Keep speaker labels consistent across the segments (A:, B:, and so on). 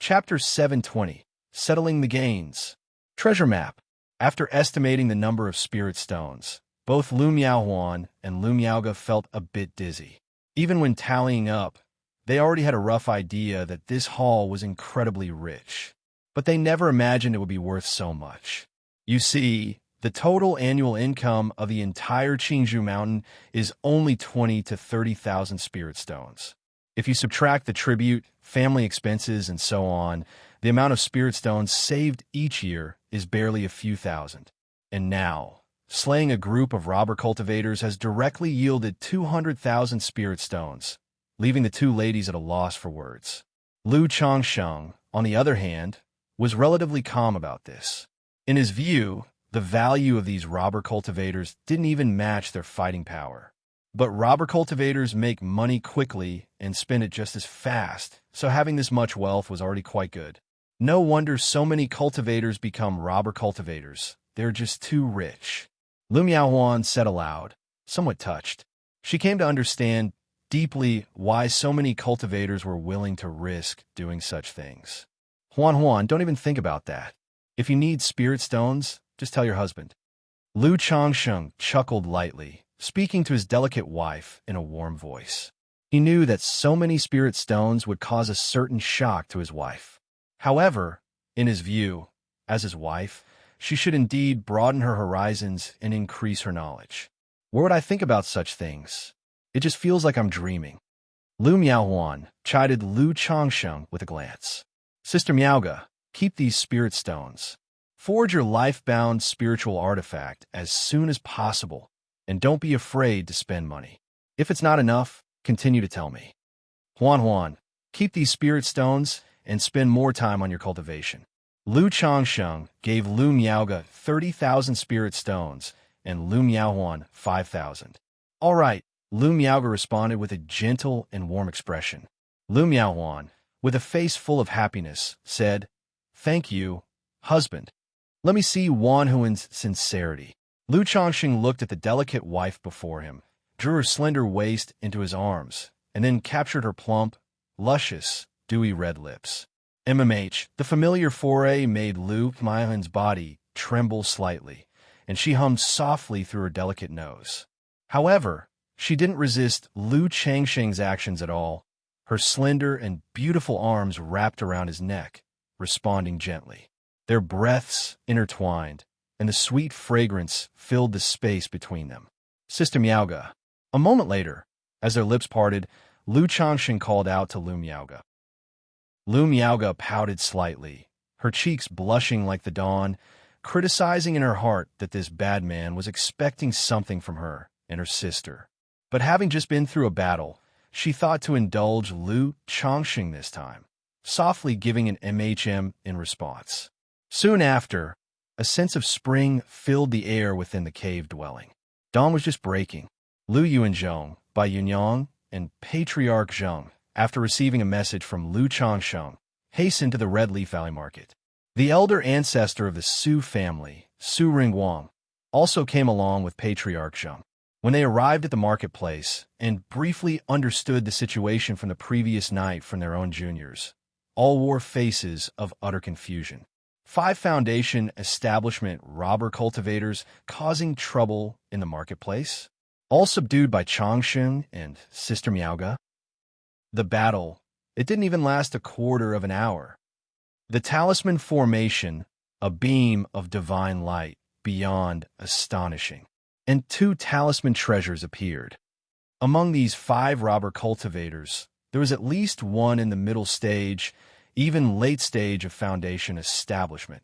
A: Chapter 720, Settling the Gains. Treasure Map. After estimating the number of spirit stones, both Lu Miaohuan and Lu Miaoge felt a bit dizzy. Even when tallying up, they already had a rough idea that this haul was incredibly rich. But they never imagined it would be worth so much. You see, the total annual income of the entire Qingzhou Mountain is only 20 to 30,000 spirit stones. If you subtract the tribute, family expenses, and so on, the amount of spirit stones saved each year is barely a few thousand. And now, slaying a group of robber cultivators has directly yielded 200,000 spirit stones, leaving the two ladies at a loss for words. Lu Changsheng, on the other hand, was relatively calm about this. In his view, the value of these robber cultivators didn't even match their fighting power. But robber cultivators make money quickly and spend it just as fast, so having this much wealth was already quite good. No wonder so many cultivators become robber cultivators. They're just too rich. Lu Miaohuan said aloud, somewhat touched. She came to understand deeply why so many cultivators were willing to risk doing such things. Huan, don't even think about that. If you need spirit stones, just tell your husband. Lu Changsheng chuckled lightly, speaking to his delicate wife in a warm voice. He knew that so many spirit stones would cause a certain shock to his wife. However, in his view, as his wife, she should indeed broaden her horizons and increase her knowledge. Where would I think about such things? It just feels like I'm dreaming. Lu Miaohuan chided Lu Changsheng with a glance. Sister Miaoge, keep these spirit stones. Forge your life-bound spiritual artifact as soon as possible, and don't be afraid to spend money. If it's not enough, continue to tell me. Huan, keep these spirit stones and spend more time on your cultivation. Lu Changsheng gave Lu Miaoge 30,000 spirit stones and Lu Miaohuan 5,000. All right, Lu Miaoge responded with a gentle and warm expression. Lu Miaohuan, with a face full of happiness, said, Thank you, husband. Let me see Wan Huan's sincerity. Lu Changsheng looked at the delicate wife before him, drew her slender waist into his arms, and then captured her plump, luscious, dewy red lips. The familiar foray made Lu Miaohuan's body tremble slightly, and she hummed softly through her delicate nose. However, she didn't resist Lu Changsheng's actions at all. Her slender and beautiful arms wrapped around his neck, responding gently. Their breaths intertwined, and the sweet fragrance filled the space between them. Sister Miaoge. A moment later, as their lips parted, Lu Changsheng called out to Lu Miaoge. Lu Miaoge pouted slightly, her cheeks blushing like the dawn, criticizing in her heart that this bad man was expecting something from her and her sister. But having just been through a battle, she thought to indulge Lu Changsheng this time, softly giving an in response. Soon after, a sense of spring filled the air within the cave dwelling. Dawn was just breaking. Lu Yuanzhong, by Yunyang, and Patriarch Zheng, after receiving a message from Lu Changsheng, hastened to the Red Leaf Valley Market. The elder ancestor of the Su family, Su Ringguang, also came along with Patriarch Zheng. When they arrived at the marketplace and briefly understood the situation from the previous night from their own juniors, all wore faces of utter confusion. 5 Foundation establishment robber cultivators causing trouble in the marketplace, all subdued by Changsheng and Sister Miaoge. The battle, it didn't even last a quarter of an hour. The talisman formation, a beam of divine light beyond astonishing, and 2 talisman treasures appeared. Among these 5 robber cultivators, there was at least one in the middle stage, even late stage of Foundation establishment.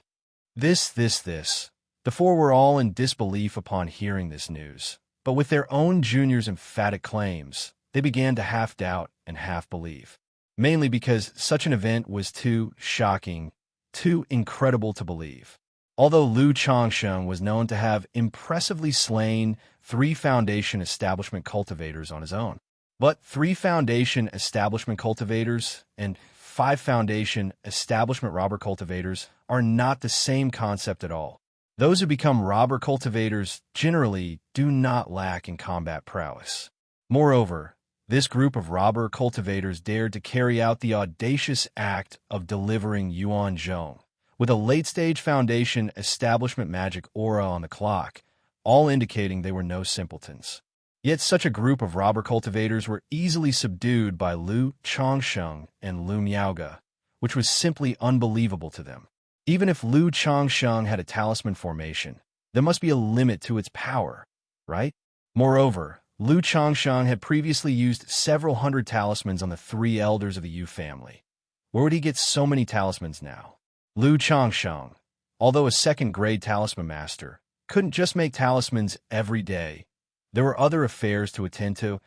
A: This. The 4 were all in disbelief upon hearing this news, but with their own juniors' emphatic claims, they began to half doubt and half believe, mainly because such an event was too shocking, too incredible to believe. Although Lu Changsheng was known to have impressively slain 3 Foundation establishment cultivators on his own, but 3 Foundation establishment cultivators and 5 Foundation establishment robber cultivators are not the same concept at all. Those who become robber cultivators generally do not lack in combat prowess. Moreover, This group of robber cultivators dared to carry out the audacious act of delivering Yuanzhong, with a late-stage Foundation establishment magic aura on the clock, all indicating they were no simpletons. Yet such a group of robber cultivators were easily subdued by Lu Changsheng and Lu Miaoge, which was simply unbelievable to them. Even if Lu Changsheng had a talisman formation, there must be a limit to its power, right? Moreover, Lu Changsheng had previously used several hundred talismans on the three elders of the Yu family. Where would he get so many talismans now? Lu Changsheng, although a second-grade talisman master, couldn't just make talismans every day. There were other affairs to attend to,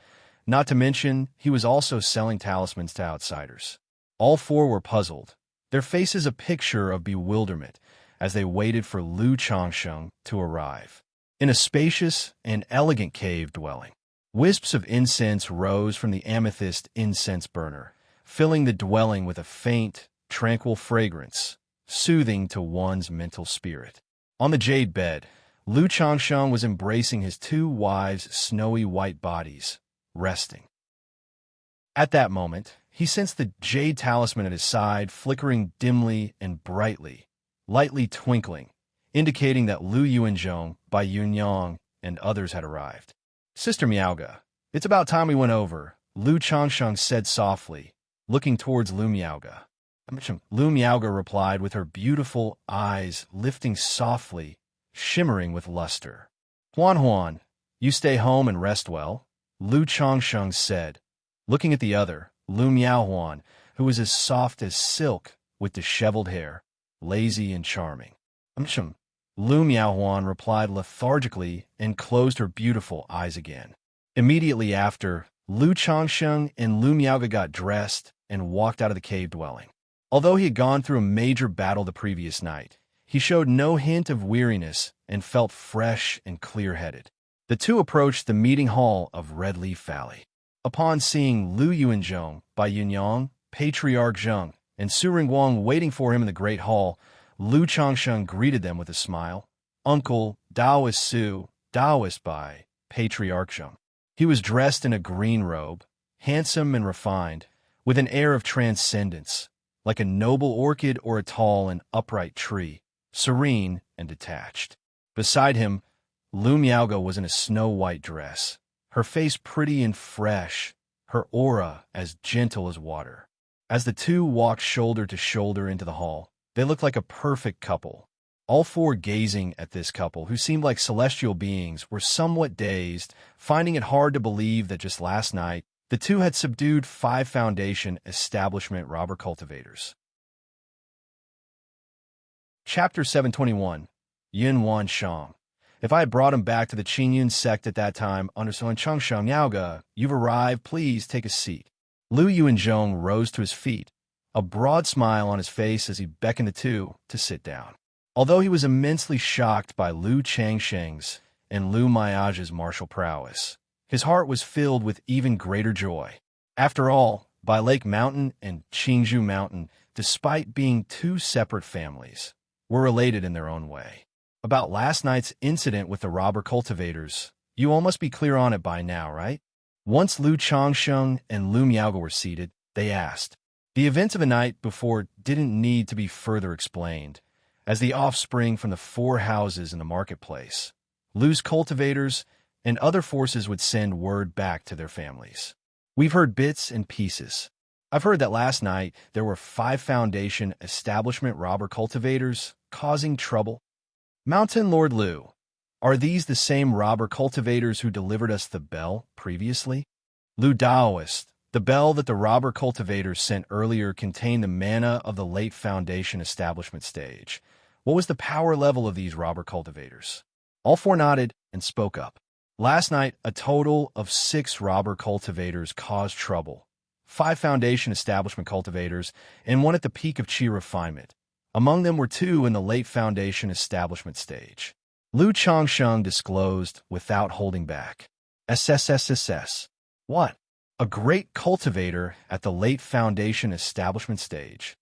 A: not to mention he was also selling talismans to outsiders. All four were puzzled, their faces a picture of bewilderment as they waited for Lu Changsheng to arrive. In a spacious and elegant cave dwelling, wisps of incense rose from the amethyst incense burner, filling the dwelling with a faint, tranquil fragrance, soothing to one's mental spirit. On the jade bed, Lu Changsheng was embracing his two wives' snowy white bodies, resting. At that moment, he sensed the jade talisman at his side flickering dimly and brightly, lightly twinkling, indicating that Lu Yuanzhong, Bai Yunyang, and others had arrived. "Sister Miaoge, it's about time we went over," Lu Changsheng said softly, looking towards Lu Miaoge. Lu Miaoge replied with her beautiful eyes lifting softly, shimmering with luster. "Huan Huan, you stay home and rest well," Lu Changsheng said, looking at the other, Lu Miaohuan, who was as soft as silk with disheveled hair, lazy and charming. Lu Miaohuan replied lethargically and closed her beautiful eyes again. Immediately after, Lu Changsheng and Lu Miaoge got dressed and walked out of the cave dwelling. Although he had gone through a major battle the previous night, he showed no hint of weariness and felt fresh and clear-headed. The two approached the meeting hall of Red Leaf Valley. Upon seeing Lu Yuanzhong, Bai Yunyang, Patriarch Zheng, and Su Ringguang waiting for him in the Great Hall, Lu Changsheng greeted them with a smile. "Uncle, Taoist Su, Taoist Bai, Patriarch Zheng." He was dressed in a green robe, handsome and refined, with an air of transcendence, like a noble orchid or a tall and upright tree, serene and detached. Beside him, Lu Miaoge was in a snow-white dress, her face pretty and fresh, her aura as gentle as water. As the two walked shoulder to shoulder into the hall, they looked like a perfect couple. All four, gazing at this couple, who seemed like celestial beings, were somewhat dazed, finding it hard to believe that just last night, the two had subdued 5 Foundation establishment robber cultivators. Chapter 721, Yin Wan Shang. If I had brought him back to the Qingyun sect at that time, under Sun Changsheng Miaoge, you've arrived, please take a seat. Lu Yuanzhong rose to his feet, a broad smile on his face as he beckoned the two to sit down. Although he was immensely shocked by Lu Changsheng's and Lu Miaoge's martial prowess, his heart was filled with even greater joy. After all, Bai Lake Mountain and Qingzhou Mountain, despite being two separate families, were related in their own way. About last night's incident with the robber cultivators, you all must be clear on it by now, right? Once Lu Changsheng and Lu Miaoge were seated, they asked. The events of the night before didn't need to be further explained, as the offspring from the 4 houses in the marketplace, Lu's cultivators and other forces would send word back to their families. We've heard bits and pieces. I've heard that last night there were 5 Foundation establishment robber cultivators causing trouble. Mountain Lord Lu, are these the same robber cultivators who delivered us the bell previously? Lu Daoist, the bell that the robber cultivators sent earlier contained the mana of the late Foundation establishment stage. What was the power level of these robber cultivators? All 4 nodded and spoke up. Last night, a total of 6 robber cultivators caused trouble. 5 Foundation establishment cultivators, and 1 at the peak of Qi refinement. Among them were 2 in the late Foundation establishment stage. Lu Changsheng disclosed without holding back. SSSSS. What? A great cultivator at the late Foundation establishment stage.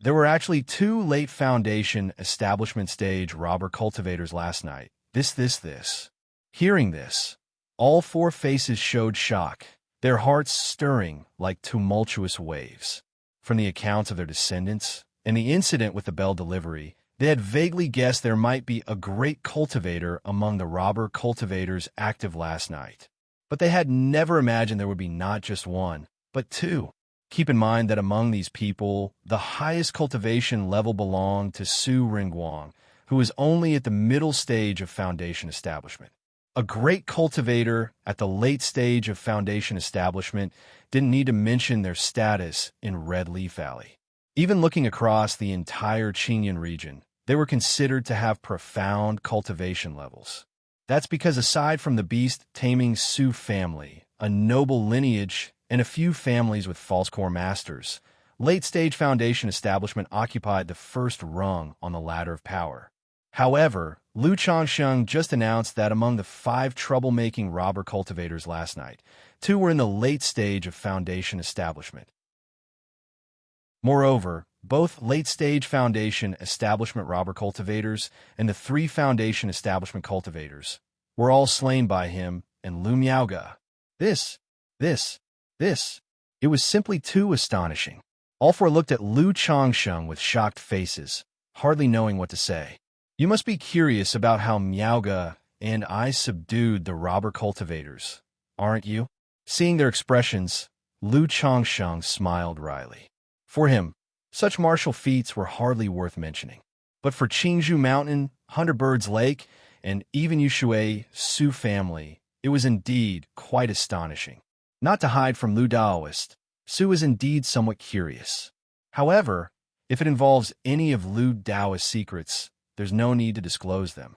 A: There were actually 2 late Foundation establishment stage robber cultivators last night. This. Hearing this, all 4 faces showed shock, their hearts stirring like tumultuous waves. From the accounts of their descendants and the incident with the bell delivery, they had vaguely guessed there might be a great cultivator among the robber cultivators active last night. But they had never imagined there would be not just one, but two. Keep in mind that among these people, the highest cultivation level belonged to Su Ringguang, who was only at the middle stage of foundation establishment. A great cultivator at the late stage of foundation establishment didn't need to mention their status in Red Leaf Valley. Even looking across the entire Qingyan region, they were considered to have profound cultivation levels. That's because aside from the beast-taming Su family, a noble lineage, and a few families with false core masters, late-stage foundation establishment occupied the first rung on the ladder of power. However, Lu Changsheng just announced that among the 5 troublemaking robber cultivators last night, 2 were in the late stage of foundation establishment. Moreover, both late-stage foundation establishment robber cultivators and the 3 foundation establishment cultivators were all slain by him and Lu Miaoge. This. It was simply too astonishing. All 4 looked at Lu Changsheng with shocked faces, hardly knowing what to say. You must be curious about how Miaoge and I subdued the robber cultivators, aren't you? Seeing their expressions, Lu Changsheng smiled wryly. For him, such martial feats were hardly worth mentioning. But for Qingzhou Mountain, 100 Birds Lake, and even Yushui Su family, it was indeed quite astonishing. Not to hide from Lu Daoist, Su is indeed somewhat curious. However, if it involves any of Lu Daoist's secrets, there's no need to disclose them.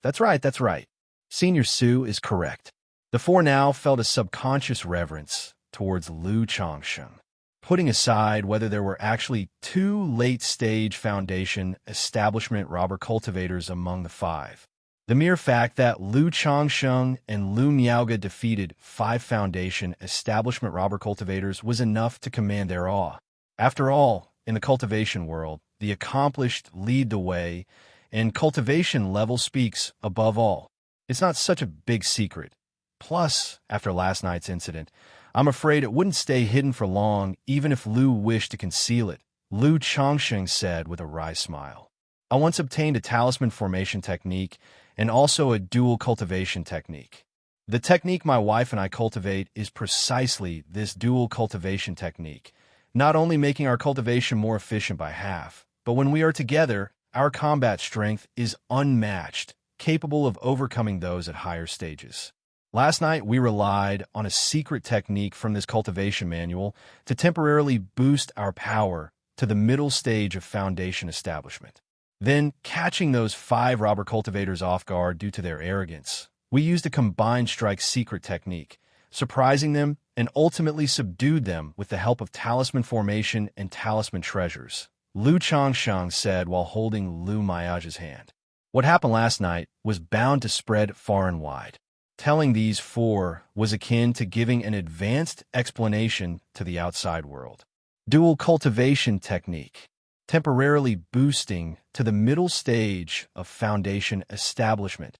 A: That's right. Senior Su is correct. The 4 now felt a subconscious reverence towards Lu Changsheng. Putting aside whether there were actually 2 late-stage foundation establishment robber cultivators among the 5, the mere fact that Lu Changsheng and Lu Miaoge defeated 5 foundation establishment robber cultivators was enough to command their awe. After all, in the cultivation world, the accomplished lead the way, and cultivation level speaks above all. It's not such a big secret. Plus, after last night's incident, I'm afraid it wouldn't stay hidden for long even if Lu wished to conceal it, Lu Changsheng said with a wry smile. I once obtained a talisman formation technique and also a dual cultivation technique. The technique my wife and I cultivate is precisely this dual cultivation technique, not only making our cultivation more efficient by half, but when we are together, our combat strength is unmatched, capable of overcoming those at higher stages. Last night, we relied on a secret technique from this cultivation manual to temporarily boost our power to the middle stage of foundation establishment. Then, catching those 5 robber cultivators off guard due to their arrogance, we used a combined strike secret technique, surprising them and ultimately subdued them with the help of talisman formation and talisman treasures, Lu Changsheng said while holding Lu Miaoge's hand. What happened last night was bound to spread far and wide. Telling these 4 was akin to giving an advanced explanation to the outside world. Dual cultivation technique, temporarily boosting to the middle stage of foundation establishment.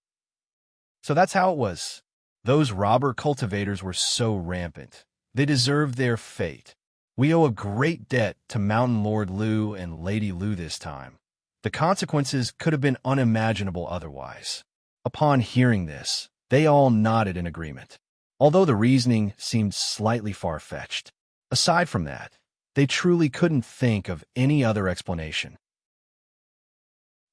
A: So that's how it was. Those robber cultivators were so rampant. They deserved their fate. We owe a great debt to Mountain Lord Lu and Lady Lu this time. The consequences could have been unimaginable otherwise. Upon hearing this, they all nodded in agreement, although the reasoning seemed slightly far-fetched. Aside from that, they truly couldn't think of any other explanation.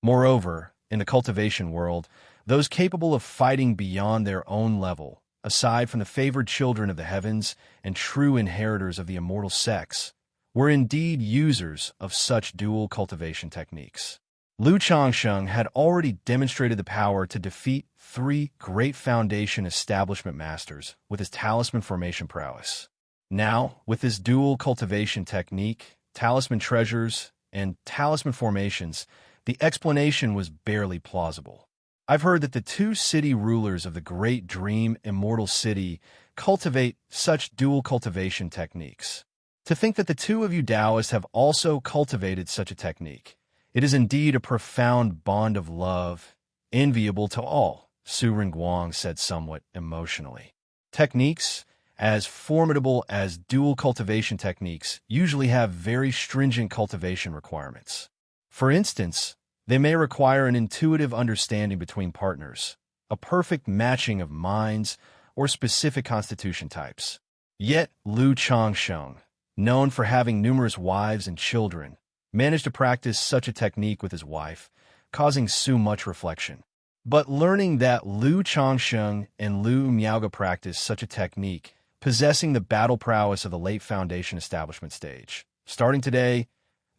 A: Moreover, in the cultivation world, those capable of fighting beyond their own level, aside from the favored children of the heavens and true inheritors of the immortal sex, were indeed users of such dual cultivation techniques. Lu Changsheng had already demonstrated the power to defeat 3 great foundation establishment masters with his talisman formation prowess. Now, with this dual cultivation technique, talisman treasures, and talisman formations, the explanation was barely plausible. I've heard that the 2 city rulers of the Great Dream Immortal City cultivate such dual cultivation techniques. To think that the 2 of you Taoists have also cultivated such a technique, it is indeed a profound bond of love, enviable to all, Su Ringguang said somewhat emotionally. Techniques, as formidable as dual cultivation techniques, usually have very stringent cultivation requirements. For instance, they may require an intuitive understanding between partners, a perfect matching of minds, or specific constitution types. Yet Lu Changsheng, known for having numerous wives and children, managed to practice such a technique with his wife, causing Su much reflection. But learning that Lu Changsheng and Lu Miaoge practiced such a technique, possessing the battle prowess of the late Foundation establishment stage, starting today,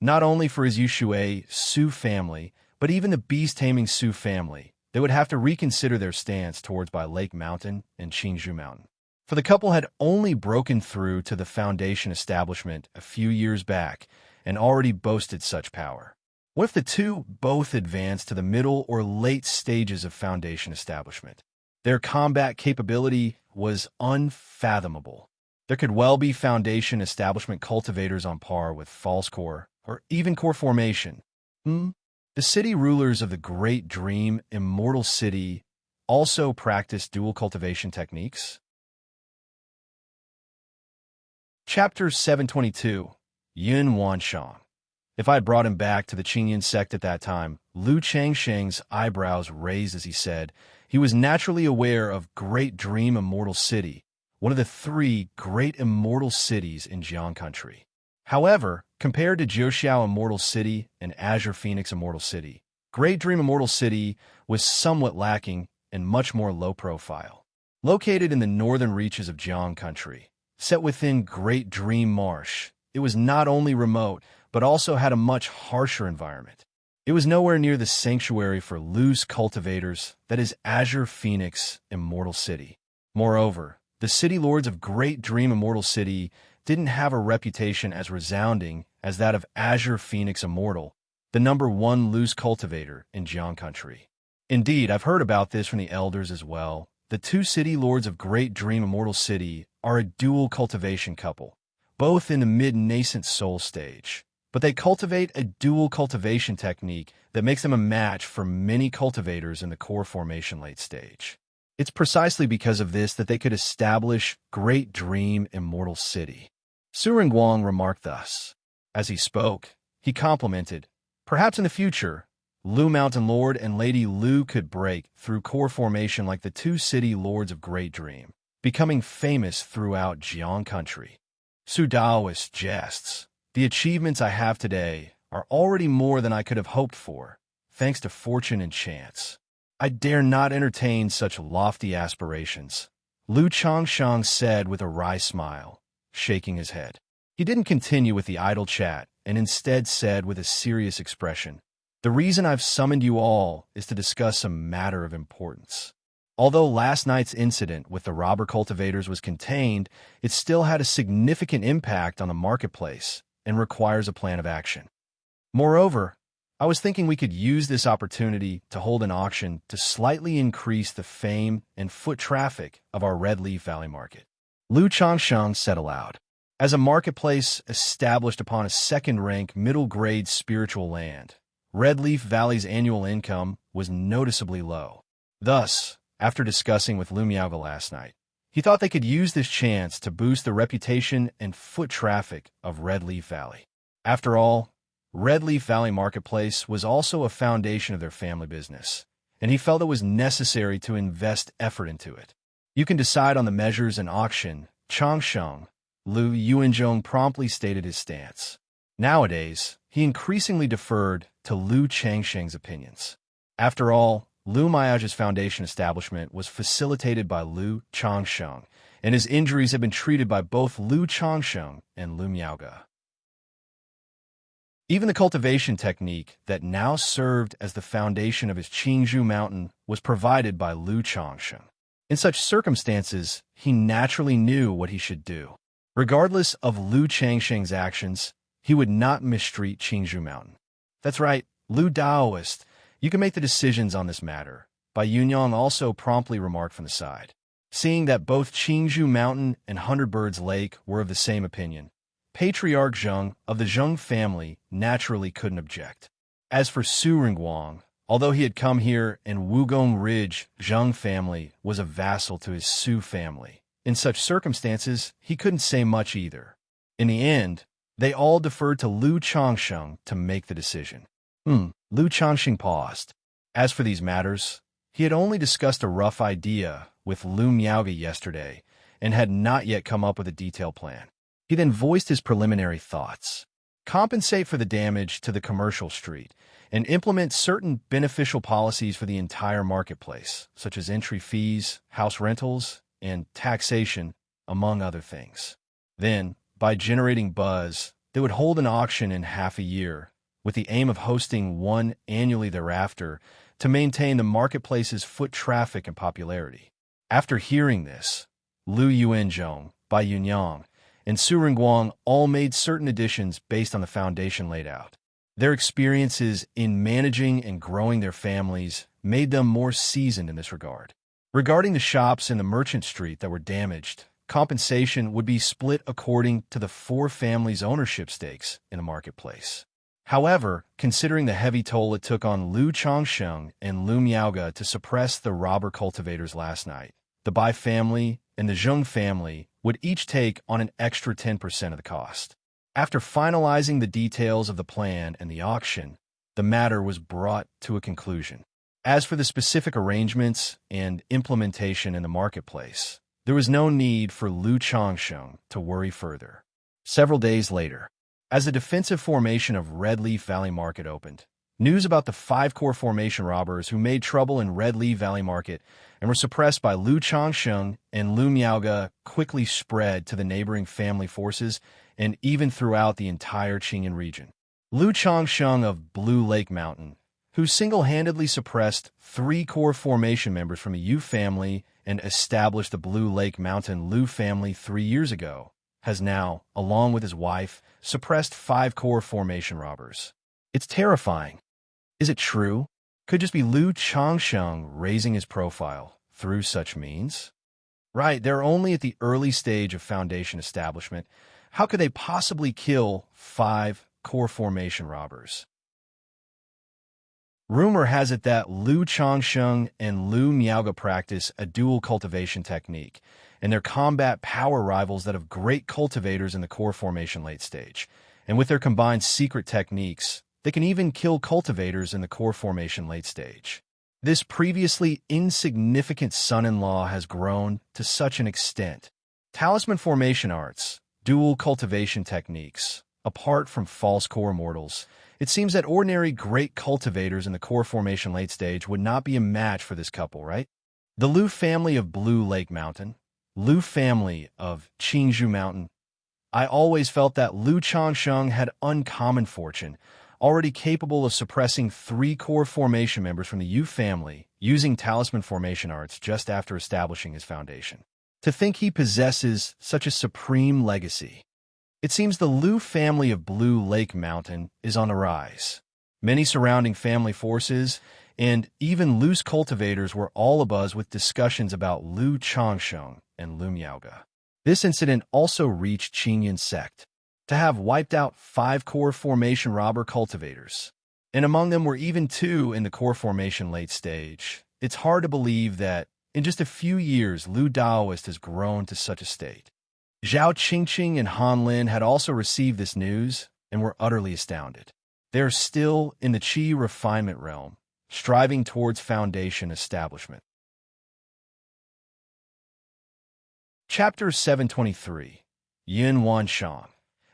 A: not only for his Yushui Su family, but even the beast-taming Su family, they would have to reconsider their stance towards Bai Lake Mountain and Qingzhou Mountain. For the couple had only broken through to the Foundation establishment a few years back and already boasted such power. What if the two both advanced to the middle or late stages of Foundation establishment? Their combat capability was unfathomable. There could well be Foundation establishment cultivators on par with False Core or even Core Formation. The city rulers of the Great Dream Immortal City also practiced dual cultivation techniques. Chapter 722, Yun Wanshang. If I had brought him back to the Qingyan sect at that time, Lu Changsheng's eyebrows raised as he said, he was naturally aware of Great Dream Immortal City, one of the 3 great immortal cities in Jiang Country. However, compared to Jiuxiao Immortal City and Azure Phoenix Immortal City, Great Dream Immortal City was somewhat lacking and much more low profile. Located in the northern reaches of Jiang Country, set within Great Dream Marsh, it was not only remote, but also had a much harsher environment. It was nowhere near the sanctuary for loose cultivators that is Azure Phoenix Immortal City. Moreover, the city lords of Great Dream Immortal City didn't have a reputation as resounding as that of Azure Phoenix Immortal, the #1 loose cultivator in Jiang Country. Indeed, I've heard about this from the elders as well. The 2 city lords of Great Dream Immortal City are a dual cultivation couple, both in the mid-nascent soul stage. But they cultivate a dual cultivation technique that makes them a match for many cultivators in the core formation late stage. It's precisely because of this that they could establish Great Dream Immortal City. Su Ringguang remarked thus. As he spoke, he complimented, perhaps in the future, Lu Mountain Lord and Lady Lu could break through core formation like the 2 city lords of Great Dream, becoming famous throughout Jiang Country. Su Daoist jests. The achievements I have today are already more than I could have hoped for, thanks to fortune and chance. I dare not entertain such lofty aspirations, Lu Changsheng said with a wry smile, shaking his head. He didn't continue with the idle chat and instead said with a serious expression, the reason I've summoned you all is to discuss a matter of importance. Although last night's incident with the robber cultivators was contained, it still had a significant impact on the marketplace and requires a plan of action. Moreover, I was thinking we could use this opportunity to hold an auction to slightly increase the fame and foot traffic of our Red Leaf Valley market. Lu Changsheng said aloud. As a marketplace established upon a second-rank middle-grade spiritual land, Red Leaf Valley's annual income was noticeably low. Thus, after discussing with Lu Miaoge last night, he thought they could use this chance to boost the reputation and foot traffic of Red Leaf Valley. After all, Red Leaf Valley Marketplace was also a foundation of their family business, and he felt it was necessary to invest effort into it. You can decide on the measures and auction, Changsheng, Lu Yuanzhong promptly stated his stance. Nowadays, he increasingly deferred to Lu Changsheng's opinions. After all, Lu Miaoge's foundation establishment was facilitated by Lu Changsheng, and his injuries had been treated by both Lu Changsheng and Lu Miaoge. Even the cultivation technique that now served as the foundation of his Qingzhou Mountain was provided by Lu Changsheng. In such circumstances, he naturally knew what he should do. Regardless of Lu Changsheng's actions, he would not mistreat Qingzhou Mountain. That's right, Lu Daoist, you can make the decisions on this matter, Bai Yunyang also promptly remarked from the side. Seeing that both Qingzhou Mountain and Hundred Birds Lake were of the same opinion, Patriarch Zheng of the Zheng family naturally couldn't object. As for Su Ringguang, although he had come here in Wugong Ridge, Zheng family was a vassal to his Su family, In such circumstances, he couldn't say much either. In the end, they all deferred to Lu Changsheng to make the decision. Lu Changsheng paused. As for these matters, he had only discussed a rough idea with Lu Miaoge yesterday and had not yet come up with a detailed plan. He then voiced his preliminary thoughts. Compensate for the damage to the commercial street and implement certain beneficial policies for the entire marketplace, such as entry fees, house rentals, and taxation, among other things. Then, by generating buzz, they would hold an auction in half a year, with the aim of hosting one annually thereafter to maintain the marketplace's foot traffic and popularity. After hearing this, Lu Yuanzhong, Bai Yunyang, and Su Ringguang all made certain additions based on the foundation laid out. Their experiences in managing and growing their families made them more seasoned in this regard. Regarding the shops in the merchant street that were damaged, compensation would be split according to the four families' ownership stakes in the marketplace. However, considering the heavy toll it took on Lu Changsheng and Lu Miaoge to suppress the robber cultivators last night, the Bai family and the Zheng family would each take on an extra 10% of the cost. After finalizing the details of the plan and the auction, the matter was brought to a conclusion. As for the specific arrangements and implementation in the marketplace, there was no need for Lu Changsheng to worry further. Several days later, as the defensive formation of Red Leaf Valley Market opened, news about the 5-core formation robbers who made trouble in Red Leaf Valley Market and were suppressed by Lu Changsheng and Lu Miaoge quickly spread to the neighboring family forces and even throughout the entire Qingyan region. Lu Changsheng of Blue Lake Mountain, who single-handedly suppressed 3 core formation members from the Yu family and established the Blue Lake Mountain Lu family 3 years ago, has now, along with his wife, suppressed 5 core formation robbers. It's terrifying. Is it true? Could just be Lu Changsheng raising his profile through such means? Right, they're only at the early stage of foundation establishment. How could they possibly kill 5 core formation robbers? Rumor has it that Lu Changsheng and Lu Miaoge practice a dual cultivation technique, and they're combat power rivals that have great cultivators in the core formation late stage. And with their combined secret techniques, they can even kill cultivators in the core formation late stage. This previously insignificant son-in-law has grown to such an extent. Talisman formation arts, dual cultivation techniques, apart from false core immortals, it seems that ordinary great cultivators in the core formation late stage would not be a match for this couple, right? The Lu family of Blue Lake Mountain, Lu family of Qingzhou Mountain. I always felt that Lu Changsheng had uncommon fortune, already capable of suppressing 3 core formation members from the Yu family using talisman formation arts just after establishing his foundation. To think he possesses such a supreme legacy. It seems the Lu family of Blue Lake Mountain is on the rise. Many surrounding family forces and even Lu's cultivators were all abuzz with discussions about Lu Changsheng and Lu Miaoge. This incident also reached Qingyan sect to have wiped out 5 core formation robber cultivators, and among them were even 2 in the core formation late stage. It's hard to believe that in just a few years Lu Daoist has grown to such a state. Zhao Qingqing and Han Lin had also received this news and were utterly astounded. They are still in the Qi refinement realm, striving towards foundation establishment. Chapter 723. Yin Wanshang.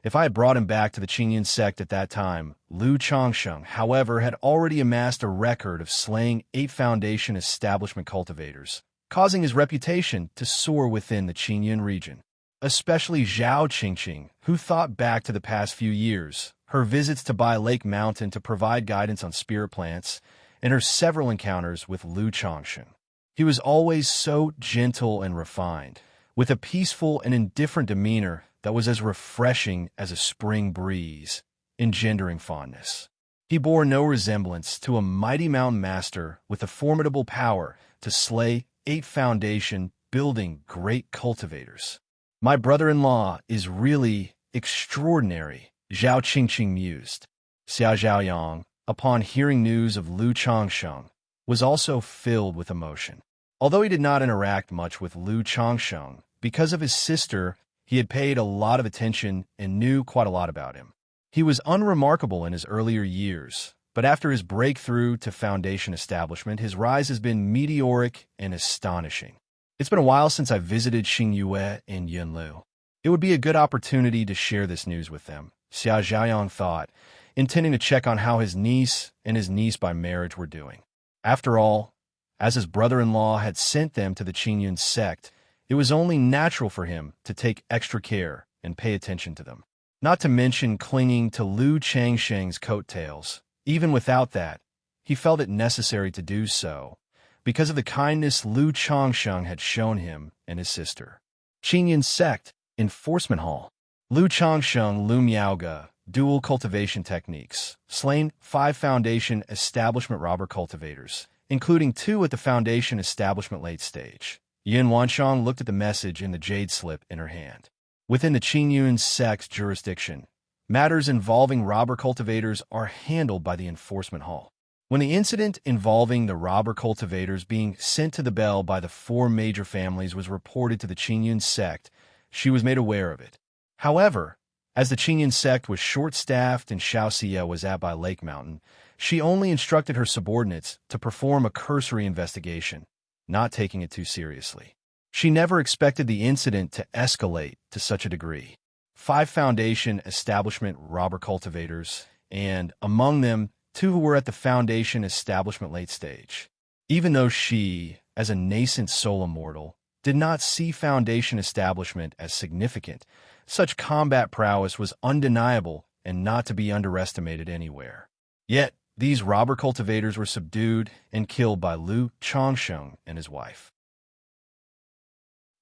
A: If I had brought him back to the Qingyan sect at that time, Lu Changsheng, however, had already amassed a record of slaying 8 foundation establishment cultivators, causing his reputation to soar within the Qingyan region. Especially Zhao Qingqing, who thought back to the past few years, her visits to Bai Lake Mountain to provide guidance on spirit plants, and her several encounters with Lu Changsheng. He was always so gentle and refined, with a peaceful and indifferent demeanor that was as refreshing as a spring breeze, engendering fondness. He bore no resemblance to a mighty mountain master with a formidable power to slay 8 foundation building great cultivators. My brother-in-law is really extraordinary, Zhao Qingqing mused. Xia Zhaoyang, upon hearing news of Lu Changsheng, was also filled with emotion. Although he did not interact much with Lu Changsheng, because of his sister, he had paid a lot of attention and knew quite a lot about him. He was unremarkable in his earlier years, but after his breakthrough to foundation establishment, his rise has been meteoric and astonishing. It's been a while since I visited Xingyue and Yunlu. It would be a good opportunity to share this news with them, Xia Zhaoyang thought, intending to check on how his niece and his niece by marriage were doing. After all, as his brother-in-law had sent them to the Qingyun sect, it was only natural for him to take extra care and pay attention to them. Not to mention clinging to Lu Changsheng's coattails. Even without that, he felt it necessary to do so, because of the kindness Lu Changsheng had shown him and his sister. Qingyun sect, Enforcement Hall. Lu Changsheng, Lu Miaoge, dual cultivation techniques, slain 5 Foundation Establishment robber cultivators, including 2 at the Foundation Establishment late stage. Yin Wanshang looked at the message in the jade slip in her hand. Within the Qingyun sect jurisdiction, matters involving robber cultivators are handled by the Enforcement Hall. When the incident involving the robber cultivators being sent to the bell by the 4 major families was reported to the Qingyun sect, she was made aware of it. However, as the Qingyun sect was short-staffed and Xianxia was at by Lake Mountain, she only instructed her subordinates to perform a cursory investigation, not taking it too seriously. She never expected the incident to escalate to such a degree. 5 Foundation Establishment robber cultivators, and among them, 2 who were at the Foundation Establishment late stage. Even though she, as a nascent soul immortal, did not see Foundation Establishment as significant, such combat prowess was undeniable and not to be underestimated anywhere. Yet, these robber cultivators were subdued and killed by Lu Changsheng and his wife.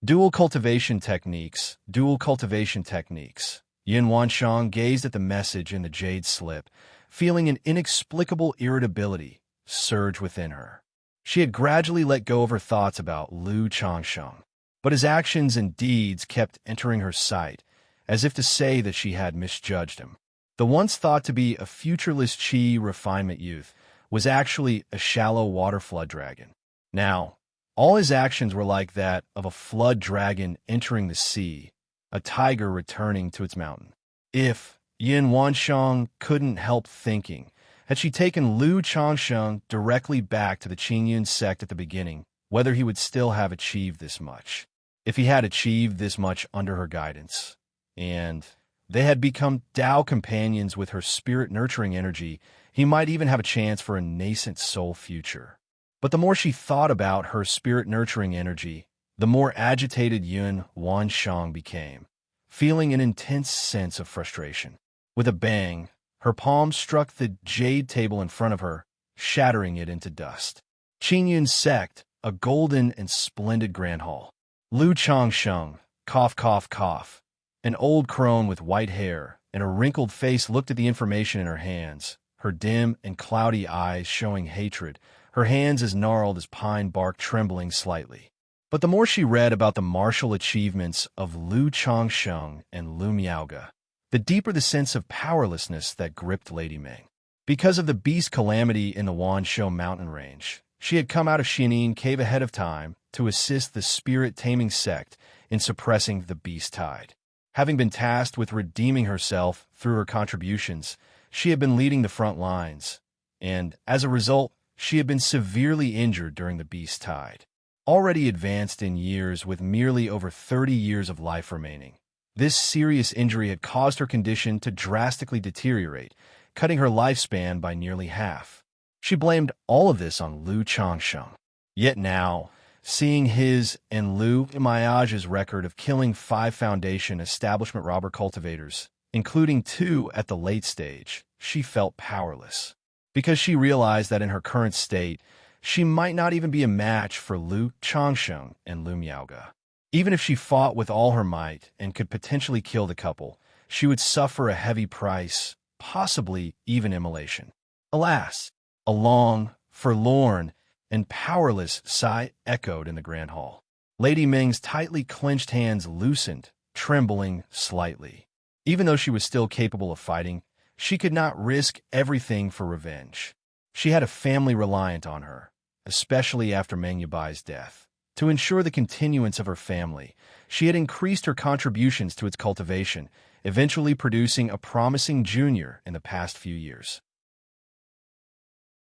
A: Dual cultivation techniques, dual cultivation techniques. Yin Wanshang gazed at the message in the jade slip, feeling an inexplicable irritability surge within her. She had gradually let go of her thoughts about Lu Changsheng, but his actions and deeds kept entering her sight, as if to say that she had misjudged him. The once thought to be a futureless Qi refinement youth was actually a shallow water flood dragon. Now, all his actions were like that of a flood dragon entering the sea, a tiger returning to its mountain. If Yin Wanshang couldn't help thinking, had she taken Lu Changsheng directly back to the Qingyun sect at the beginning, whether he would still have achieved this much. If he had achieved this much under her guidance, and they had become Tao companions with her spirit-nurturing energy, he might even have a chance for a nascent soul future. But the more she thought about her spirit-nurturing energy, the more agitated Yun Wanshang became, feeling an intense sense of frustration. With a bang, her palm struck the jade table in front of her, shattering it into dust. Qingyun sect, a golden and splendid grand hall. Lu Changsheng, cough, cough, cough. An old crone with white hair and a wrinkled face looked at the information in her hands, her dim and cloudy eyes showing hatred, her hands as gnarled as pine bark trembling slightly. But the more she read about the martial achievements of Lu Changsheng and Lu Miaoge, the deeper the sense of powerlessness that gripped Lady Ming. Because of the beast calamity in the Wanshou mountain range, she had come out of Xianin Cave ahead of time to assist the spirit-taming sect in suppressing the beast tide. Having been tasked with redeeming herself through her contributions, she had been leading the front lines, and, as a result, she had been severely injured during the beast tide. Already advanced in years with merely over 30 years of life remaining, this serious injury had caused her condition to drastically deteriorate, cutting her lifespan by nearly half. She blamed all of this on Lu Changsheng. Yet now, seeing his and Lu Miaoge's record of killing 5 Foundation Establishment robber cultivators, including 2 at the late stage, she felt powerless. Because she realized that in her current state, she might not even be a match for Lu Changsheng and Lu Miaoge. Even if she fought with all her might and could potentially kill the couple, she would suffer a heavy price, possibly even immolation. Alas, a long, forlorn, and powerless sigh echoed in the grand hall. Lady Ming's tightly clenched hands loosened, trembling slightly. Even though she was still capable of fighting, she could not risk everything for revenge. She had a family reliant on her, especially after Meng Yubai's death. To ensure the continuance of her family, she had increased her contributions to its cultivation, eventually producing a promising junior in the past few years.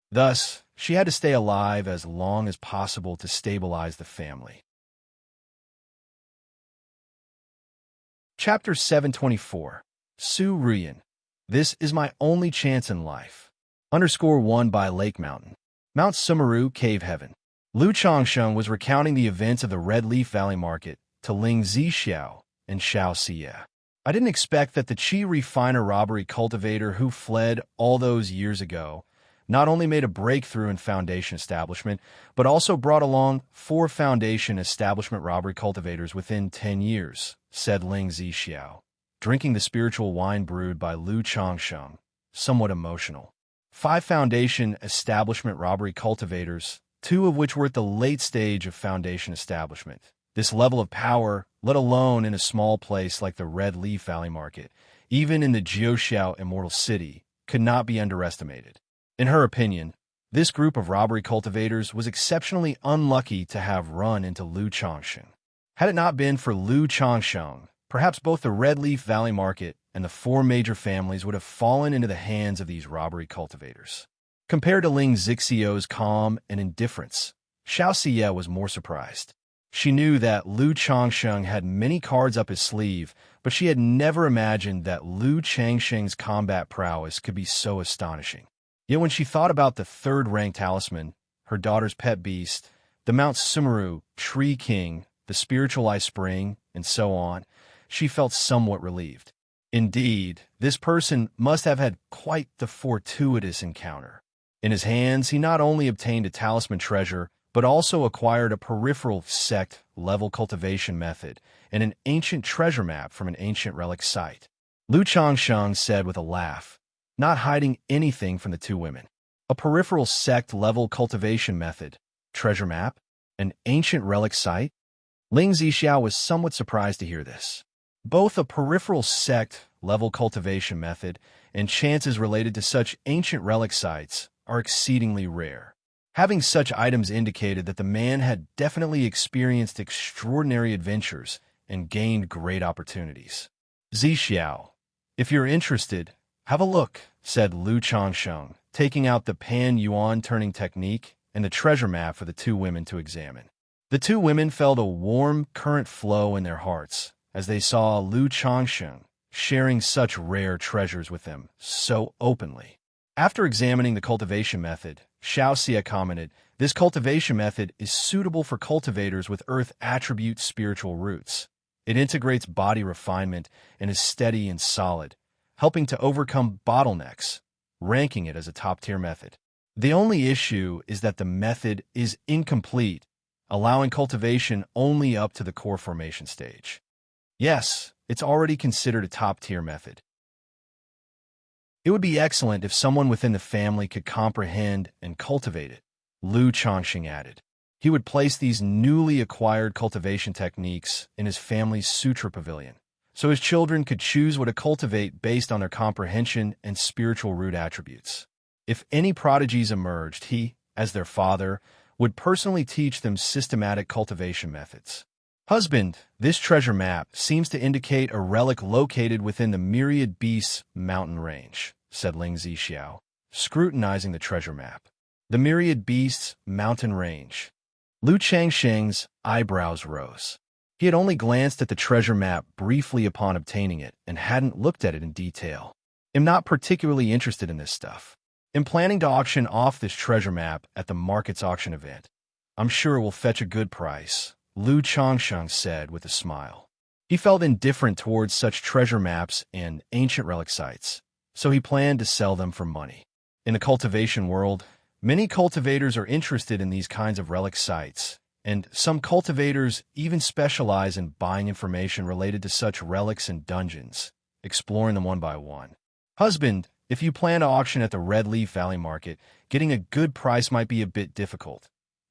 A: Thus, she had to stay alive as long as possible to stabilize the family. Chapter 724. Su Ruyan. This is my only chance in life. _1 by Lake Mountain. Mount Sumeru, Cave Heaven. Lu Changsheng was recounting the events of the Red Leaf Valley Market to Ling Zixiao and Xianxia. I didn't expect that the Qi refiner robbery cultivator who fled all those years ago not only made a breakthrough in Foundation establishment, but also brought along 4 Foundation establishment robbery cultivators within 10 years, said Ling Zixiao, drinking the spiritual wine brewed by Lu Changsheng, somewhat emotional. 5 Foundation establishment robbery cultivators, 2 of which were at the late stage of Foundation establishment. This level of power, let alone in a small place like the Red Leaf Valley Market, even in the Jiuxiao Immortal City, could not be underestimated. In her opinion, this group of robbery cultivators was exceptionally unlucky to have run into Lu Changsheng. Had it not been for Lu Changsheng, perhaps both the Red Leaf Valley Market and the 4 major families would have fallen into the hands of these robbery cultivators. Compared to Ling Zixiao's calm and indifference, Xiaoxia was more surprised. She knew that Lu Changsheng had many cards up his sleeve, but she had never imagined that Lu Changsheng's combat prowess could be so astonishing. Yet when she thought about the 3rd-rank talisman, her daughter's pet beast, the Mount Sumeru, Tree King, the spiritual eye spring, and so on, she felt somewhat relieved. Indeed, this person must have had quite the fortuitous encounter. In his hands, he not only obtained a talisman treasure, but also acquired a peripheral sect-level cultivation method and an ancient treasure map from an ancient relic site. Lu Changsheng said with a laugh, not hiding anything from the 2 women. A peripheral sect-level cultivation method, treasure map, an ancient relic site? Ling Zixiao was somewhat surprised to hear this. Both a peripheral sect-level cultivation method and chances related to such ancient relic sites are exceedingly rare. Having such items indicated that the man had definitely experienced extraordinary adventures and gained great opportunities. Zixiao, if you're interested, have a look, said Lu Changsheng, taking out the Pan-Yuan turning technique and the treasure map for the 2 women to examine. The 2 women felt a warm current flow in their hearts as they saw Lu Changsheng sharing such rare treasures with them so openly. After examining the cultivation method, Xiaoxia commented, this cultivation method is suitable for cultivators with earth attribute spiritual roots. It integrates body refinement and is steady and solid, helping to overcome bottlenecks, ranking it as a top-tier method. The only issue is that the method is incomplete, allowing cultivation only up to the core formation stage. Yes, it's already considered a top-tier method. It would be excellent if someone within the family could comprehend and cultivate it, Lu Changsheng added. He would place these newly acquired cultivation techniques in his family's sutra pavilion, so his children could choose what to cultivate based on their comprehension and spiritual root attributes. If any prodigies emerged, he, as their father, would personally teach them systematic cultivation methods. Husband, this treasure map seems to indicate a relic located within the Myriad Beasts mountain range, said Ling Zixiao, scrutinizing the treasure map. The Myriad Beasts mountain range. Lu Changsheng's eyebrows rose. He had only glanced at the treasure map briefly upon obtaining it and hadn't looked at it in detail. I'm not particularly interested in this stuff. I'm planning to auction off this treasure map at the market's auction event. I'm sure it will fetch a good price, Lu Changsheng said with a smile. He felt indifferent towards such treasure maps and ancient relic sites, so he planned to sell them for money. In the cultivation world, many cultivators are interested in these kinds of relic sites, and some cultivators even specialize in buying information related to such relics and dungeons, exploring them one by one. Husband, if you plan to auction at the Red Leaf Valley Market, getting a good price might be a bit difficult,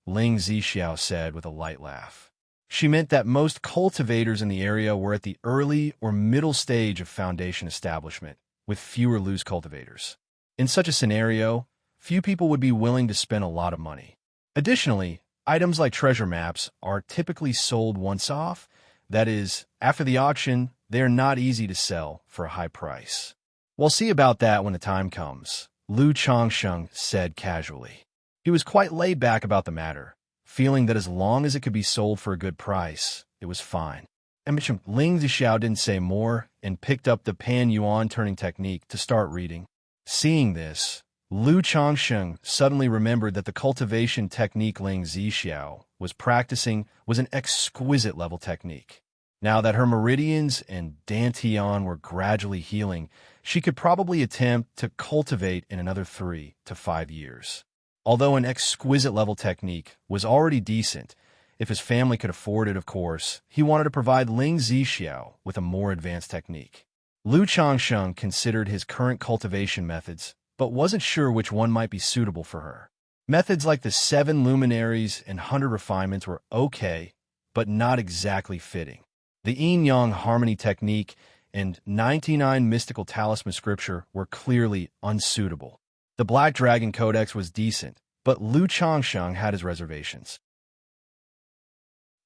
A: Ling Zixiao said with a light laugh. She meant that most cultivators in the area were at the early or middle stage of foundation establishment, with fewer loose cultivators. In such a scenario, few people would be willing to spend a lot of money. Additionally, Items like treasure maps are typically sold once off. That is, after the auction, they are not easy to sell for a high price. We'll see about that when the time comes, Lu Changsheng said casually. He was quite laid back about the matter, feeling that as long as it could be sold for a good price, it was fine. And Ling Zixiao didn't say more and picked up the Pan Yuan turning technique to start reading. Seeing this, Lu Changsheng suddenly remembered that the cultivation technique Ling Zixiao was practicing was an exquisite level technique. Now that her meridians and dantian were gradually healing, she could probably attempt to cultivate in another 3 to 5 years. Although an exquisite level technique was already decent, if his family could afford it, of course, he wanted to provide Ling Zixiao with a more advanced technique. Lu Changsheng considered his current cultivation methods, but wasn't sure which one might be suitable for her. Methods like the 7 luminaries and 100 refinements were okay, but not exactly fitting. The yin-yang harmony technique and 99 mystical talisman scripture were clearly unsuitable. The Black Dragon Codex was decent, but Lu Changsheng had his reservations.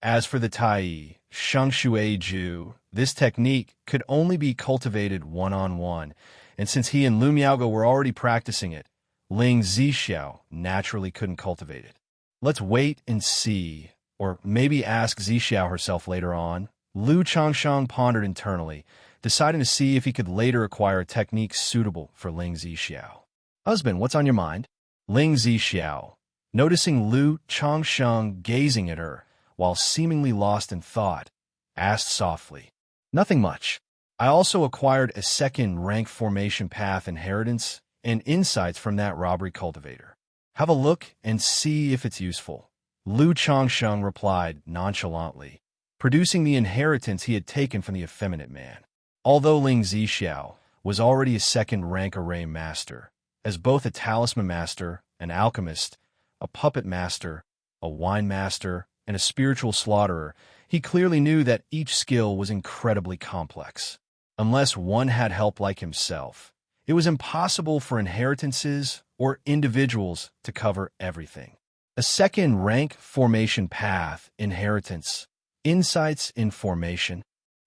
A: As for the Tai Shengshui Ju, this technique could only be cultivated one-on-one, and since he and Lu Miaoge were already practicing it, Ling Zixiao naturally couldn't cultivate it. Let's wait and see, or maybe ask Zixiao herself later on. Lu Changsheng pondered internally, deciding to see if he could later acquire a technique suitable for Ling Zixiao. Husband, what's on your mind? Ling Zixiao, noticing Lu Changsheng gazing at her while seemingly lost in thought, asked softly. Nothing much. I also acquired a second rank formation path inheritance and insights from that robbery cultivator. Have a look and see if it's useful. Lu Changsheng replied nonchalantly, producing the inheritance he had taken from the effeminate man. Although Ling Zixiao was already a second-rank array master, as both a talisman master, an alchemist, a puppet master, a wine master, and a spiritual slaughterer, he clearly knew that each skill was incredibly complex. Unless one had help like himself, it was impossible for inheritances or individuals to cover everything. A second-rank formation path inheritance. Insights in formation.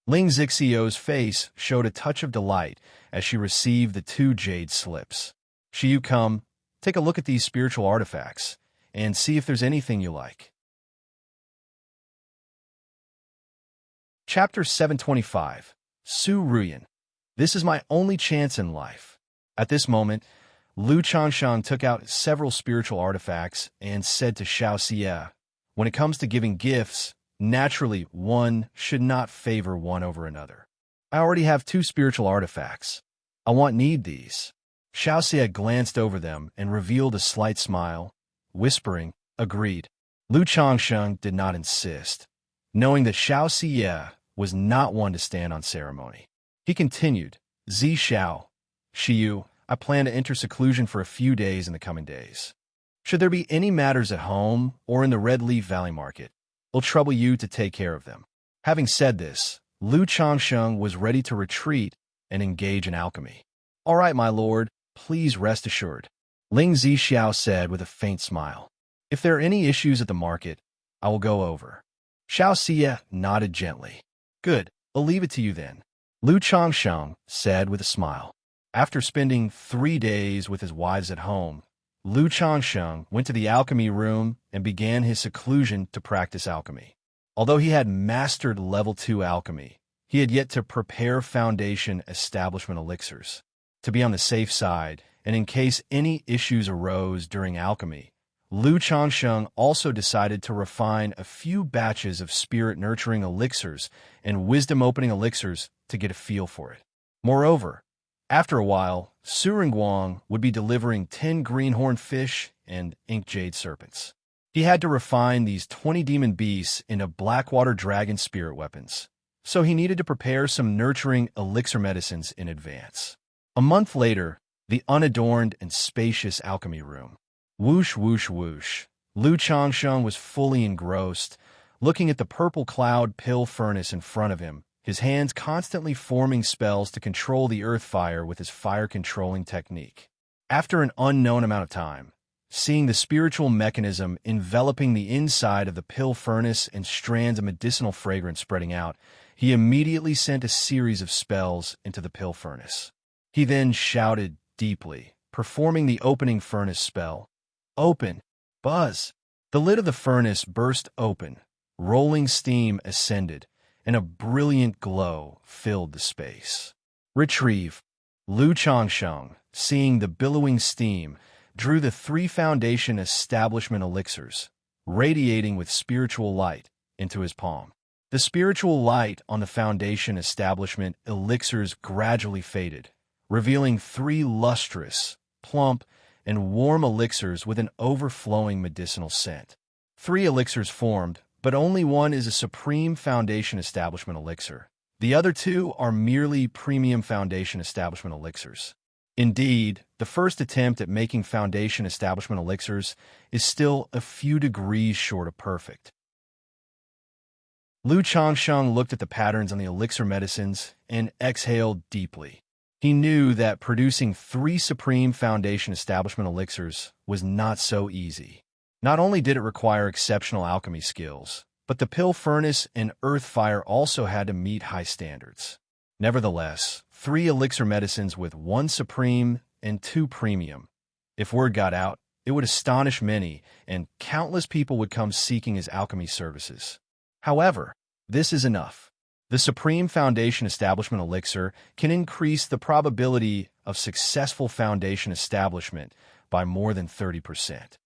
A: Ling Zixiao's face showed a touch of delight as she received the 2 jade slips. Shiyu, come, take a look at these spiritual artifacts and see if there's anything you like. Chapter 725. Su Ruyan. This is my only chance in life. At this moment, Lu Changsheng took out several spiritual artifacts and said to Xianxia, when it comes to giving gifts, naturally, one should not favor one over another. I already have 2 spiritual artifacts. I won't need these. Xianxia glanced over them and revealed a slight smile, whispering, agreed. Lu Changsheng did not insist, knowing that Xianxia was not one to stand on ceremony. He continued, Zixiao, Shiyu, I plan to enter seclusion for a few days in the coming days. Should there be any matters at home or in the Red Leaf Valley Market, it'll trouble you to take care of them. Having said this, Lu Changsheng was ready to retreat and engage in alchemy. All right, my lord, please rest assured, Ling Zixiao said with a faint smile. If there are any issues at the market, I will go over. Xianxia nodded gently. Good, I'll leave it to you then, Lu Changsheng said with a smile. After spending 3 days with his wives at home, Lu Changsheng went to the alchemy room and began his seclusion to practice alchemy. Although he had mastered level 2 alchemy, he had yet to prepare foundation establishment elixirs. To be on the safe side, and in case any issues arose during alchemy, Lu Changsheng also decided to refine a few batches of spirit-nurturing elixirs and wisdom-opening elixirs to get a feel for it. Moreover, after a while, Su Ringguang would be delivering 10 greenhorn fish and ink jade serpents. He had to refine these 20 demon beasts into blackwater dragon spirit weapons, so he needed to prepare some nurturing elixir medicines in advance. A month later, the unadorned and spacious alchemy room. Whoosh, whoosh, whoosh. Lu Changsheng was fully engrossed, looking at the purple cloud pill furnace in front of him, his hands constantly forming spells to control the earth fire with his fire-controlling technique. After an unknown amount of time, seeing the spiritual mechanism enveloping the inside of the pill furnace and strands of medicinal fragrance spreading out, he immediately sent a series of spells into the pill furnace. He then shouted deeply, performing the opening furnace spell. Open! Buzz! The lid of the furnace burst open, rolling steam ascended, and a brilliant glow filled the space. Retrieve! Lu Changsheng, seeing the billowing steam, drew the 3 foundation establishment elixirs, radiating with spiritual light, into his palm. The spiritual light on the foundation establishment elixirs gradually faded, revealing 3 lustrous, plump, and warm elixirs with an overflowing medicinal scent. 3 elixirs formed, but only one is a supreme foundation establishment elixir. The other 2 are merely premium foundation establishment elixirs. Indeed, the first attempt at making foundation establishment elixirs is still a few degrees short of perfect. Lu Changsheng looked at the patterns on the elixir medicines and exhaled deeply. He knew that producing 3 supreme foundation establishment elixirs was not so easy. Not only did it require exceptional alchemy skills, but the pill furnace and earth fire also had to meet high standards. Nevertheless, 3 elixir medicines with 1 supreme and 2 premium. If word got out, it would astonish many, and countless people would come seeking his alchemy services. However, this is enough. The Supreme Foundation Establishment Elixir can increase the probability of successful foundation establishment by more than 30%.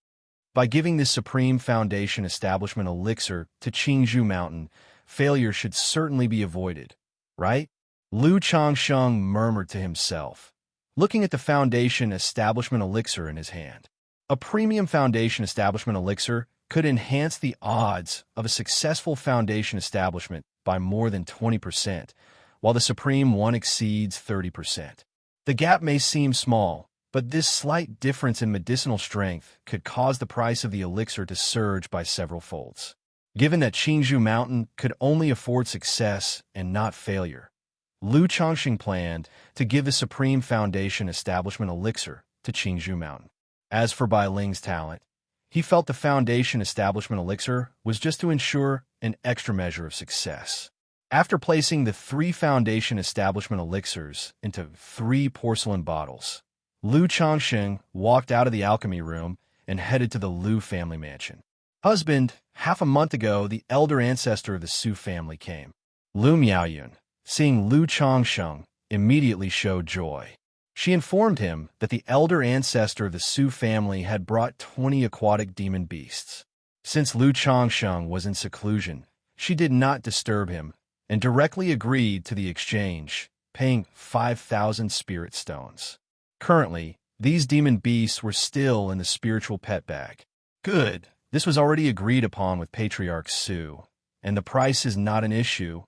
A: By giving this Supreme Foundation Establishment Elixir to Qingzhou Mountain, failure should certainly be avoided, right? Lu Changsheng murmured to himself, looking at the Foundation Establishment Elixir in his hand. A premium Foundation Establishment Elixir could enhance the odds of a successful foundation establishment by more than 20%, while the Supreme one exceeds 30%. The gap may seem small, but this slight difference in medicinal strength could cause the price of the elixir to surge by several folds. Given that Qingzhou Mountain could only afford success and not failure, Lu Changsheng planned to give the Supreme Foundation Establishment Elixir to Qingzhou Mountain. As for Bai Ling's talent, he felt the Foundation Establishment Elixir was just to ensure an extra measure of success. After placing the 3 Foundation Establishment Elixirs into 3 porcelain bottles, Lu Changsheng walked out of the alchemy room and headed to the Lu family mansion. Husband, half a month ago, the elder ancestor of the Su family came. Lu Miaoyun, seeing Lu Changsheng, immediately showed joy. She informed him that the elder ancestor of the Su family had brought 20 aquatic demon beasts. Since Lu Changsheng was in seclusion, she did not disturb him and directly agreed to the exchange, paying 5,000 spirit stones. Currently, these demon beasts were still in the spiritual pet bag. Good. This was already agreed upon with Patriarch Su, and the price is not an issue,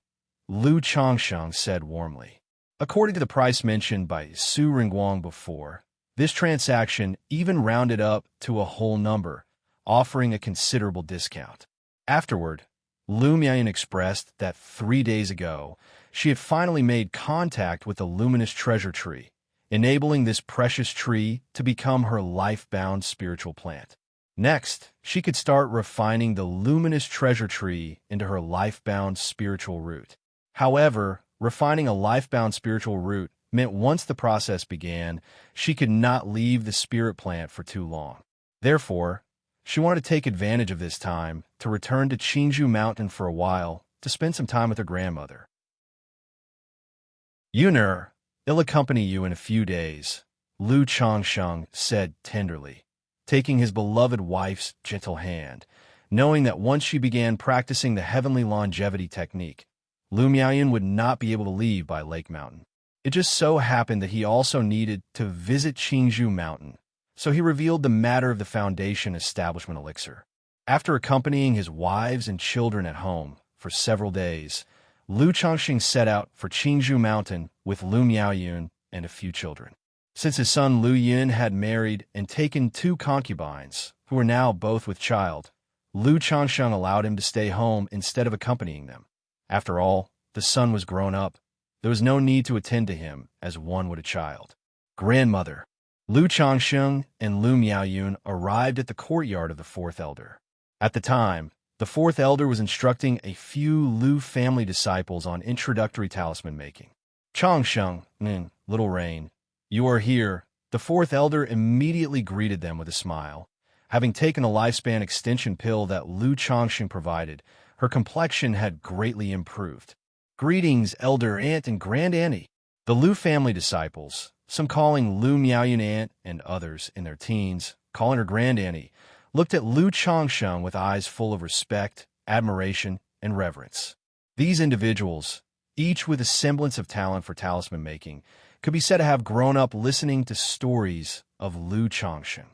A: Lu Changsheng said warmly. According to the price mentioned by Su Ringguang before, this transaction even rounded up to a whole number, offering a considerable discount. Afterward, Lu Miaoyun expressed that 3 days ago, she had finally made contact with the luminous treasure tree, enabling this precious tree to become her life-bound spiritual plant. Next, she could start refining the luminous treasure tree into her life-bound spiritual root. However, refining a life-bound spiritual root meant once the process began, she could not leave the spirit plant for too long. Therefore, she wanted to take advantage of this time to return to Qingzhou Mountain for a while to spend some time with her grandmother. Yuner, I'll accompany you in a few days, Lu Changsheng said tenderly, taking his beloved wife's gentle hand, knowing that once she began practicing the heavenly longevity technique, Lu Miaoyun would not be able to leave by Lake Mountain. It just so happened that he also needed to visit Qingzhou Mountain, so he revealed the matter of the Foundation Establishment Elixir. After accompanying his wives and children at home for several days, Lu Changsheng set out for Qingzhou Mountain with Lu Miaoyun and a few children. Since his son Lu Yun had married and taken 2 concubines, who were now both with child, Lu Changsheng allowed him to stay home instead of accompanying them. After all, the son was grown up. There was no need to attend to him as one would a child. Grandmother, Lu Changsheng and Lu Miaoyun arrived at the courtyard of the fourth elder. At the time, the fourth elder was instructing a few Lu family disciples on introductory talisman making. Changsheng, Little Rain, you are here. The fourth elder immediately greeted them with a smile. Having taken a lifespan extension pill that Lu Changsheng provided, her complexion had greatly improved. Greetings, elder aunt and grand auntie. The Lu family disciples, some calling Lu Miaoyun aunt and others in their teens, calling her grand auntie, looked at Lu Changsheng with eyes full of respect, admiration, and reverence. These individuals, each with a semblance of talent for talisman making, could be said to have grown up listening to stories of Lu Changsheng.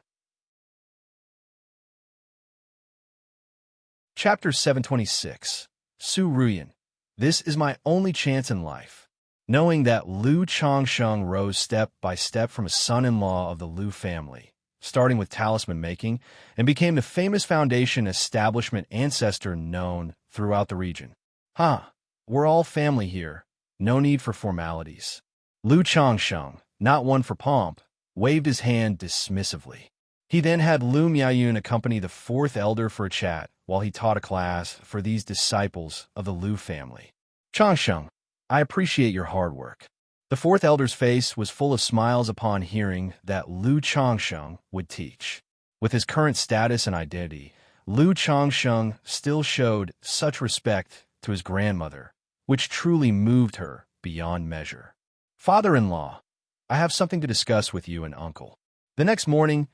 A: Chapter 726. Su Ruyan. This is my only chance in life. Knowing that Lu Changsheng rose step by step from a son-in-law of the Lu family, starting with talisman making, and became the famous foundation establishment ancestor known throughout the region. We're all family here. No need for formalities. Lu Changsheng, not one for pomp, waved his hand dismissively. He then had Lu Miaoyun accompany the fourth elder for a chat while he taught a class for these disciples of the Lu family. Changsheng, I appreciate your hard work. The fourth elder's face was full of smiles upon hearing that Lu Changsheng would teach. With his current status and identity, Lu Changsheng still showed such respect to his grandmother, which truly moved her beyond measure. Father-in-law, I have something to discuss with you and uncle. The next morning,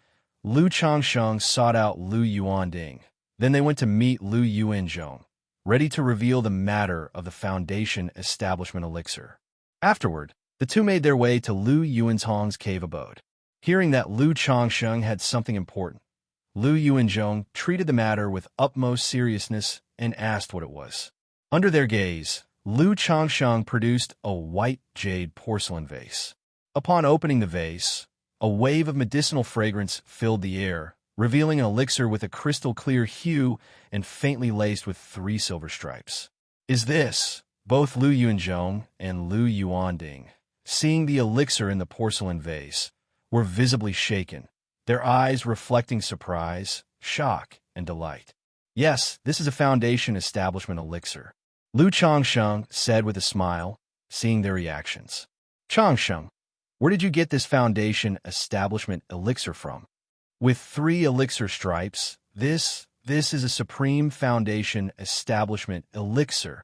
A: Lu Changsheng sought out Lu Yuanding. Then they went to meet Lu Yuanzhong, ready to reveal the matter of the foundation establishment elixir. Afterward, the two made their way to Lu Yuanzhong's cave abode. Hearing that Lu Changsheng had something important, Lu Yuanzhong treated the matter with utmost seriousness and asked what it was. Under their gaze, Lu Changsheng produced a white jade porcelain vase. Upon opening the vase, a wave of medicinal fragrance filled the air, revealing an elixir with a crystal-clear hue and faintly laced with 3 silver stripes. Is this? Both Lu Yuanzhong and Lu Yuanding, seeing the elixir in the porcelain vase, were visibly shaken, their eyes reflecting surprise, shock, and delight. Yes, this is a foundation establishment elixir, Lu Changsheng said with a smile, seeing their reactions. Changsheng, where did you get this foundation establishment elixir from? With 3 elixir stripes, this is a supreme foundation establishment elixir.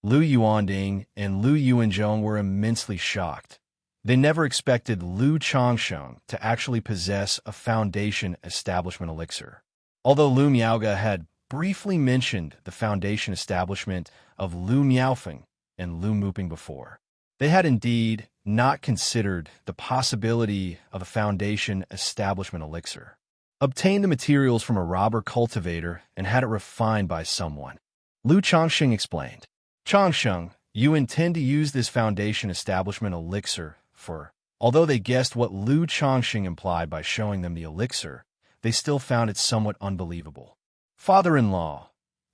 A: Lu Yuanding and Lu Yuanzhong were immensely shocked. They never expected Lu Changsheng to actually possess a foundation establishment elixir. Although Lu Miaoga had briefly mentioned the foundation establishment of Lu Miaofeng and Lu Muping before, they had indeed not considered the possibility of a foundation establishment elixir. Obtained the materials from a robber cultivator and had it refined by someone. Lu Changsheng explained. Changsheng, you intend to use this foundation establishment elixir for... Although they guessed what Lu Changsheng implied by showing them the elixir, they still found it somewhat unbelievable. Father-in-law,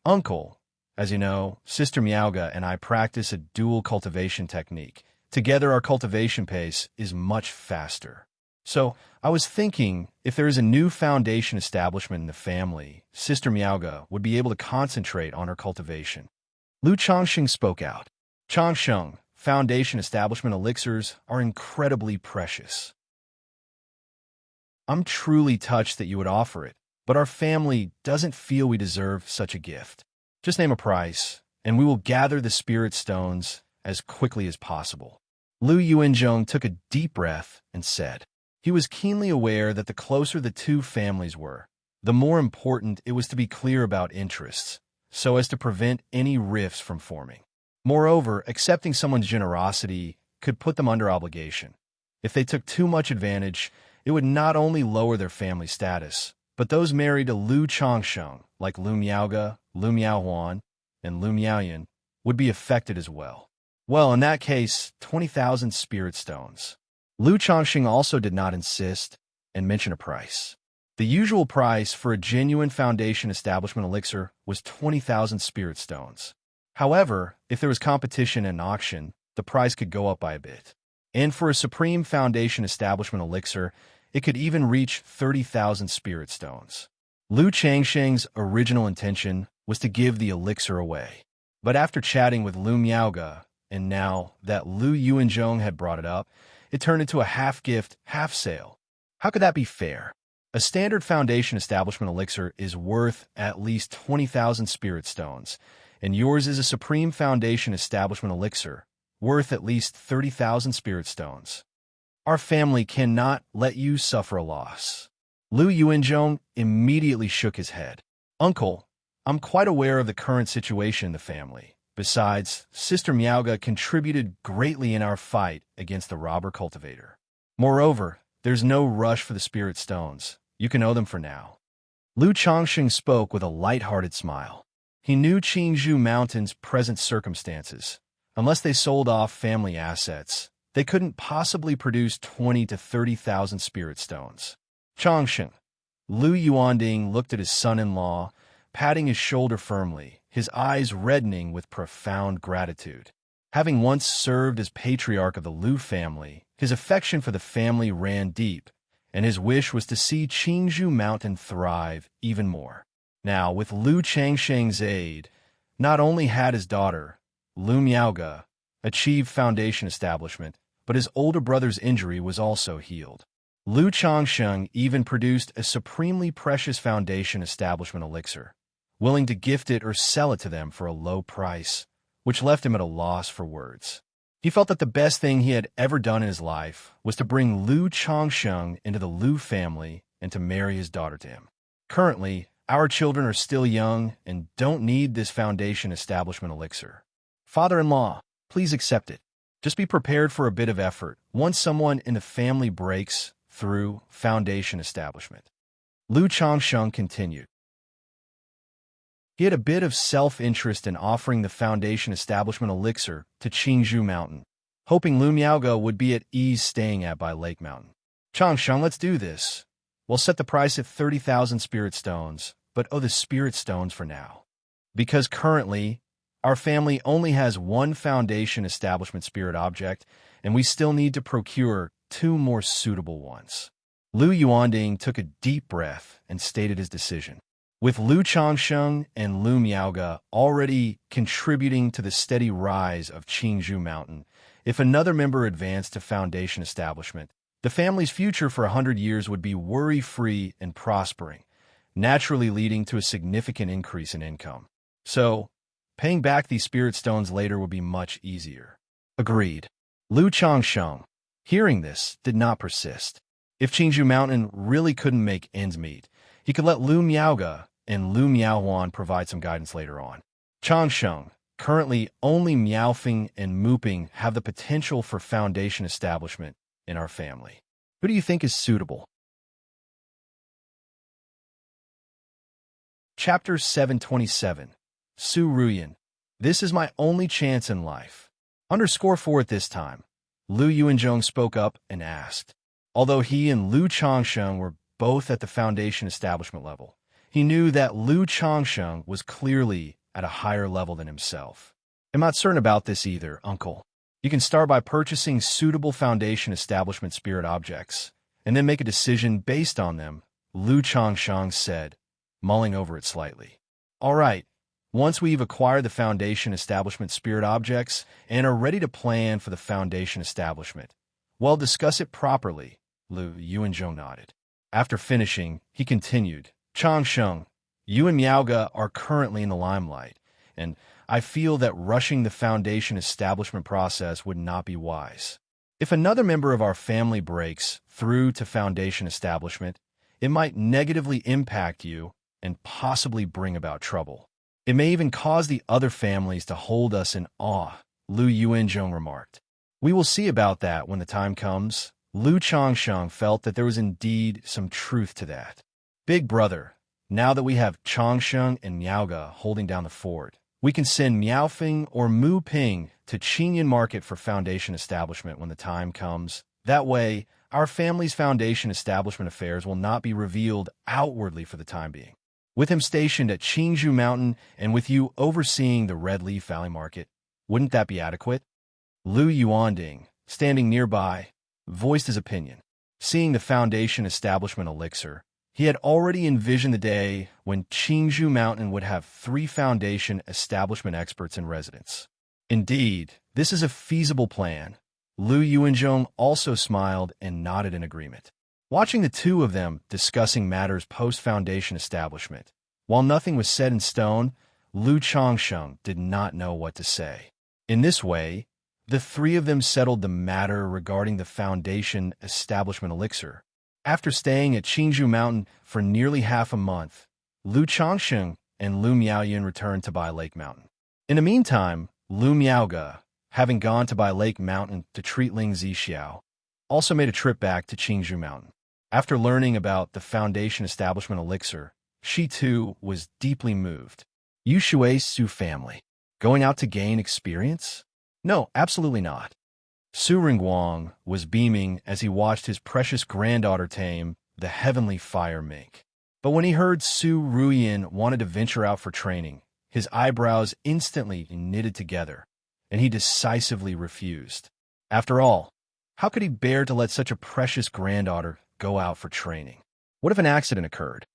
A: uncle, as you know, Sister Miaoga and I practice a dual cultivation technique. Together our cultivation pace is much faster. So, I was thinking, if there is a new foundation establishment in the family, Sister Miaoga would be able to concentrate on her cultivation. Lu Changsheng spoke out. Changsheng, foundation establishment elixirs are incredibly precious. I'm truly touched that you would offer it, but our family doesn't feel we deserve such a gift. Just name a price, and we will gather the spirit stones as quickly as possible. Lu Yuanzhong took a deep breath and said. He was keenly aware that the closer the two families were, the more important it was to be clear about interests, so as to prevent any rifts from forming. Moreover, accepting someone's generosity could put them under obligation. If they took too much advantage, it would not only lower their family status, but those married to Lu Changsheng, like Lu Miaoga, Lu Miaohuan, and Lu Miaoyun, would be affected as well. Well, in that case, 20,000 spirit stones. Lu Changsheng also did not insist and mention a price. The usual price for a genuine foundation establishment elixir was 20,000 spirit stones. However, if there was competition and auction, the price could go up by a bit. And for a supreme foundation establishment elixir, It could even reach 30,000 spirit stones. Lu Changsheng's original intention was to give the elixir away. But after chatting with Lu Miaoge, and now that Lu Yuanzhong had brought it up, it turned into a half-gift, half-sale. How could that be fair? A standard foundation establishment elixir is worth at least 20,000 spirit stones, and yours is a supreme foundation establishment elixir, worth at least 30,000 spirit stones. Our family cannot let you suffer a loss. Lu Yuanzhong immediately shook his head. Uncle, I'm quite aware of the current situation in the family. Besides, Sister Miaoge contributed greatly in our fight against the robber cultivator. Moreover, there's no rush for the spirit stones. You can owe them for now. Lu Changsheng spoke with a light-hearted smile. He knew Qingzhou Mountain's present circumstances. Unless they sold off family assets, they couldn't possibly produce 20 to 30,000 spirit stones. Changsheng. Lu Yuanding looked at his son-in-law, patting his shoulder firmly, his eyes reddening with profound gratitude. Having once served as patriarch of the Lu family, his affection for the family ran deep, and his wish was to see Qingzhou Mountain thrive even more. Now, with Lu Changsheng's aid, not only had his daughter, Lu Miaoge, achieved foundation establishment, but his older brother's injury was also healed. Lu Changsheng even produced a supremely precious foundation establishment elixir, willing to gift it or sell it to them for a low price, which left him at a loss for words. He felt that the best thing he had ever done in his life was to bring Lu Changsheng into the Lu family and to marry his daughter to him. Currently, our children are still young and don't need this foundation establishment elixir. Father-in-law, please accept it. Just be prepared for a bit of effort once someone in the family breaks through foundation establishment. Lu Changsheng continued. He had a bit of self-interest in offering the foundation establishment elixir to Qingzhou Mountain, hoping Lu Miaoge would be at ease staying at by Lake Mountain. Changsheng, let's do this. We'll set the price at 30,000 spirit stones, but owe the spirit stones for now. Because currently, our family only has one foundation establishment spirit object, and we still need to procure 2 more suitable ones. Lu Yuanding took a deep breath and stated his decision. With Lu Changsheng and Lu Miaoge already contributing to the steady rise of Qingzhou Mountain, if another member advanced to foundation establishment, the family's future for 100 years would be worry-free and prospering, naturally leading to a significant increase in income. So, paying back these spirit stones later would be much easier. Agreed. Lu Changsheng, hearing this, did not persist. If Qingzhou Mountain really couldn't make ends meet, he could let Lu Miaoge and Lu Miaohuan provide some guidance later on. Changsheng, currently only Miaofeng and Muping have the potential for foundation establishment in our family. Who do you think is suitable? Chapter 727. Su Ruyan. This is my only chance in life. Underscore 4 at this time. Lu Yuanzhong spoke up and asked. Although he and Lu Changsheng were both at the foundation establishment level, he knew that Lu Changsheng was clearly at a higher level than himself. I'm not certain about this either, uncle. You can start by purchasing suitable foundation establishment spirit objects, and then make a decision based on them, Lu Changsheng said, mulling over it slightly. All right, once we've acquired the foundation establishment spirit objects and are ready to plan for the foundation establishment, we'll discuss it properly, Lu Yuanzhong nodded. After finishing, he continued, Changsheng, you and Miaoge are currently in the limelight, and I feel that rushing the foundation establishment process would not be wise. If another member of our family breaks through to foundation establishment, it might negatively impact you and possibly bring about trouble. It may even cause the other families to hold us in awe, Lu Yuanzhong remarked. We will see about that when the time comes. Lu Changsheng felt that there was indeed some truth to that. Big brother, now that we have Changsheng and Miaoge holding down the fort, we can send Miaofeng or Mu Ping to Qingyan Market for foundation establishment when the time comes. That way, our family's foundation establishment affairs will not be revealed outwardly for the time being. With him stationed at Qingzhou Mountain and with you overseeing the Red Leaf Valley Market, wouldn't that be adequate? Lu Yuanding, standing nearby, voiced his opinion. Seeing the Foundation Establishment elixir, he had already envisioned the day when Qingzhou Mountain would have 3 Foundation Establishment experts in residence. Indeed, this is a feasible plan. Lu Yuanzhong also smiled and nodded in agreement. Watching the two of them discussing matters post-Foundation establishment, while nothing was set in stone, Lu Changsheng did not know what to say. In this way, the 3 of them settled the matter regarding the Foundation Establishment elixir. After staying at Qingzhou Mountain for nearly half a month, Lu Changsheng and Lu Miaoyan returned to Bai Lake Mountain. In the meantime, Lu Miaoge, having gone to Bai Lake Mountain to treat Ling Zixiao, also made a trip back to Qingzhou Mountain. After learning about the Foundation Establishment elixir, she too was deeply moved. Yu Shui's Su family. Going out to gain experience? No, absolutely not. Su Ringguang was beaming as he watched his precious granddaughter tame the heavenly fire mink. But when he heard Su Ruyin wanted to venture out for training, his eyebrows instantly knitted together, and he decisively refused. After all, how could he bear to let such a precious granddaughter go out for training? What if an accident occurred?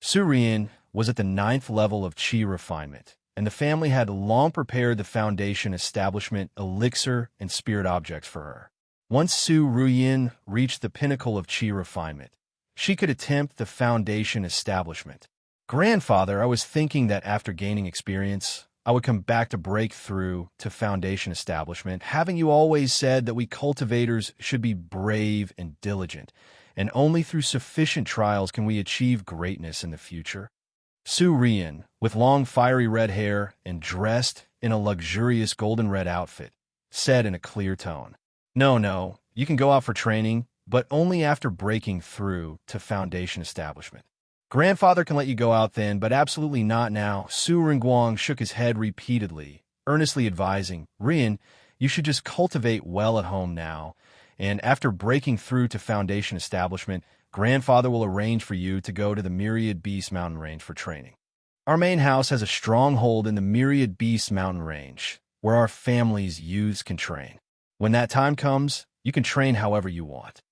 A: Su Ruyin was at the 9th level of Qi refinement, and the family had long prepared the Foundation Establishment elixir and spirit objects for her. Once Su Ruyin reached the pinnacle of Qi refinement, she could attempt the Foundation Establishment. Grandfather, I was thinking that after gaining experience, I would come back to break through to Foundation Establishment. Haven't you always said that we cultivators should be brave and diligent, and only through sufficient trials can we achieve greatness in the future? Su Ruyin, with long fiery red hair and dressed in a luxurious golden red outfit, said in a clear tone, No, you can go out for training, but only after breaking through to Foundation Establishment. Grandfather can let you go out then, but absolutely not now. Su Ringguang shook his head repeatedly, earnestly advising, Ruyin, you should just cultivate well at home now, and after breaking through to Foundation Establishment, Grandfather will arrange for you to go to the Myriad Beast Mountain Range for training. Our main house has a stronghold in the Myriad Beast Mountain Range, where our family's youths can train. When that time comes, you can train however you want.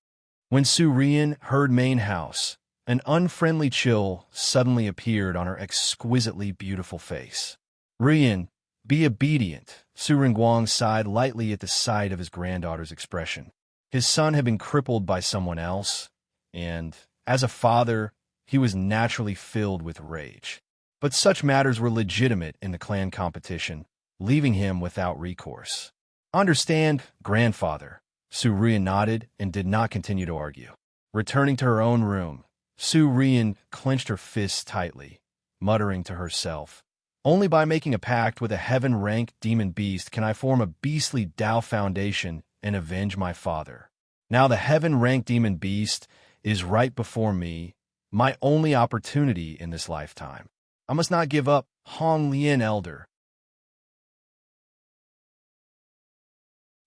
A: When Su Ruyin heard main house, an unfriendly chill suddenly appeared on her exquisitely beautiful face. Ruyin, be obedient. Su Ringguang sighed lightly at the sight of his granddaughter's expression. His son had been crippled by someone else, and, as a father, he was naturally filled with rage. But such matters were legitimate in the clan competition, leaving him without recourse. Understand, grandfather. Su Ruyin nodded and did not continue to argue. Returning to her own room, Su Ruyin clenched her fists tightly, muttering to herself, Only by making a pact with a heaven-ranked demon beast can I form a beastly Tao foundation and avenge my father. Now the heaven-ranked demon beast is right before me, my only opportunity in this lifetime. I must not give up. Hong Lian Elder.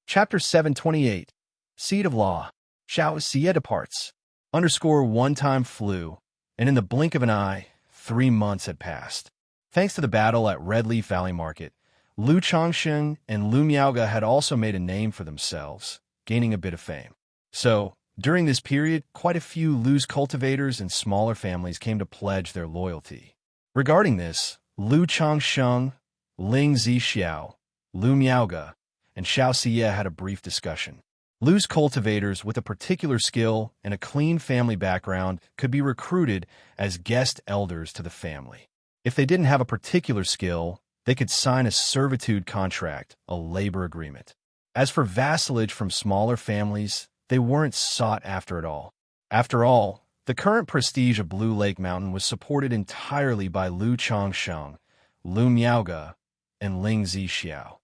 A: Chapter 728. Seed of Law. Xianxia departs. _1 time flew, and in the blink of an eye, 3 months had passed. Thanks to the battle at Red Leaf Valley Market, Lu Changsheng and Lu Miaoge had also made a name for themselves, gaining a bit of fame. So, during this period, quite a few Lu's cultivators and smaller families came to pledge their loyalty. Regarding this, Lu Changsheng, Ling Zixiao, Lu Miaoge, and Xianxia had a brief discussion. Lu's cultivators with a particular skill and a clean family background could be recruited as guest elders to the family. If they didn't have a particular skill, they could sign a servitude contract, a labor agreement. As for vassalage from smaller families, they weren't sought after at all. After all, the current prestige of Blue Lake Mountain was supported entirely by Lu Changsheng, Lu Miaoge, and Ling Zixiao.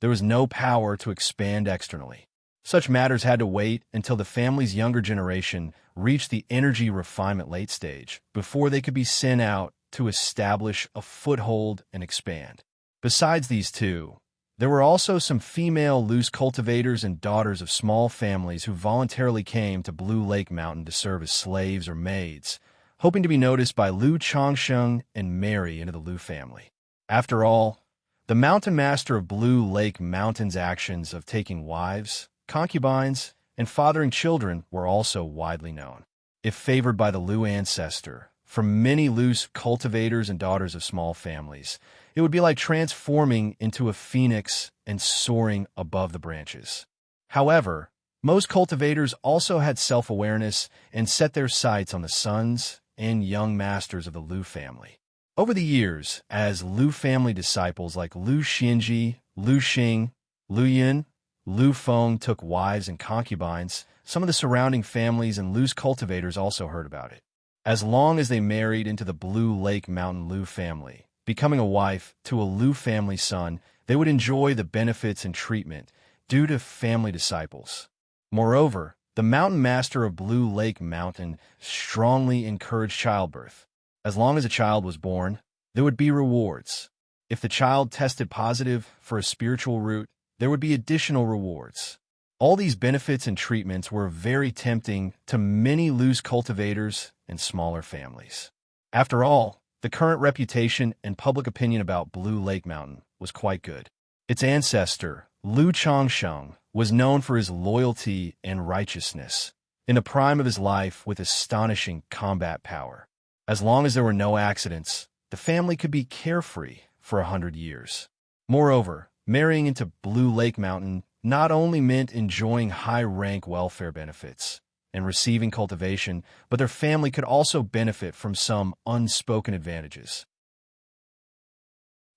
A: There was no power to expand externally. Such matters had to wait until the family's younger generation reached the energy refinement late stage before they could be sent out to establish a foothold and expand. Besides these two, there were also some female loose cultivators and daughters of small families who voluntarily came to Blue Lake Mountain to serve as slaves or maids, hoping to be noticed by Lu Changsheng and marry into the Lu family. After all, the mountain master of Blue Lake Mountain's actions of taking wives, concubines, and fathering children were also widely known. If favored by the Lu ancestor, for many Lu's cultivators and daughters of small families, it would be like transforming into a phoenix and soaring above the branches. However, most cultivators also had self-awareness and set their sights on the sons and young masters of the Lu family. Over the years, as Lu family disciples like Lu Xianxia, Lu Xing, Lu Yin, Lu Feng took wives and concubines, some of the surrounding families and Lu's cultivators also heard about it. As long as they married into the Blue Lake Mountain Lu family, becoming a wife to a Lu family son, they would enjoy the benefits and treatment due to family disciples. Moreover, the mountain master of Blue Lake Mountain strongly encouraged childbirth. As long as a child was born, there would be rewards. If the child tested positive for a spiritual root, there would be additional rewards. All these benefits and treatments were very tempting to many Lu's cultivators and smaller families. After all, the current reputation and public opinion about Blue Lake Mountain was quite good. Its ancestor, Lu Changsheng, was known for his loyalty and righteousness, in the prime of his life with astonishing combat power. As long as there were no accidents, the family could be carefree for 100 years. Moreover, marrying into Blue Lake Mountain not only meant enjoying high-rank welfare benefits and receiving cultivation, but their family could also benefit from some unspoken advantages.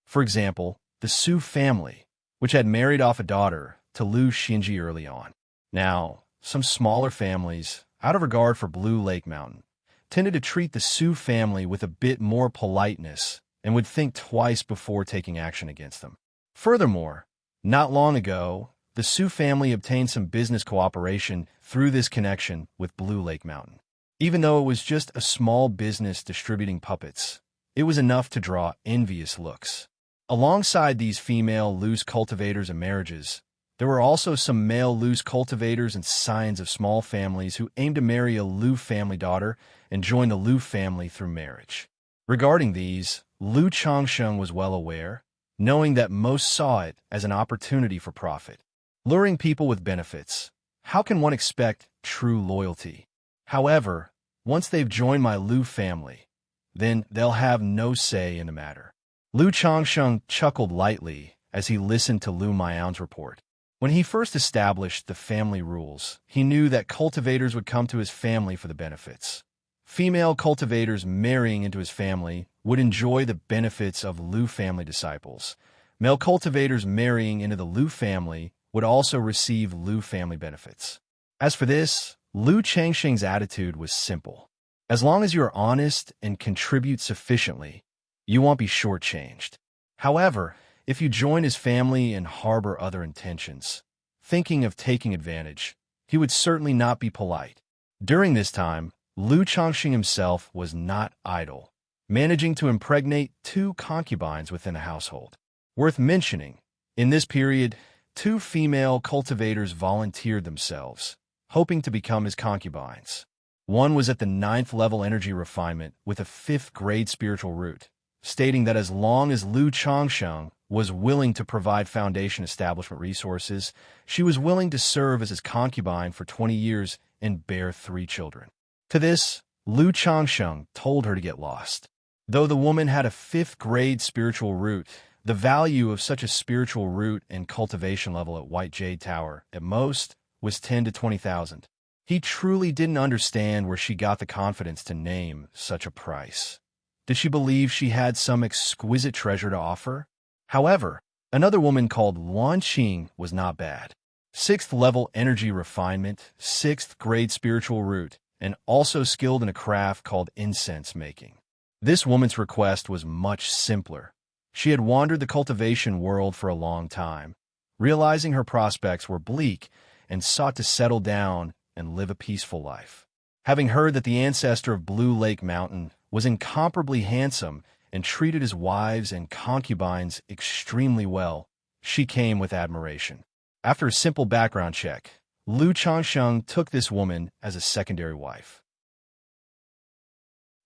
A: For example, the Su family, which had married off a daughter to Lu Xinji early on. Now, some smaller families, out of regard for Blue Lake Mountain, tended to treat the Su family with a bit more politeness and would think twice before taking action against them. Furthermore, not long ago, the Su family obtained some business cooperation through this connection with Blue Lake Mountain. Even though it was just a small business distributing puppets, it was enough to draw envious looks. Alongside these female Lu's cultivators and marriages, there were also some male Lu's cultivators and scions of small families who aimed to marry a Lu family daughter and join the Lu family through marriage. Regarding these, Lu Changsheng was well aware, knowing that most saw it as an opportunity for profit. Luring people with benefits. How can one expect true loyalty? However, once they've joined my Lu family, then they'll have no say in the matter. Lu Changsheng chuckled lightly as he listened to Lu Miao's report. When he first established the family rules, he knew that cultivators would come to his family for the benefits. Female cultivators marrying into his family would enjoy the benefits of Lu family disciples. Male cultivators marrying into the Lu family would also receive Lu family benefits. As for this, Lu Changsheng's attitude was simple. As long as you are honest and contribute sufficiently, you won't be shortchanged. However, if you join his family and harbor other intentions, thinking of taking advantage, he would certainly not be polite. During this time, Lu Changsheng himself was not idle, managing to impregnate 2 concubines within a household. Worth mentioning, in this period, 2 female cultivators volunteered themselves, hoping to become his concubines. One was at the 9th level energy refinement with a 5th grade spiritual root, stating that as long as Lu Changsheng was willing to provide foundation establishment resources, she was willing to serve as his concubine for 20 years and bear 3 children. To this, Lu Changsheng told her to get lost. Though the woman had a 5th grade spiritual root, the value of such a spiritual root and cultivation level at White Jade Tower, at most, was 10 to 20,000. He truly didn't understand where she got the confidence to name such a price. Did she believe she had some exquisite treasure to offer? However, another woman called Luan Qing was not bad. 6th level energy refinement, 6th grade spiritual root, and also skilled in a craft called incense making. This woman's request was much simpler. She had wandered the cultivation world for a long time, realizing her prospects were bleak, and sought to settle down and live a peaceful life. Having heard that the ancestor of Blue Lake Mountain was incomparably handsome and treated his wives and concubines extremely well, she came with admiration. After a simple background check, Lu Changsheng took this woman as a secondary wife.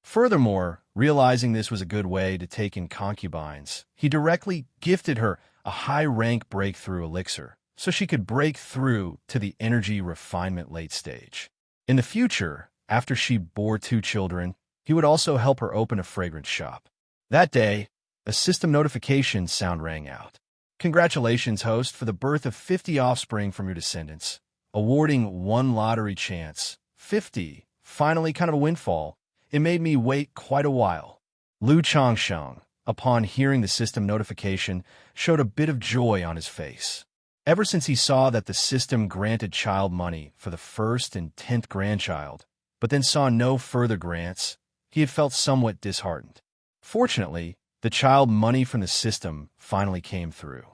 A: Furthermore, realizing this was a good way to take in concubines, he directly gifted her a high-rank breakthrough elixir, so she could break through to the energy refinement late stage. In the future, after she bore 2 children, he would also help her open a fragrance shop. That day, a system notification sound rang out. Congratulations, host, for the birth of 50 offspring from your descendants. Awarding 1 lottery chance. 50. Finally, kind of a windfall. It made me wait quite a while. Lu Changsheng, upon hearing the system notification, showed a bit of joy on his face. Ever since he saw that the system granted child money for the 1st and 10th grandchild, but then saw no further grants, he had felt somewhat disheartened. Fortunately, the child money from the system finally came through.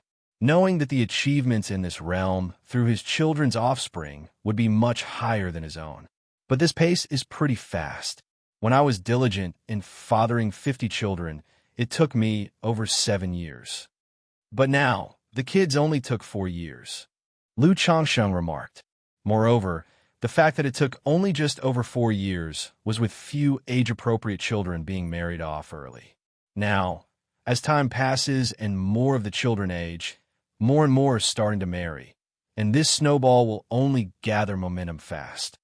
A: Knowing that the achievements in this realm through his children's offspring would be much higher than his own. But this pace is pretty fast. When I was diligent in fathering 50 children, it took me over 7 years. But now, the kids only took 4 years. Lu Changsheng remarked. Moreover, the fact that it took only just over 4 years was with few age-appropriate children being married off early. Now, as time passes and more of the children age, more and more are starting to marry, and this snowball will only gather momentum fast.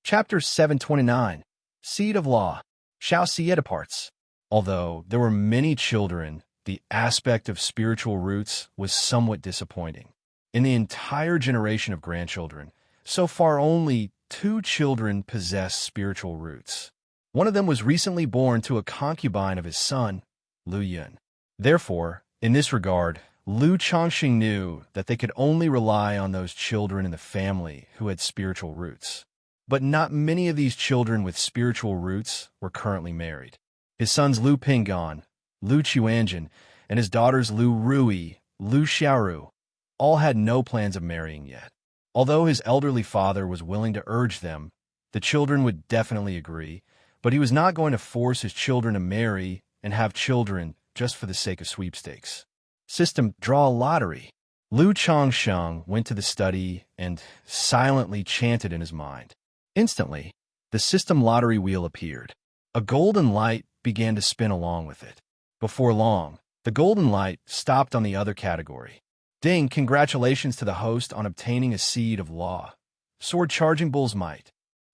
A: Chapter 729, Seed of Law, Xianxia departs. Although there were many children, the aspect of spiritual roots was somewhat disappointing. In the entire generation of grandchildren, so far only 2 children possess spiritual roots. One of them was recently born to a concubine of his son, Lu Yun. Therefore, in this regard, Lu Changxing knew that they could only rely on those children in the family who had spiritual roots. But not many of these children with spiritual roots were currently married. His sons Lu Pinggan, Lu Qianjin, and his daughters Lu Rui, Lu Xiaoru, all had no plans of marrying yet. Although his elderly father was willing to urge them, the children would definitely agree, but he was not going to force his children to marry and have children just for the sake of sweepstakes. System, draw a lottery. Lu Changsheng went to the study and silently chanted in his mind. Instantly, the system lottery wheel appeared. A golden light began to spin along with it. Before long, the golden light stopped on the other category. Ding, congratulations to the host on obtaining a seed of law. Sword charging bull's might.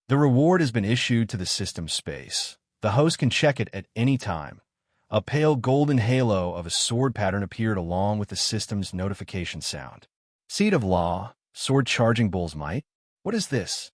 A: The reward has been issued to the system space. The host can check it at any time. A pale golden halo of a sword pattern appeared along with the system's notification sound. Seed of law, sword charging bull's might? What is this?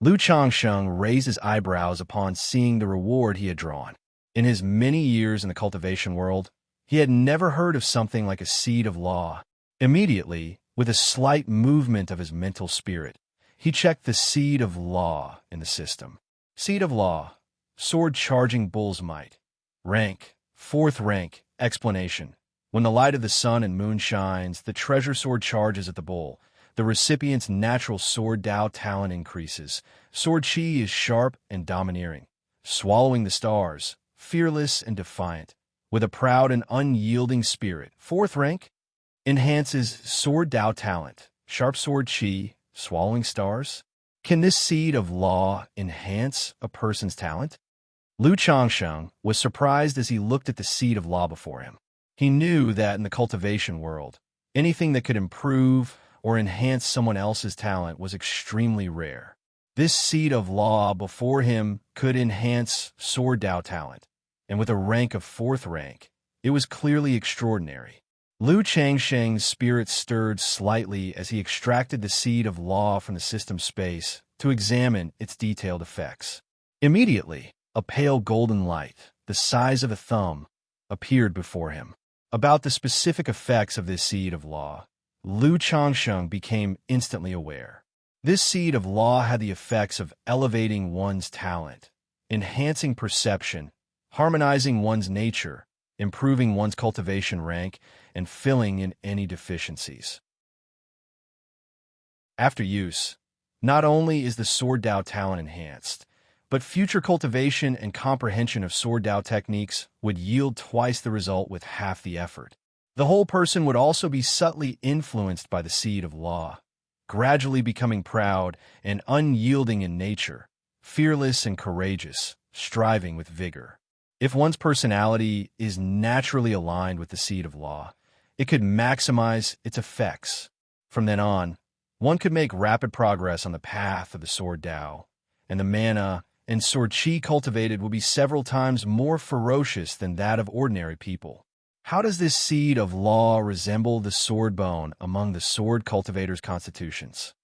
A: Lu Changsheng raised his eyebrows upon seeing the reward he had drawn. In his many years in the cultivation world, he had never heard of something like a seed of law. Immediately, with a slight movement of his mental spirit, he checked the seed of law in the system. Seed of law, sword charging bull's might. Rank, 4th rank, explanation. When the light of the sun and moon shines, the treasure sword charges at the bull. The recipient's natural sword Dao talent increases. Sword chi is sharp and domineering, swallowing the stars, fearless and defiant, with a proud and unyielding spirit. 4th rank, enhances sword Dao talent, sharp sword chi, swallowing stars. Can this seed of law enhance a person's talent? Lu Changsheng was surprised as he looked at the seed of law before him. He knew that in the cultivation world, anything that could improve or enhance someone else's talent was extremely rare. This seed of law before him could enhance sword Dao talent, and with a rank of 4th rank, it was clearly extraordinary. Lu Changsheng's spirit stirred slightly as he extracted the seed of law from the system space to examine its detailed effects. Immediately, a pale golden light, the size of a thumb, appeared before him. About the specific effects of this seed of law, Lu Changsheng became instantly aware. This seed of law had the effects of elevating one's talent, enhancing perception, harmonizing one's nature, improving one's cultivation rank, and filling in any deficiencies. After use, not only is the sword Dao talent enhanced, but future cultivation and comprehension of sword Dao techniques would yield twice the result with half the effort. The whole person would also be subtly influenced by the seed of law, gradually becoming proud and unyielding in nature, fearless and courageous, striving with vigor. If one's personality is naturally aligned with the seed of law, it could maximize its effects. From then on, one could make rapid progress on the path of the sword Tao, and the mana and sword Qi cultivated will be several times more ferocious than that of ordinary people. How does this seed of law resemble the sword bone among the sword cultivators' constitutions?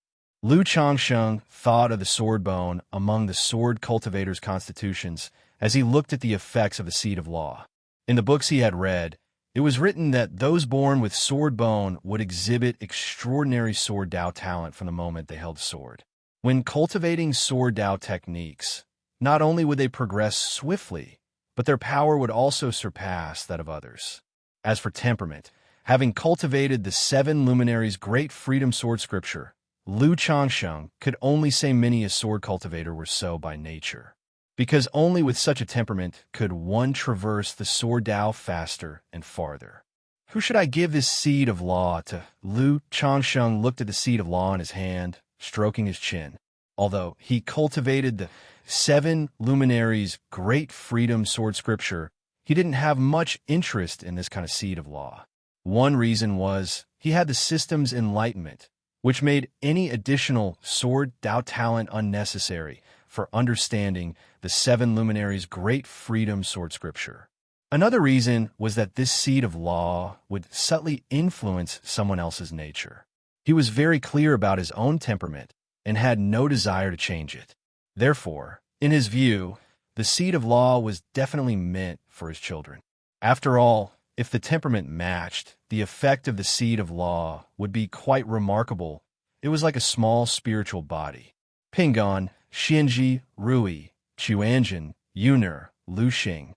A: Lu Changsheng thought of the sword bone among the sword cultivators' constitutions as he looked at the effects of the seed of law. In the books he had read, it was written that those born with sword bone would exhibit extraordinary sword Tao talent from the moment they held a sword. When cultivating sword Tao techniques, not only would they progress swiftly, but their power would also surpass that of others. As for temperament, having cultivated the 7 luminaries' great freedom sword scripture, Lu Changsheng could only say many a sword cultivator were so by nature. Because only with such a temperament could one traverse the sword Tao faster and farther. Who should I give this seed of law to? Lu Changsheng looked at the seed of law in his hand, stroking his chin. Although he cultivated the 7 luminaries' great freedom sword scripture, he didn't have much interest in this kind of seed of law. One reason was he had the system's enlightenment, which made any additional sword Tao talent unnecessary for understanding the 7 luminaries' great freedom sword scripture. Another reason was that this seed of law would subtly influence someone else's nature. He was very clear about his own temperament and had no desire to change it. Therefore, in his view, the seed of law was definitely meant for his children. After all, if the temperament matched, the effect of the seed of law would be quite remarkable. It was like a small spiritual body. Pingon, Xianxia, Rui, Chuanjin, Yuner, Lu Xing.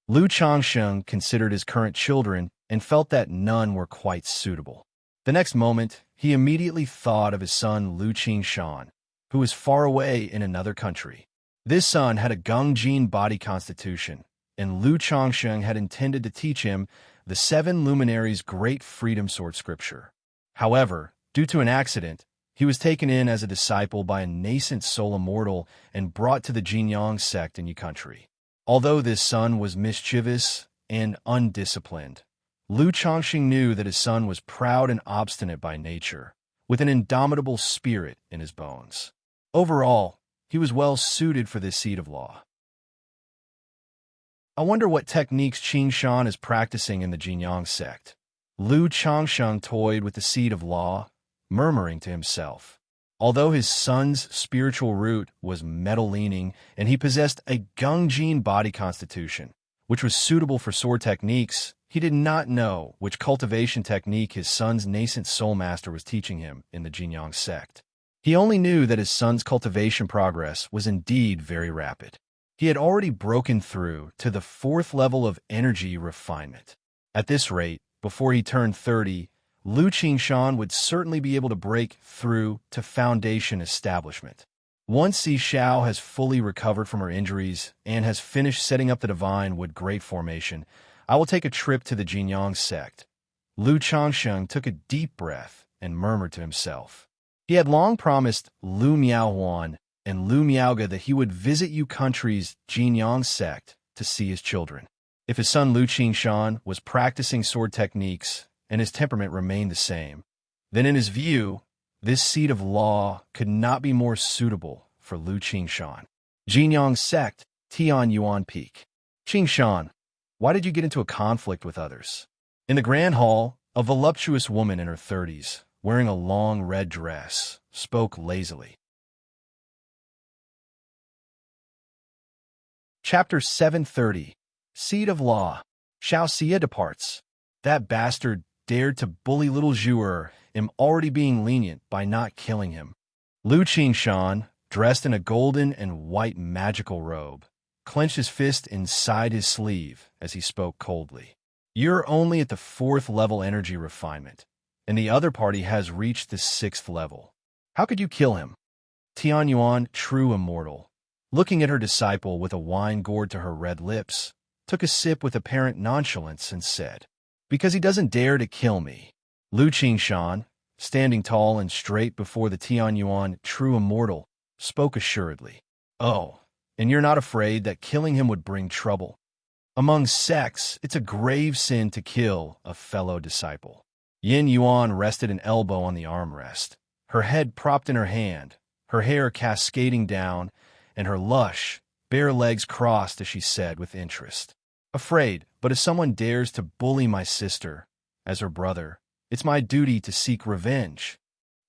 A: Lu Changsheng considered his current children and felt that none were quite suitable. The next moment, he immediately thought of his son Lu Qingshan, who was far away in another country. This son had a Gongjin body constitution, and Lu Changsheng had intended to teach him the 7 luminaries' great freedom sword scripture. However, due to an accident, he was taken in as a disciple by a nascent soul immortal and brought to the Jinyang sect in Yu country. Although this son was mischievous and undisciplined, Lu Changsheng knew that his son was proud and obstinate by nature, with an indomitable spirit in his bones. Overall, he was well suited for this seed of law. I wonder what techniques Qingshan is practicing in the Jinyang sect. Lu Changsheng toyed with the seed of law, murmuring to himself. Although his son's spiritual root was metal-leaning and he possessed a Gongjin body constitution, which was suitable for sword techniques, he did not know which cultivation technique his son's nascent soul master was teaching him in the Jinyang sect. He only knew that his son's cultivation progress was indeed very rapid. He had already broken through to the 4th level of energy refinement. At this rate, before he turned 30, Lu Qingshan would certainly be able to break through to foundation establishment. Once Si Xiao has fully recovered from her injuries and has finished setting up the Divine Wood Great Formation, I will take a trip to the Jinyang sect. Lu Changsheng took a deep breath and murmured to himself. He had long promised Lu Miaohuan and Lu Miaoga that he would visit Yu country's Jinyang sect to see his children. If his son Lu Qingshan was practicing sword techniques and his temperament remained the same, then in his view, this seed of law could not be more suitable for Lu Qingshan. Jinyang sect, Tian Yuan Peak. Qingshan, why did you get into a conflict with others? In the grand hall, a voluptuous woman in her 30s, wearing a long red dress, spoke lazily. Chapter 730. Seed of Law. Xianxia departs. That bastard dared to bully little Zhuer, am already being lenient by not killing him. Lu Qingshan, dressed in a golden and white magical robe, clenched his fist inside his sleeve as he spoke coldly. You're only at the 4th level energy refinement, and the other party has reached the 6th level. How could you kill him? Tian Yuan, true immortal, looking at her disciple with a wine gourd to her red lips, took a sip with apparent nonchalance and said, "Because he doesn't dare to kill me." Lu Qingshan, standing tall and straight before the Tian Yuan, true immortal, spoke assuredly. "Oh, and you're not afraid that killing him would bring trouble?" Among sects, it's a grave sin to kill a fellow disciple. Yin Yuan rested an elbow on the armrest, her head propped in her hand, her hair cascading down, and her lush, bare legs crossed as she said with interest. Afraid, but if someone dares to bully my sister, as her brother, it's my duty to seek revenge.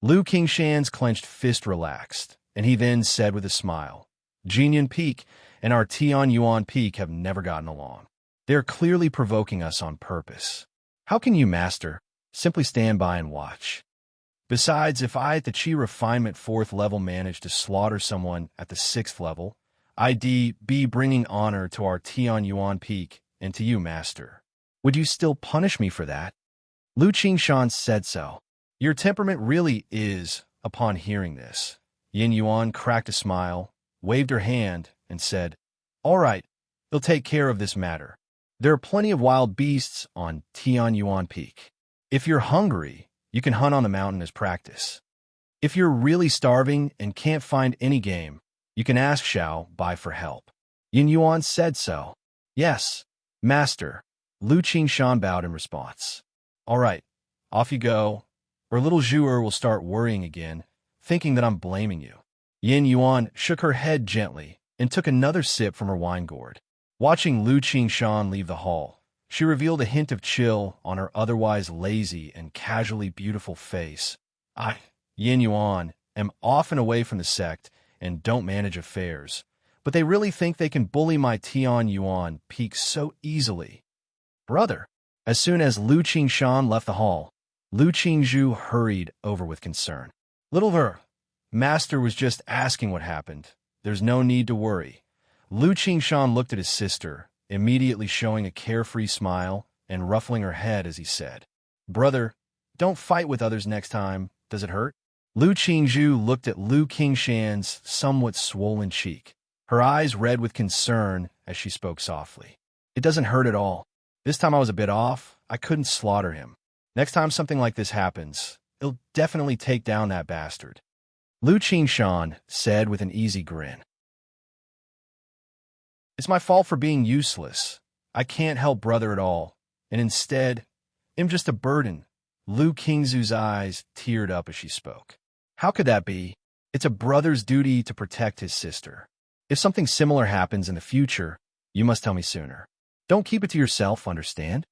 A: Lu Qingshan's clenched fist relaxed, and he then said with a smile, Jinyan Peak and our Tian Yuan Peak have never gotten along. They're clearly provoking us on purpose. How can you, Master, simply stand by and watch? Besides, if I at the Qi Refinement 4th level manage to slaughter someone at the 6th level, I'd be bringing honor to our Tian Yuan Peak and to you, Master. Would you still punish me for that? Lu Qingshan said so. Your temperament really is, upon hearing this. Yin Yuan cracked a smile, waved her hand, and said, All right, they'll take care of this matter. There are plenty of wild beasts on Tian Yuan Peak. If you're hungry, you can hunt on the mountain as practice. If you're really starving and can't find any game, you can ask Xiao Bai for help. Yin Yuan said so. Yes, Master. Lu Qingshan bowed in response. All right, off you go, or little Zhu'er will start worrying again, thinking that I'm blaming you. Yin Yuan shook her head gently and took another sip from her wine gourd. Watching Lu Qingshan leave the hall, she revealed a hint of chill on her otherwise lazy and casually beautiful face. I, Yin Yuan, am off and away from the sect and don't manage affairs, but they really think they can bully my Tian Yuan Peak so easily. Brother. As soon as Lu Qingshan left the hall, Lu Qingzhu hurried over with concern. Little Ver, Master was just asking what happened. There's no need to worry. Lu Qingshan looked at his sister, immediately showing a carefree smile and ruffling her head as he said, Brother, don't fight with others next time. Does it hurt? Lu Qingzhu looked at Lu Qingshan's somewhat swollen cheek, her eyes red with concern as she spoke softly. It doesn't hurt at all. This time I was a bit off. I couldn't slaughter him. Next time something like this happens, it'll definitely take down that bastard. Lu Qingshan said with an easy grin. It's my fault for being useless. I can't help brother at all, and instead, am just a burden. Lu Qingzhu's eyes teared up as she spoke. How could that be? It's a brother's duty to protect his sister. If something similar happens in the future, you must tell me sooner. Don't keep it to yourself, understand?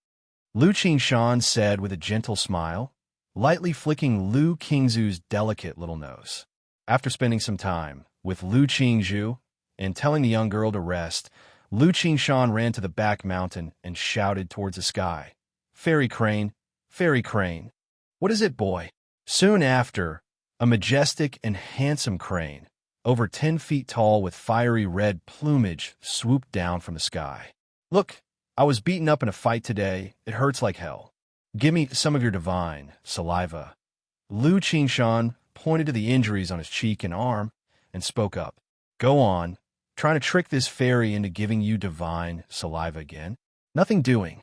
A: Lu Qingshan said with a gentle smile, lightly flicking Lu Qingzhu's delicate little nose. After spending some time with Lu Qingzhu and telling the young girl to rest, Lu Qingshan ran to the back mountain and shouted towards the sky. Fairy crane, fairy crane. What is it, boy? Soon after, a majestic and handsome crane, over 10 feet tall with fiery red plumage, swooped down from the sky. Look, I was beaten up in a fight today. It hurts like hell. Give me some of your divine saliva. Lu Qingshan pointed to the injuries on his cheek and arm and spoke up. Go on, trying to trick this fairy into giving you divine saliva again. Nothing doing.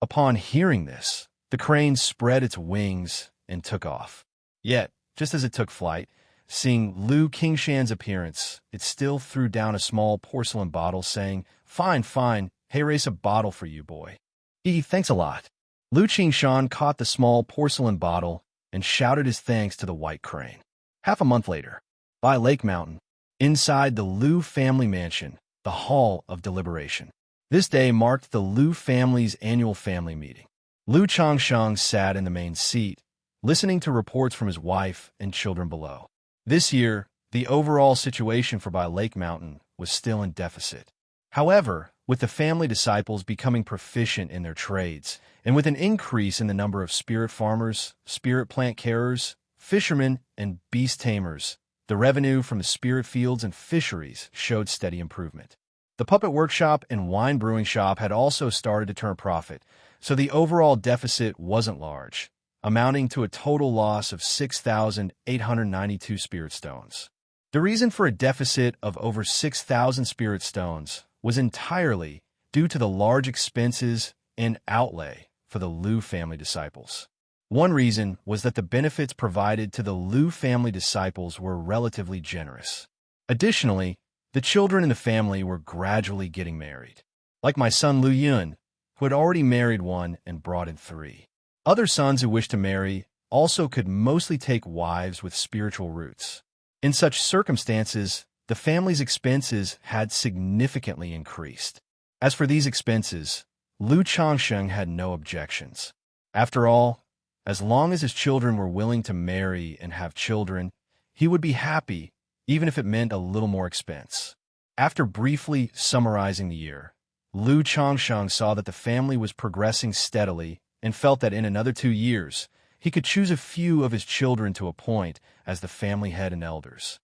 A: Upon hearing this, the crane spread its wings and took off. Yet, just as it took flight, seeing Lu Qingshan's appearance, it still threw down a small porcelain bottle, saying, Fine, fine, hey, race a bottle for you, boy. Thanks a lot. Lu Qingshan caught the small porcelain bottle and shouted his thanks to the white crane. Half a month later, by Lake Mountain, inside the Lu family mansion, the Hall of Deliberation. This day marked the Lu family's annual family meeting. Lu Changsheng sat in the main seat, listening to reports from his wife and children below. This year, the overall situation for By Lake Mountain was still in deficit. However, with the family disciples becoming proficient in their trades, and with an increase in the number of spirit farmers, spirit plant carers, fishermen, and beast tamers, the revenue from the spirit fields and fisheries showed steady improvement. The puppet workshop and wine brewing shop had also started to turn profit, so the overall deficit wasn't large, amounting to a total loss of 6,892 spirit stones. The reason for a deficit of over 6,000 spirit stones was entirely due to the large expenses and outlay for the Lu family disciples. One reason was that the benefits provided to the Lu family disciples were relatively generous. Additionally, the children in the family were gradually getting married. like my son Lu Yun, who had already married one and brought in 3. Other sons who wished to marry also could mostly take wives with spiritual roots. In such circumstances, the family's expenses had significantly increased. As for these expenses, Lu Changsheng had no objections. After all, as long as his children were willing to marry and have children, he would be happy, even if it meant a little more expense. After briefly summarizing the year, Lu Changsheng saw that the family was progressing steadily and felt that in another 2 years, he could choose a few of his children to appoint as the family head and elders.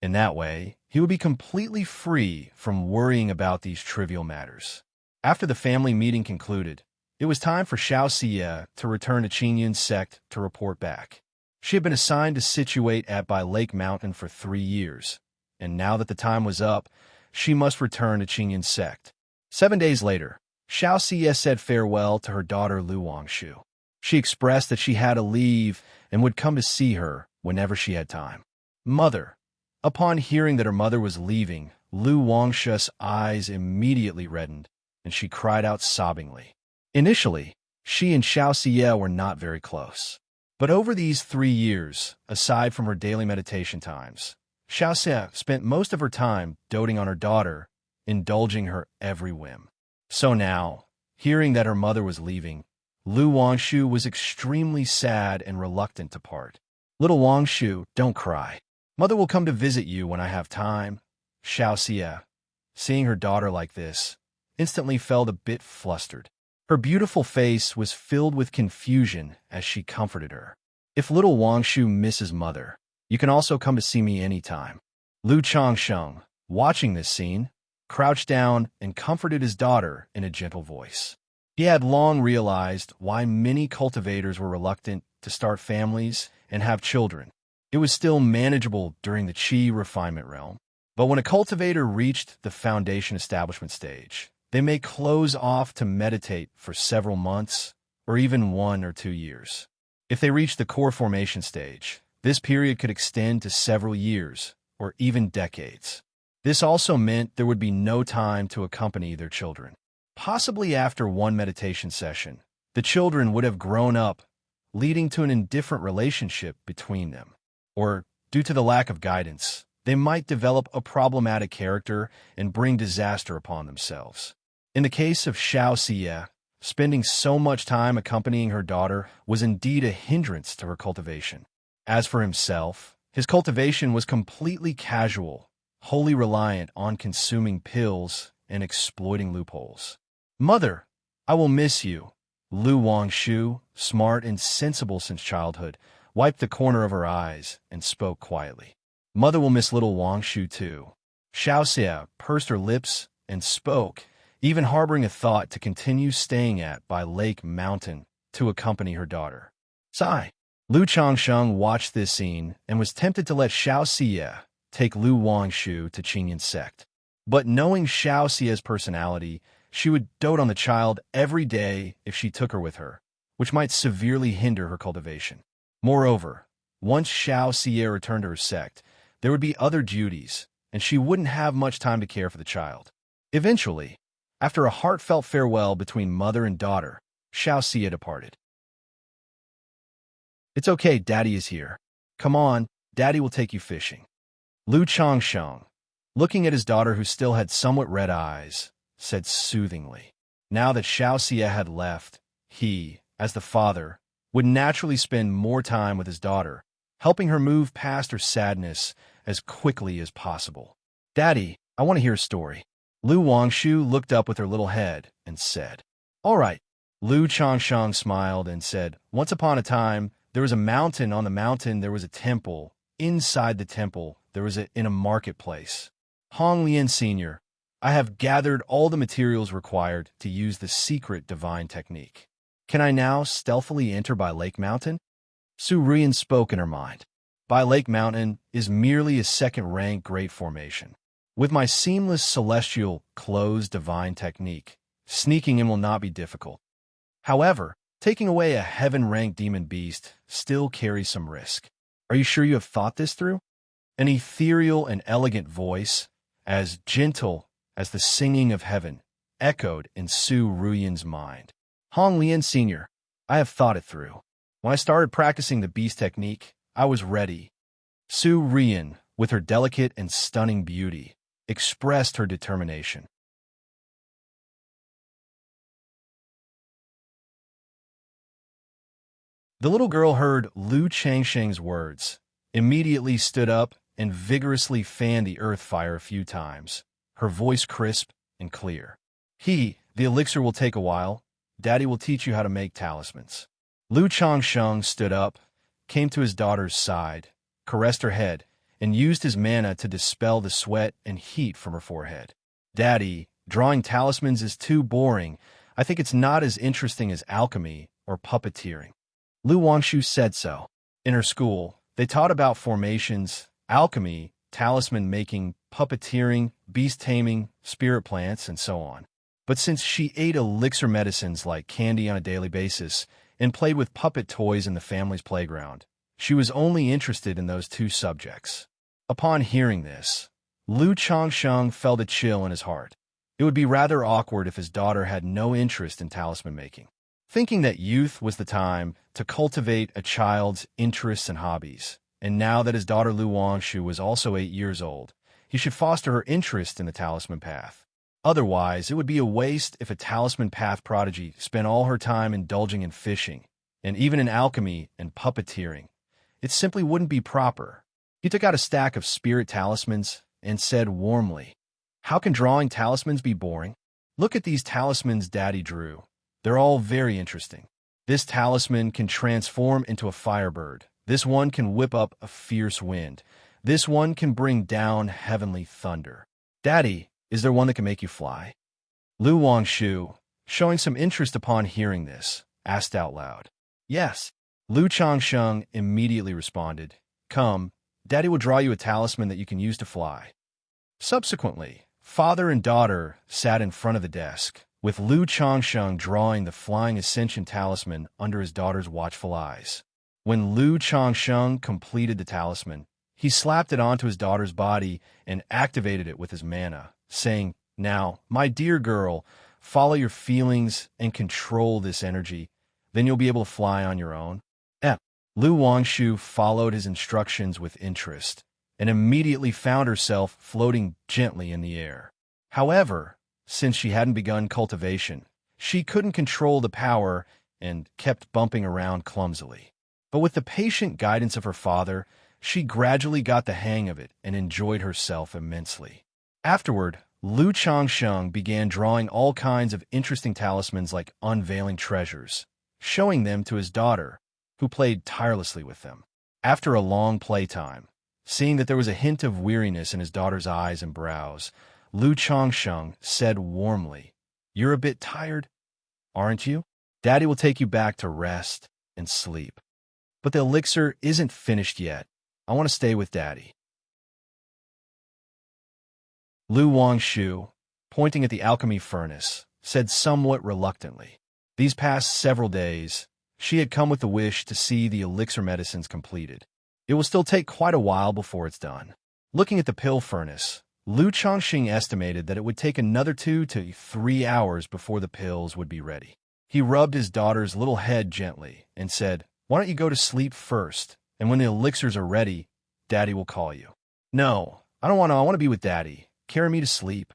A: In that way, he would be completely free from worrying about these trivial matters. After the family meeting concluded, it was time for Xianxia to return to Qingyun's sect to report back. She had been assigned to situate by Lake Mountain for 3 years, and now that the time was up, she must return to Qingyun's sect. 7 days later, Xianxia said farewell to her daughter Lu Wangshu. She expressed that she had to leave and would come to see her whenever she had time. Mother. Upon hearing that her mother was leaving, Lu Wangshu's eyes immediately reddened, and she cried out sobbingly. Initially, she and Xianxia were not very close. But over these 3 years, aside from her daily meditation times, Xianxia spent most of her time doting on her daughter, indulging her every whim. So now, hearing that her mother was leaving, Lu Wangshu was extremely sad and reluctant to part. Little Wangshu, don't cry. Mother will come to visit you when I have time. Xianxia, seeing her daughter like this, instantly felt a bit flustered. Her beautiful face was filled with confusion as she comforted her. If little Wangshu misses mother, you can also come to see me anytime. Lu Changsheng, watching this scene, crouched down and comforted his daughter in a gentle voice. He had long realized why many cultivators were reluctant to start families and have children. It was still manageable during the Qi refinement realm. But when a cultivator reached the foundation establishment stage, they may close off to meditate for several months or even 1 or 2 years. If they reach the core formation stage, this period could extend to several years or even decades. This also meant there would be no time to accompany their children. Possibly after one meditation session, the children would have grown up, leading to an indifferent relationship between them. Or, due to the lack of guidance, they might develop a problematic character and bring disaster upon themselves. In the case of Xianxia, spending so much time accompanying her daughter was indeed a hindrance to her cultivation. As for himself, his cultivation was completely casual, wholly reliant on consuming pills and exploiting loopholes. Mother, I will miss you. Lu Wangshu, smart and sensible since childhood, wiped the corner of her eyes and spoke quietly. Mother will miss little Wangshu too. Xianxia pursed her lips and spoke, even harboring a thought to continue staying by Lake Mountain to accompany her daughter. Sigh. Lu Changsheng watched this scene and was tempted to let Xianxia take Lu Wangshu to Qingyun's sect. But knowing Xiaoxia's personality, she would dote on the child every day if she took her with her, which might severely hinder her cultivation. Moreover, once Xiaoxia returned to her sect, there would be other duties, and she wouldn't have much time to care for the child. Eventually, after a heartfelt farewell between mother and daughter, Xiaoxia departed. It's okay, Daddy is here. Come on, Daddy will take you fishing. Lu Changsheng, looking at his daughter who still had somewhat red eyes, said soothingly. Now that Xiaoxia had left, he, as the father, would naturally spend more time with his daughter, helping her move past her sadness as quickly as possible. Daddy, I want to hear a story. Lu Wangshu looked up with her little head and said, All right. Lu Changsheng smiled and said, Once upon a time, there was a mountain. On the mountain, there was a temple. Inside the temple, there was in a marketplace. Hong Lian Sr., I have gathered all the materials required to use the secret divine technique. Can I now stealthily enter by Lake Mountain? Su Rian spoke in her mind. By Lake Mountain is merely a second-rank great formation. With my seamless celestial closed divine technique, sneaking in will not be difficult. However, taking away a heaven-ranked demon beast still carries some risk. Are you sure you have thought this through? An ethereal and elegant voice, as gentle as the singing of heaven echoed in Su Ruyan's mind. Hong Lian Sr., I have thought it through. When I started practicing the beast technique, I was ready. Su Ruyan, with her delicate and stunning beauty, expressed her determination. The little girl heard Lu Changsheng's words, immediately stood up, and vigorously fanned the earth fire a few times, her voice crisp and clear. The elixir will take a while. Daddy will teach you how to make talismans. Lu Changsheng stood up, came to his daughter's side, caressed her head, and used his mana to dispel the sweat and heat from her forehead. Daddy, drawing talismans is too boring. I think it's not as interesting as alchemy or puppeteering. Lu Wangshu said so. In her school, they taught about formations, alchemy, talisman making, puppeteering, beast taming, spirit plants, and so on. But since she ate elixir medicines like candy on a daily basis and played with puppet toys in the family's playground, she was only interested in those two subjects. Upon hearing this, Lu Changsheng felt a chill in his heart. It would be rather awkward if his daughter had no interest in talisman making. Thinking that youth was the time to cultivate a child's interests and hobbies, and now that his daughter Lu Wangshu was also 8 years old, he should foster her interest in the talisman path. Otherwise, it would be a waste if a talisman path prodigy spent all her time indulging in fishing, and even in alchemy and puppeteering. It simply wouldn't be proper. He took out a stack of spirit talismans and said warmly, "How can drawing talismans be boring? Look at these talismans Daddy drew. They're all very interesting. This talisman can transform into a firebird. This one can whip up a fierce wind. This one can bring down heavenly thunder. Daddy, is there one that can make you fly?" Lu Wangshu, showing some interest upon hearing this, asked out loud. "Yes." Lu Changsheng immediately responded, "Come, Daddy will draw you a talisman that you can use to fly." Subsequently, father and daughter sat in front of the desk, with Lu Changsheng drawing the Flying Ascension talisman under his daughter's watchful eyes. When Lu Changsheng completed the talisman, he slapped it onto his daughter's body and activated it with his mana, saying, "Now, my dear girl, follow your feelings and control this energy. Then you'll be able to fly on your own." Lu Wangshu followed his instructions with interest and immediately found herself floating gently in the air. However, since she hadn't begun cultivation, she couldn't control the power and kept bumping around clumsily. But with the patient guidance of her father, she gradually got the hang of it and enjoyed herself immensely. Afterward, Lu Changsheng began drawing all kinds of interesting talismans like unveiling treasures, showing them to his daughter, who played tirelessly with them. After a long playtime, seeing that there was a hint of weariness in his daughter's eyes and brows, Lu Changsheng said warmly, "You're a bit tired, aren't you? Daddy will take you back to rest and sleep. But the elixir isn't finished yet. I want to stay with Daddy." Lu Wangshu, pointing at the alchemy furnace, said somewhat reluctantly, "These past several days, she had come with the wish to see the elixir medicines completed. It will still take quite a while before it's done." Looking at the pill furnace, Lu Changxing estimated that it would take another 2 to 3 hours before the pills would be ready. He rubbed his daughter's little head gently and said, "Why don't you go to sleep first, and when the elixirs are ready, Daddy will call you." "No, I don't want to. I want to be with Daddy. Carry me to sleep."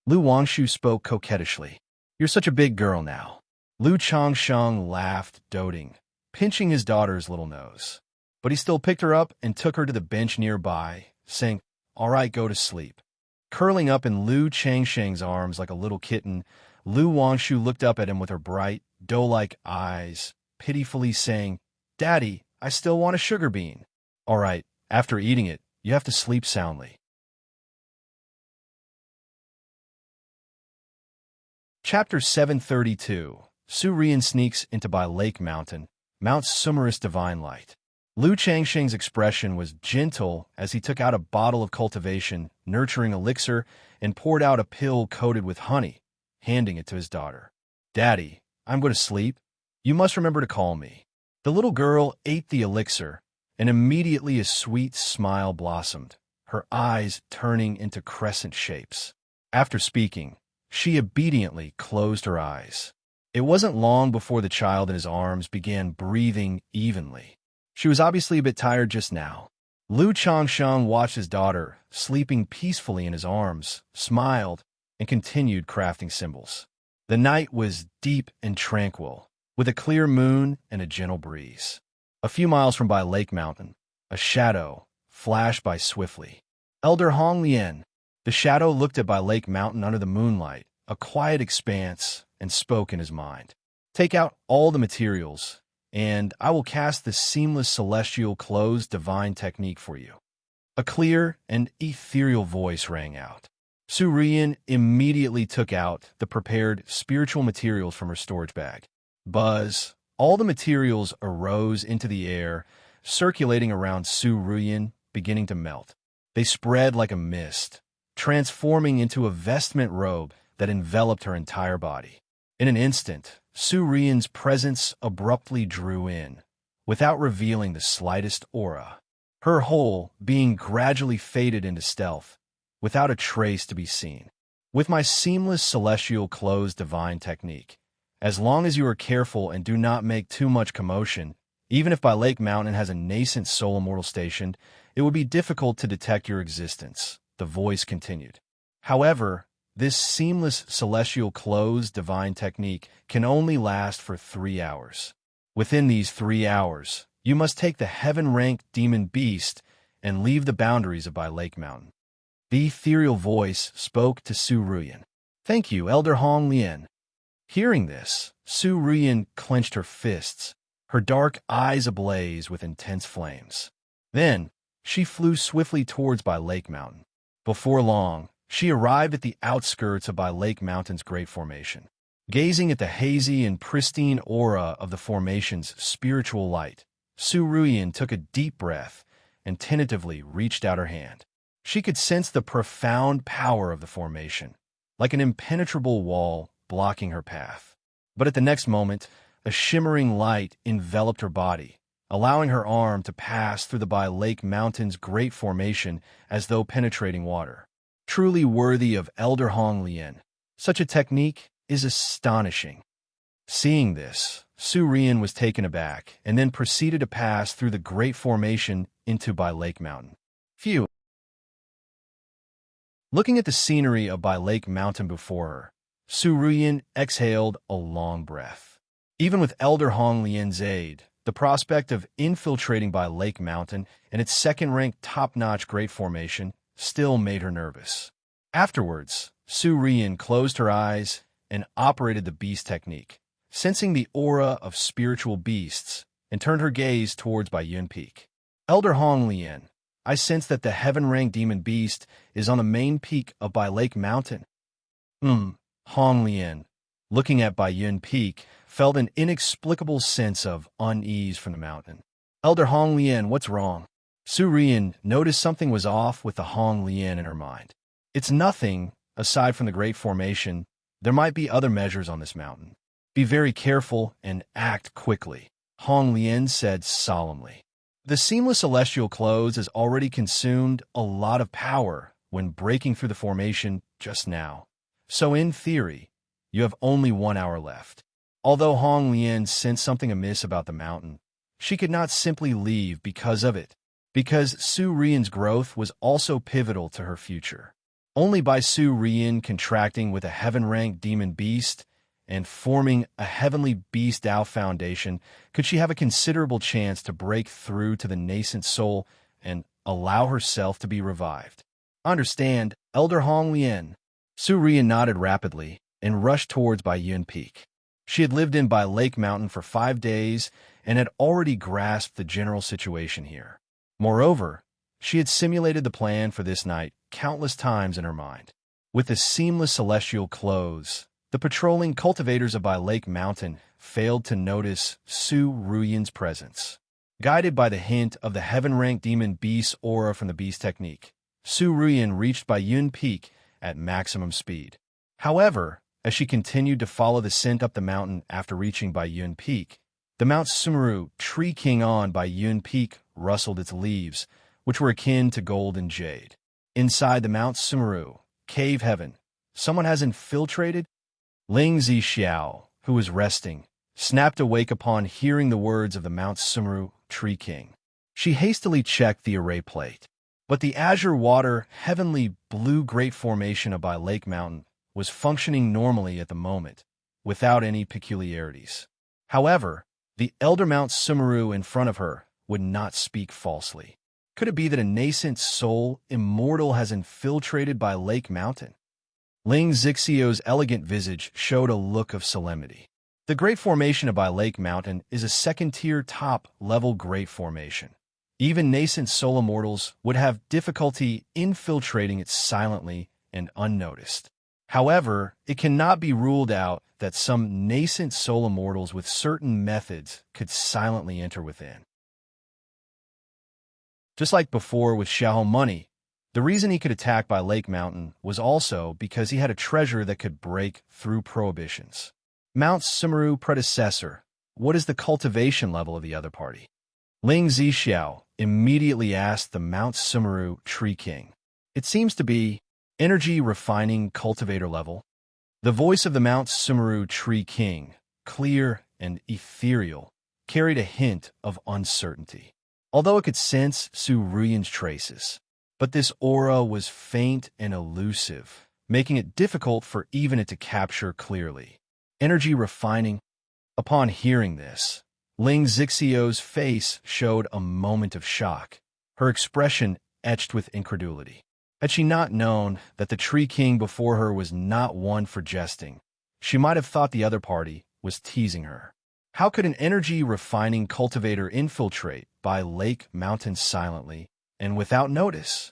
A: Lu Wangshu spoke coquettishly. "You're such a big girl now." Lu Changsheng laughed, doting, pinching his daughter's little nose. But he still picked her up and took her to the bench nearby, saying, "All right, go to sleep." Curling up in Lu Changsheng's arms like a little kitten, Lu Wangshu looked up at him with her bright, doe-like eyes, pitifully saying, "Daddy, I still want a sugar bean." "All right, after eating it, you have to sleep soundly." Chapter 732. Su Rian sneaks into By Lake Mountain, Mount Sumerus Divine Light. Lu Changsheng's expression was gentle as he took out a bottle of cultivation, nurturing elixir, and poured out a pill coated with honey, handing it to his daughter. "Daddy, I'm going to sleep. You must remember to call me." The little girl ate the elixir, and immediately a sweet smile blossomed, her eyes turning into crescent shapes. After speaking, she obediently closed her eyes. It wasn't long before the child in his arms began breathing evenly. She was obviously a bit tired just now. Lu Changsheng watched his daughter, sleeping peacefully in his arms, smiled, and continued crafting symbols. The night was deep and tranquil, with a clear moon and a gentle breeze. A few miles from by Lake Mountain, a shadow flashed by swiftly. Elder Hong Lian. The shadow looked at by Lake Mountain under the moonlight, a quiet expanse, and spoke in his mind. Take out all the materials, and I will cast the seamless celestial clothes divine technique for you. A clear and ethereal voice rang out. Su Rian immediately took out the prepared spiritual materials from her storage bag. Buzz, all the materials arose into the air, circulating around Su Rian, beginning to melt. They spread like a mist, transforming into a vestment robe that enveloped her entire body. In an instant, Su Rian's presence abruptly drew in, without revealing the slightest aura. Her whole being gradually faded into stealth, without a trace to be seen. With my seamless celestial clothes divine technique, as long as you are careful and do not make too much commotion, even if by Lake Mountain has a nascent soul immortal stationed, it would be difficult to detect your existence, the voice continued. However, this seamless celestial clothes divine technique can only last for 3 hours. Within these 3 hours, you must take the heaven-ranked demon beast and leave the boundaries of by Lake Mountain. The ethereal voice spoke to Su Ruyan. Thank you, Elder Hong Lian. Hearing this, Su Ruyan clenched her fists, her dark eyes ablaze with intense flames. Then, she flew swiftly towards by Lake Mountain. Before long, she arrived at the outskirts of by Lake Mountain's great formation. Gazing at the hazy and pristine aura of the formation's spiritual light, Su Ruyan took a deep breath and tentatively reached out her hand. She could sense the profound power of the formation, like an impenetrable wall blocking her path. But at the next moment, a shimmering light enveloped her body, allowing her arm to pass through the by Lake Mountain's great formation as though penetrating water. Truly worthy of Elder Hong Lian, such a technique is astonishing. Seeing this, Su Rian was taken aback and then proceeded to pass through the great formation into by Lake Mountain. Phew! Looking at the scenery of by Lake Mountain before her, Su Rian exhaled a long breath. Even with Elder Hong Lian's aid, the prospect of infiltrating by Lake Mountain and its second-ranked top-notch great formation still made her nervous. Afterwards, Su Rian closed her eyes and operated the beast technique, sensing the aura of spiritual beasts, and turned her gaze towards by Yun Peak. Elder Hong Lian, I sense that the heaven-ranked demon beast is on the main peak of by Lake Mountain. Hong Lian, looking at by Yun Peak, felt an inexplicable sense of unease from the mountain. Elder Hong Lian, what's wrong? Su Rian noticed something was off with the Hong Lian in her mind. It's nothing, aside from the great formation. There might be other measures on this mountain. Be very careful and act quickly, Hong Lian said solemnly. The seamless celestial clothes has already consumed a lot of power when breaking through the formation just now. So in theory, you have only 1 hour left. Although Hong Lian sensed something amiss about the mountain, she could not simply leave because of it, because Su Rian's growth was also pivotal to her future. Only by Su Rian contracting with a heaven-ranked demon beast and forming a heavenly beast Dao foundation could she have a considerable chance to break through to the nascent soul and allow herself to be revived. Understand, Elder Hong Lian. Su Rian nodded rapidly and rushed towards by Yun Peak. She had lived in by Lake Mountain for 5 days and had already grasped the general situation here. Moreover, she had simulated the plan for this night countless times in her mind. With the seamless celestial clothes, the patrolling cultivators of by Lake Mountain failed to notice Su Ruyan's presence. Guided by the hint of the heaven-ranked demon beast aura from the beast technique, Su Ruyan reached by Yun Peak at maximum speed. However, as she continued to follow the scent up the mountain after reaching by Yun Peak, the Mount Sumeru tree king on by Yun Peak rustled its leaves, which were akin to gold and jade. Inside the Mount Sumeru, cave heaven, Someone has infiltrated? Ling Zixiao, who was resting, snapped awake upon hearing the words of the Mount Sumeru Tree King. She hastily checked the array plate. But the azure water, heavenly blue Great Formation of Lake Mountain was functioning normally at the moment, without any peculiarities. However, the elder Mount Sumeru in front of her would not speak falsely. Could it be that a nascent soul, immortal, has infiltrated by Lake Mountain? Ling Zixiao's elegant visage showed a look of solemnity. The Great Formation of Lake Mountain is a second-tier top-level Great Formation. Even nascent soul immortals would have difficulty infiltrating it silently and unnoticed. However, it cannot be ruled out that some nascent soul immortals with certain methods could silently enter within. Just like before with Xiao Money, the reason he could attack by Lake Mountain was also because he had a treasure that could break through prohibitions. Mount Sumeru predecessor, what is the cultivation level of the other party? Ling Zixiao immediately asked the Mount Sumeru Tree King. It seems to be energy refining cultivator level. The voice of the Mount Sumeru Tree King, clear and ethereal, carried a hint of uncertainty. Although it could sense Su Ruyan's traces, but this aura was faint and elusive, making it difficult for even it to capture clearly. Energy refining. Upon hearing this, Ling Zixiao's face showed a moment of shock, her expression etched with incredulity. Had she not known that the Tree King before her was not one for jesting, she might have thought the other party was teasing her. How could an energy-refining cultivator infiltrate by Lake Mountain silently and without notice?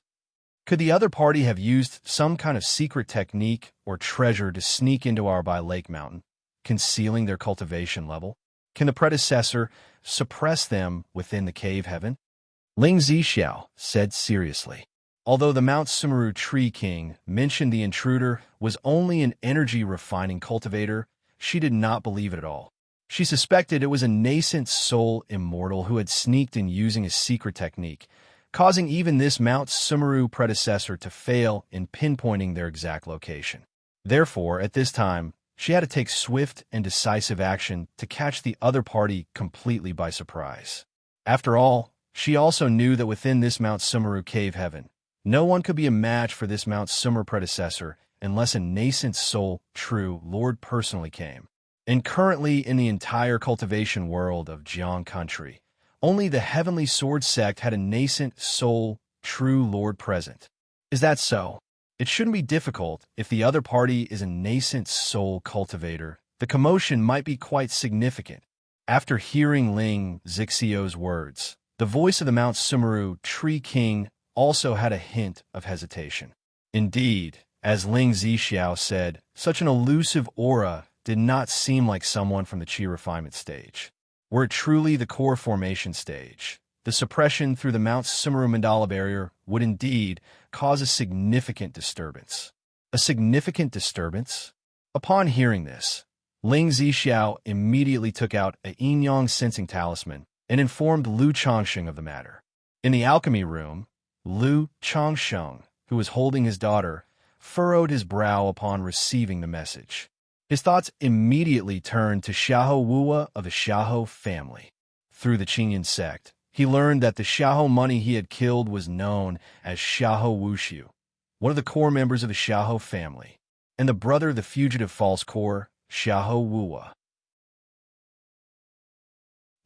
A: Could the other party have used some kind of secret technique or treasure to sneak into our by Lake Mountain, concealing their cultivation level? Can the predecessor suppress them within the cave heaven? Ling Zixiao said seriously. Although the Mount Sumeru Tree King mentioned the intruder was only an energy-refining cultivator, she did not believe it at all. She suspected it was a nascent soul immortal who had sneaked in using a secret technique, causing even this Mount Sumeru predecessor to fail in pinpointing their exact location. Therefore, at this time, she had to take swift and decisive action to catch the other party completely by surprise. After all, she also knew that within this Mount Sumeru cave heaven, no one could be a match for this Mount Sumeru predecessor unless a nascent soul, true Lord personally came. And currently in the entire cultivation world of Jiang country, only the Heavenly Sword sect had a nascent soul, true Lord present. Is that so? It shouldn't be difficult if the other party is a nascent soul cultivator. The commotion might be quite significant. After hearing Ling Zixiao's words, the voice of the Mount Sumeru Tree King also had a hint of hesitation. Indeed, as Ling Zixiao said, such an elusive aura did not seem like someone from the Qi refinement stage. Were it truly the core formation stage, the suppression through the Mount Sumeru mandala barrier would indeed cause a significant disturbance. A significant disturbance? Upon hearing this, Ling Zixiao immediately took out a yin-yang sensing talisman and informed Lu Changsheng of the matter. In the alchemy room, Lu Changsheng, who was holding his daughter, furrowed his brow upon receiving the message. His thoughts immediately turned to Xiahou Wuwa of the Xiahou family. Through the Qingyan sect, he learned that the Xiahou money he had killed was known as Xiahou Wuxia, one of the core members of the Xiahou family, and the brother of the fugitive false core, Xiahou Wuwa.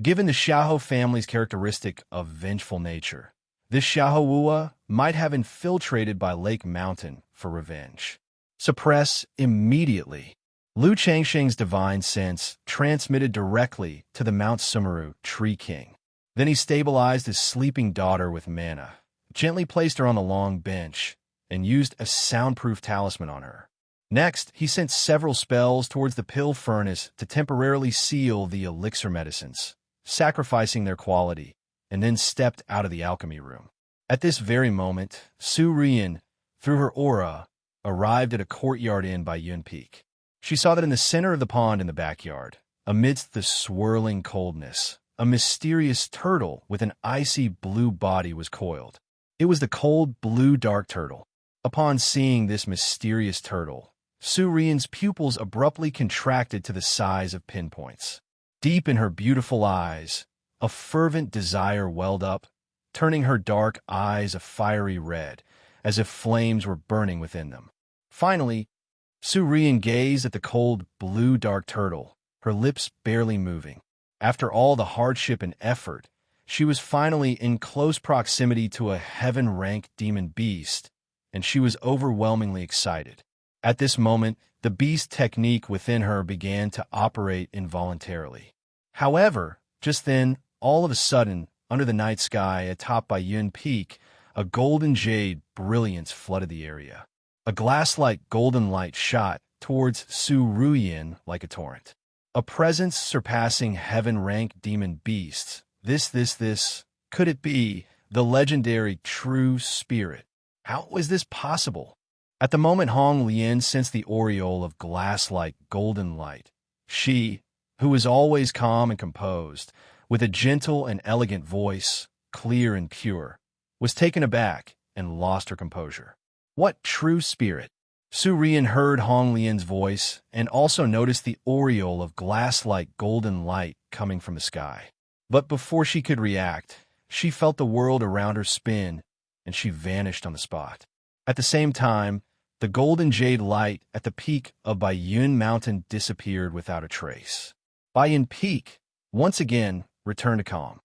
A: Given the Xiahou family's characteristic of vengeful nature, this Xiahou Wuwa might have infiltrated by Lake Mountain for revenge. Suppress immediately. Lu Changsheng's divine sense transmitted directly to the Mount Sumeru Tree King. Then he stabilized his sleeping daughter with mana, gently placed her on the long bench, and used a soundproof talisman on her. Next, he sent several spells towards the pill furnace to temporarily seal the elixir medicines, sacrificing their quality, and then stepped out of the alchemy room. At this very moment, Su Ruyan, through her aura, arrived at a courtyard inn by Yun Peak. She saw that in the center of the pond in the backyard, amidst the swirling coldness, a mysterious turtle with an icy blue body was coiled. It was the cold blue dark turtle. Upon seeing this mysterious turtle, Su Rian's pupils abruptly contracted to the size of pinpoints. Deep in her beautiful eyes, a fervent desire welled up, turning her dark eyes a fiery red, as if flames were burning within them. Finally, Su Rian gazed at the cold, blue dark turtle, her lips barely moving. After all the hardship and effort, she was finally in close proximity to a heaven-ranked demon beast, and she was overwhelmingly excited. At this moment, the beast technique within her began to operate involuntarily. However, just then, all of a sudden, under the night sky atop Yun Peak, a golden jade brilliance flooded the area. A glass-like golden light shot towards Su Ruyin like a torrent. A presence surpassing heaven-ranked demon beasts. This, could it be the legendary True Spirit? How was this possible? At the moment Hong Lian sensed the aureole of glass-like golden light. She, who was always calm and composed, with a gentle and elegant voice, clear and pure, was taken aback and lost her composure. What true spirit? Su Rian heard Hong Lian's voice and also noticed the aureole of glass-like golden light coming from the sky. But before she could react, she felt the world around her spin, and she vanished on the spot. At the same time, the golden jade light at the peak of Baiyun Mountain disappeared without a trace. Baiyun Peak, once again, returned to calm.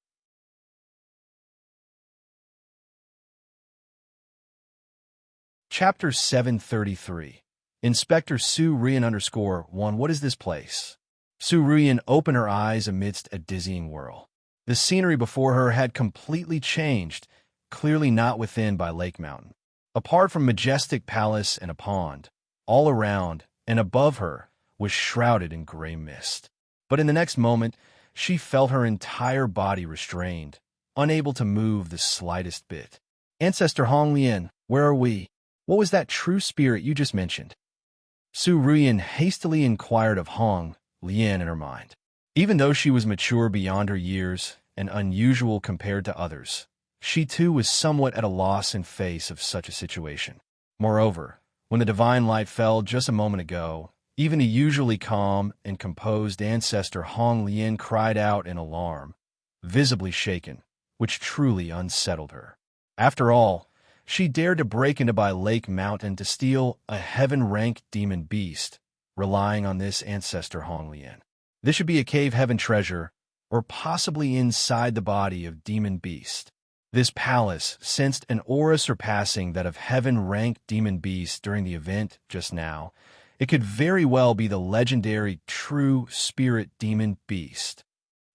A: Chapter 733. Inspector Su Rian _1. What is this place? Su Rian opened her eyes amidst a dizzying whirl. The scenery before her had completely changed, clearly not within by Lake Mountain. Apart from majestic palace and a pond, all around and above her was shrouded in gray mist. But in the next moment, she felt her entire body restrained, unable to move the slightest bit. Ancestor Hong Lian, where are we? What was that true spirit you just mentioned? Su Ruyan hastily inquired of Hong Lian in her mind. Even though she was mature beyond her years and unusual compared to others, she too was somewhat at a loss in face of such a situation. Moreover, when the divine light fell just a moment ago, even the usually calm and composed ancestor Hong Lian cried out in alarm, visibly shaken, which truly unsettled her. After all, she dared to break into by Lake Mountain to steal a heaven-ranked demon beast, relying on this ancestor Hong Lian. This should be a cave heaven treasure, or possibly inside the body of demon beast. This palace sensed an aura surpassing that of heaven-ranked demon beast during the event just now. It could very well be the legendary true spirit demon beast.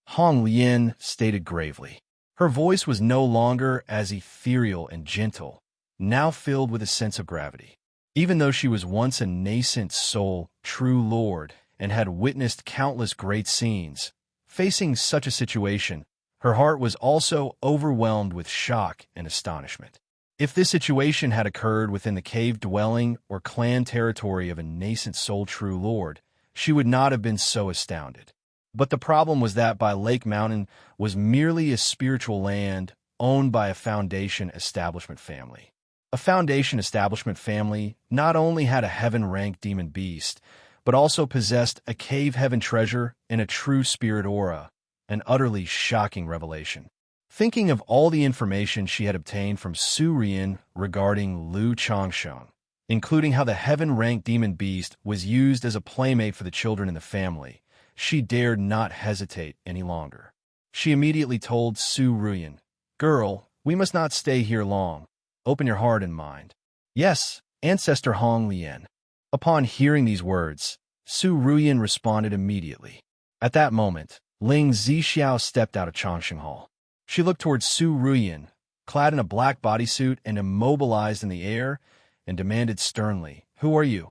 A: Hong Lian stated gravely. Her voice was no longer as ethereal and gentle, now filled with a sense of gravity. Even though she was once a nascent soul, true lord, and had witnessed countless great scenes, facing such a situation, her heart was also overwhelmed with shock and astonishment. If this situation had occurred within the cave-dwelling or clan territory of a nascent soul true lord, she would not have been so astounded. But the problem was that by Lake Mountain was merely a spiritual land owned by a Foundation establishment family. A Foundation establishment family not only had a heaven-ranked demon beast, but also possessed a cave heaven treasure and a true spirit aura, an utterly shocking revelation. Thinking of all the information she had obtained from Su Rian regarding Lu Changsheng, including how the heaven-ranked demon beast was used as a playmate for the children in the family, she dared not hesitate any longer. She immediately told Su Rian, "Girl, we must not stay here long. Open your heart and mind." "Yes, Ancestor Hong Lian." Upon hearing these words, Su Ruyan responded immediately. At that moment, Ling Zixiao stepped out of Changsheng Hall. She looked towards Su Ruyan, clad in a black bodysuit and immobilized in the air, and demanded sternly, "Who are you?"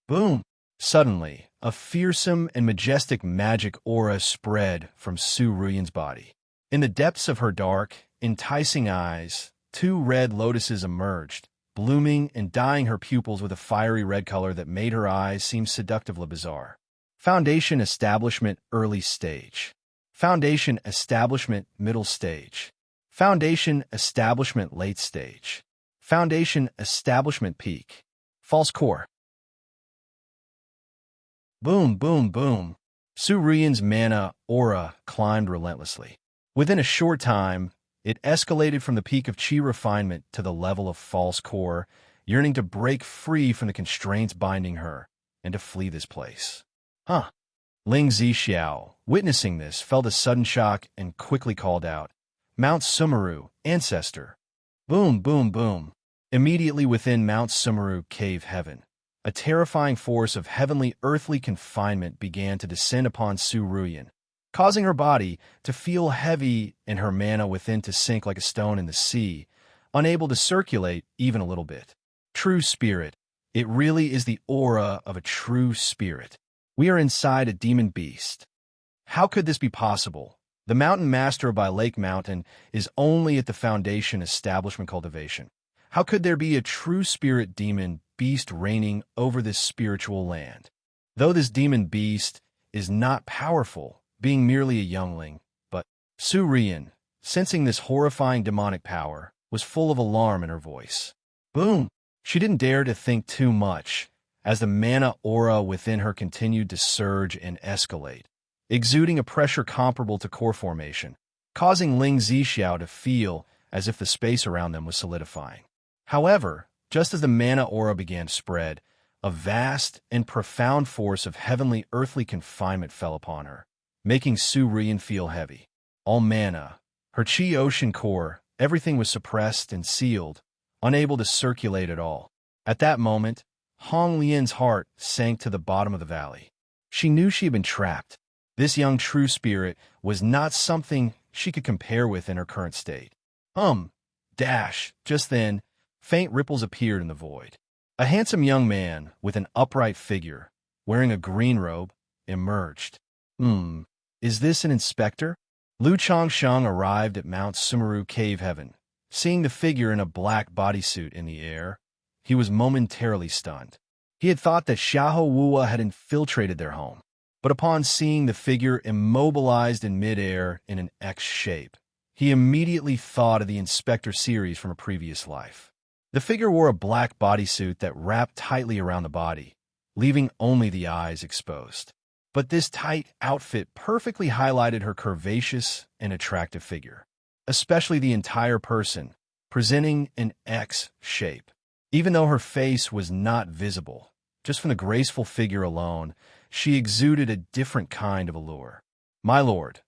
A: Boom! Suddenly, a fearsome and majestic magic aura spread from Su Ruyan's body. In the depths of her dark, enticing eyes, two red lotuses emerged, blooming and dyeing her pupils with a fiery red color that made her eyes seem seductively bizarre. Foundation Establishment Early Stage. Foundation Establishment Middle Stage. Foundation Establishment Late Stage. Foundation Establishment Peak. False Core. Boom, boom, boom. Su Ruyan's mana aura climbed relentlessly. Within a short time, it escalated from the peak of chi refinement to the level of false core, yearning to break free from the constraints binding her and to flee this place. Huh. Ling Zixiao, witnessing this, felt a sudden shock and quickly called out, Mount Sumeru, ancestor. Boom, boom, boom. Immediately within Mount Sumeru cave heaven, a terrifying force of heavenly earthly confinement began to descend upon Su Ruyan, causing her body to feel heavy and her mana within to sink like a stone in the sea, unable to circulate even a little bit. True spirit. It really is the aura of a true spirit. We are inside a demon beast. How could this be possible? The mountain master by Lake Mountain is only at the foundation establishment cultivation. How could there be a true spirit demon beast reigning over this spiritual land? Though this demon beast is not powerful, being merely a youngling, but Su Ruyan, sensing this horrifying demonic power, was full of alarm in her voice. Boom! She didn't dare to think too much, as the mana aura within her continued to surge and escalate, exuding a pressure comparable to core formation, causing Ling Zixiao to feel as if the space around them was solidifying. However, just as the mana aura began to spread, a vast and profound force of heavenly earthly confinement fell upon her, making Su Ruyan feel heavy. All mana, her chi ocean core, everything was suppressed and sealed, unable to circulate at all. At that moment, Hong Lian's heart sank to the bottom of the valley. She knew she had been trapped. This young true spirit was not something she could compare with in her current state. Just then, faint ripples appeared in the void. A handsome young man with an upright figure, wearing a green robe, emerged. Is this an inspector? Lu Changsheng arrived at Mount Sumeru Cave Heaven. Seeing the figure in a black bodysuit in the air, he was momentarily stunned. He had thought that Xiahou Wuwa had infiltrated their home, but upon seeing the figure immobilized in midair in an X shape, he immediately thought of the Inspector series from a previous life. The figure wore a black bodysuit that wrapped tightly around the body, leaving only the eyes exposed. But this tight outfit perfectly highlighted her curvaceous and attractive figure, especially the entire person, presenting an X shape. Even though her face was not visible, just from the graceful figure alone, she exuded a different kind of allure. My lord,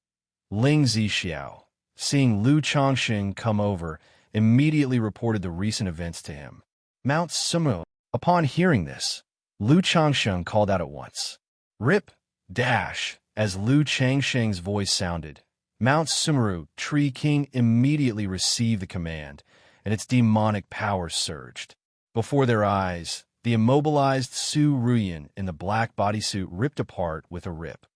A: Ling Zixiao, seeing Lu Changsheng come over, immediately reported the recent events to him. Mount Sumeru. Upon hearing this, Lu Changsheng called out at once. Rip, as Lu Changsheng's voice sounded, Mount Sumeru, Tree King, immediately received the command, and its demonic power surged. Before their eyes, the immobilized Su Ruyan in the black bodysuit ripped apart with a rip.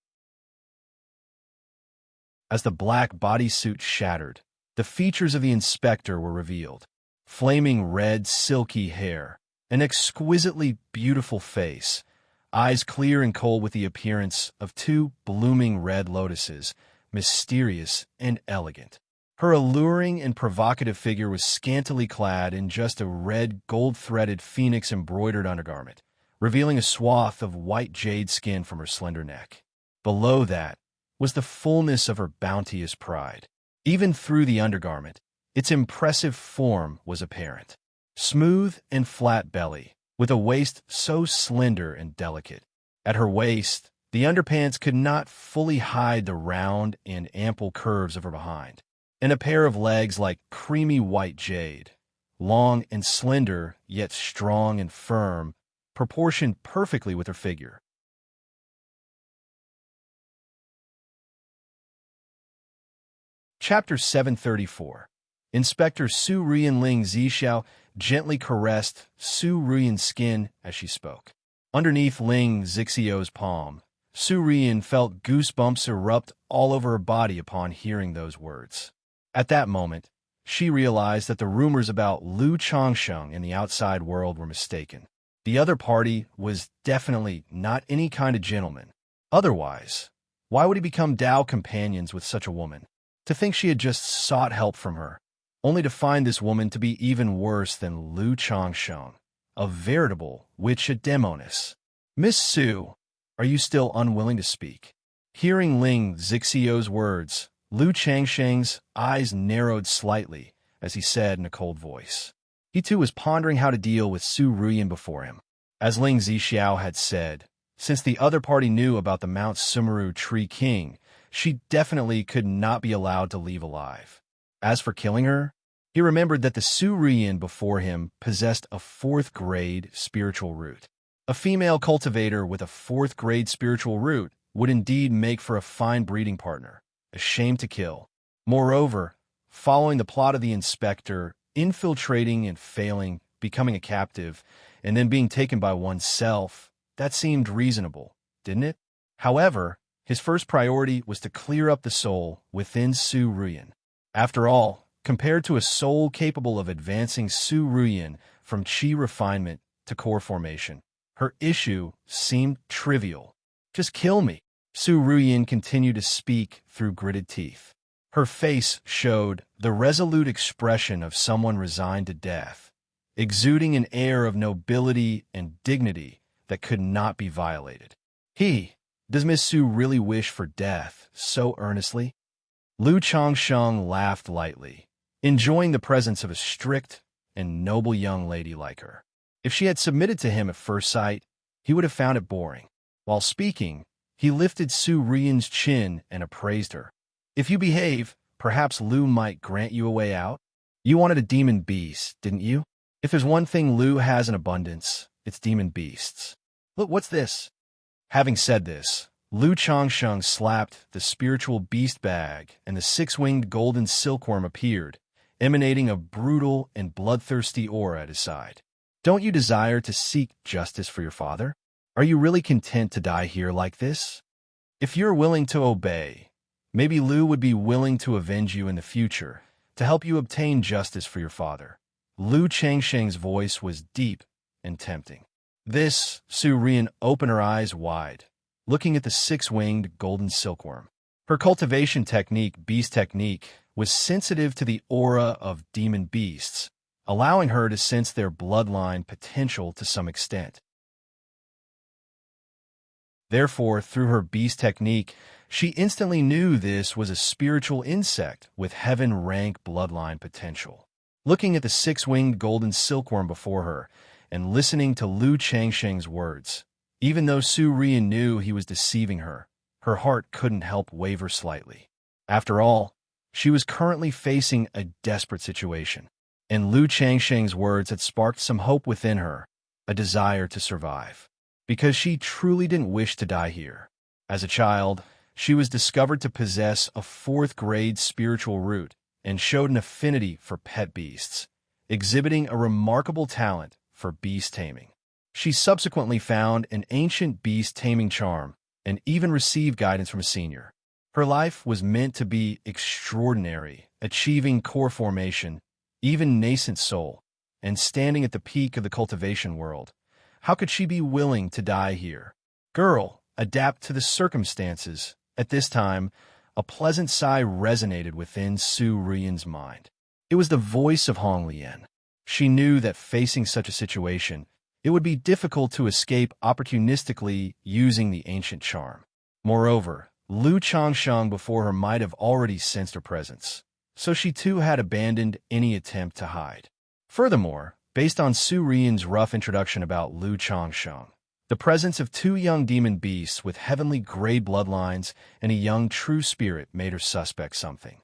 A: As the black bodysuit shattered, the features of the inspector were revealed. Flaming red, silky hair, an exquisitely beautiful face, eyes clear and cold with the appearance of two blooming red lotuses, mysterious and elegant. Her alluring and provocative figure was scantily clad in just a red, gold-threaded phoenix-embroidered undergarment, revealing a swath of white jade skin from her slender neck. Below that was the fullness of her bounteous pride. Even through the undergarment, its impressive form was apparent. Smooth and flat belly, with a waist so slender and delicate. At her waist, the underpants could not fully hide the round and ample curves of her behind, and a pair of legs like creamy white jade, long and slender, yet strong and firm, proportioned perfectly with her figure. Chapter 734. Inspector Su Ruyan. Ling Zixiao gently caressed Su Ruyan's skin as she spoke. Underneath Ling Zixiao's palm, Su Ruyan felt goosebumps erupt all over her body upon hearing those words. At that moment, she realized that the rumors about Lu Changsheng in the outside world were mistaken. The other party was definitely not any kind of gentleman. Otherwise, why would he become Dao companions with such a woman? To think she had just sought help from her, only to find this woman to be even worse than Lu Changsheng, a veritable witch demoness. Miss Su, Are you still unwilling to speak? Hearing Ling Zixio's words, Lu Changsheng's eyes narrowed slightly as he said in a cold voice. He too was pondering how to deal with Su Ruyan before him. As Ling Zixiao had said, since the other party knew about the Mount Sumeru Tree King, she definitely could not be allowed to leave alive. As for killing her, he remembered that the Su Ruyan before him possessed a 4th-grade spiritual root. A female cultivator with a 4th-grade spiritual root would indeed make for a fine breeding partner, a shame to kill. Moreover, following the plot of the inspector, infiltrating and failing, becoming a captive, and then being taken by oneself, that seemed reasonable, didn't it? However, his first priority was to clear up the soul within Su Ruyan. After all, compared to a soul capable of advancing Su Ruyan from qi refinement to core formation, her issue seemed trivial. Just kill me. Su Ruyan continued to speak through gritted teeth. Her face showed the resolute expression of someone resigned to death, exuding an air of nobility and dignity that could not be violated. Does Miss Su really wish for death so earnestly? Lu Changsheng laughed lightly, enjoying the presence of a strict and noble young lady like her. If she had submitted to him at first sight, he would have found it boring. While speaking, he lifted Su Ruyan's chin and appraised her. If you behave, perhaps Lu might grant you a way out. You wanted a demon beast, didn't you? If there's one thing Lu has in abundance, it's demon beasts. Look, what's this? Having said this, Lu Changsheng slapped the spiritual beast bag, and the 6-winged golden silkworm appeared, emanating a brutal and bloodthirsty aura at his side. Don't you desire to seek justice for your father? Are you really content to die here like this? If you're willing to obey, maybe Lu would be willing to avenge you in the future, to help you obtain justice for your father. Lu Changsheng's voice was deep and tempting. This, Su Ruyan opened her eyes wide, looking at the 6-winged golden silkworm. Her cultivation technique, beast technique, was sensitive to the aura of demon beasts, allowing her to sense their bloodline potential to some extent. Therefore, through her beast technique, she instantly knew this was a spiritual insect with heaven-rank bloodline potential. Looking at the 6-winged golden silkworm before her and listening to Lu Changsheng's words, even though Su Ruyan knew he was deceiving her, her heart couldn't help waver slightly. After all, she was currently facing a desperate situation, and Lu Changsheng's words had sparked some hope within her, a desire to survive. Because she truly didn't wish to die here. As a child, she was discovered to possess a 4th-grade spiritual root and showed an affinity for pet beasts, exhibiting a remarkable talent for beast taming. She subsequently found an ancient beast taming charm and even received guidance from a senior. Her life was meant to be extraordinary, achieving core formation, even nascent soul, and standing at the peak of the cultivation world. How could she be willing to die here? Girl, adapt to the circumstances. At this time, a pleasant sigh resonated within Su Ruyan's mind. It was the voice of Hong Lian. She knew that facing such a situation, it would be difficult to escape opportunistically using the ancient charm. Moreover, Lu Changsheng before her might have already sensed her presence, so she too had abandoned any attempt to hide. Furthermore, based on Su Ruyan's rough introduction about Lu Changsheng, the presence of 2 young demon beasts with heavenly grade bloodlines and a young true spirit made her suspect something.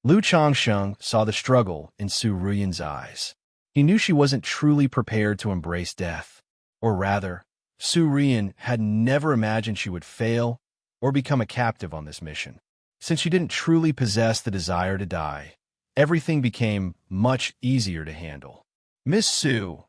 A: Lu Changsheng, saw the struggle in Su Ruyan's eyes. He knew she wasn't truly prepared to embrace death. Or rather, Su Ruyan had never imagined she would fail or become a captive on this mission. Since she didn't truly possess the desire to die, everything became much easier to handle. Miss Su,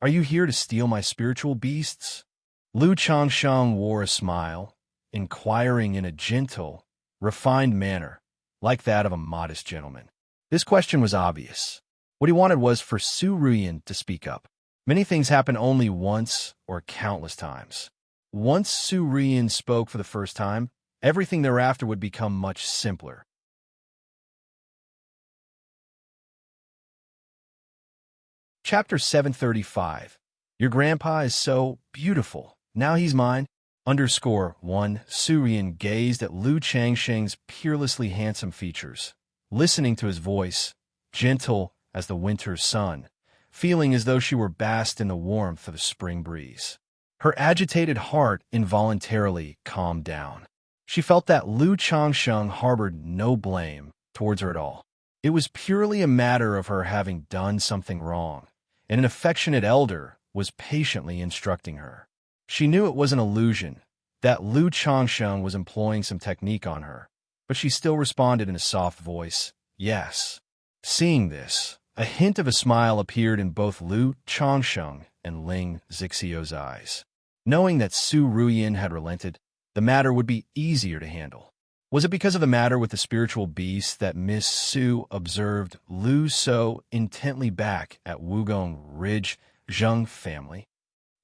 A: are you here to steal my spiritual beasts? Lu Changsheng wore a smile, inquiring in a gentle, refined manner, like that of a modest gentleman. This question was obvious. What he wanted was for Su Ruyan to speak up. Many things happen only once or countless times. Once Su Ruyan spoke for the first time, everything thereafter would become much simpler. Chapter 735. Your grandpa is so beautiful. Now he's mine. _1 Su Rian gazed at Lu Changsheng's peerlessly handsome features, listening to his voice, gentle as the winter's sun, feeling as though she were basked in the warmth of a spring breeze. Her agitated heart involuntarily calmed down. She felt that Lu Changsheng harbored no blame towards her at all. It was purely a matter of her having done something wrong, and an affectionate elder was patiently instructing her. She knew it was an illusion, that Lu Changsheng was employing some technique on her, but she still responded in a soft voice, yes. Seeing this, a hint of a smile appeared in both Lu Changsheng and Ling Xixiao's eyes. Knowing that Su Ruyin had relented, the matter would be easier to handle. Was it because of the matter with the spiritual beast that Miss Su observed Lu so intently back at Wugong Ridge Zheng family?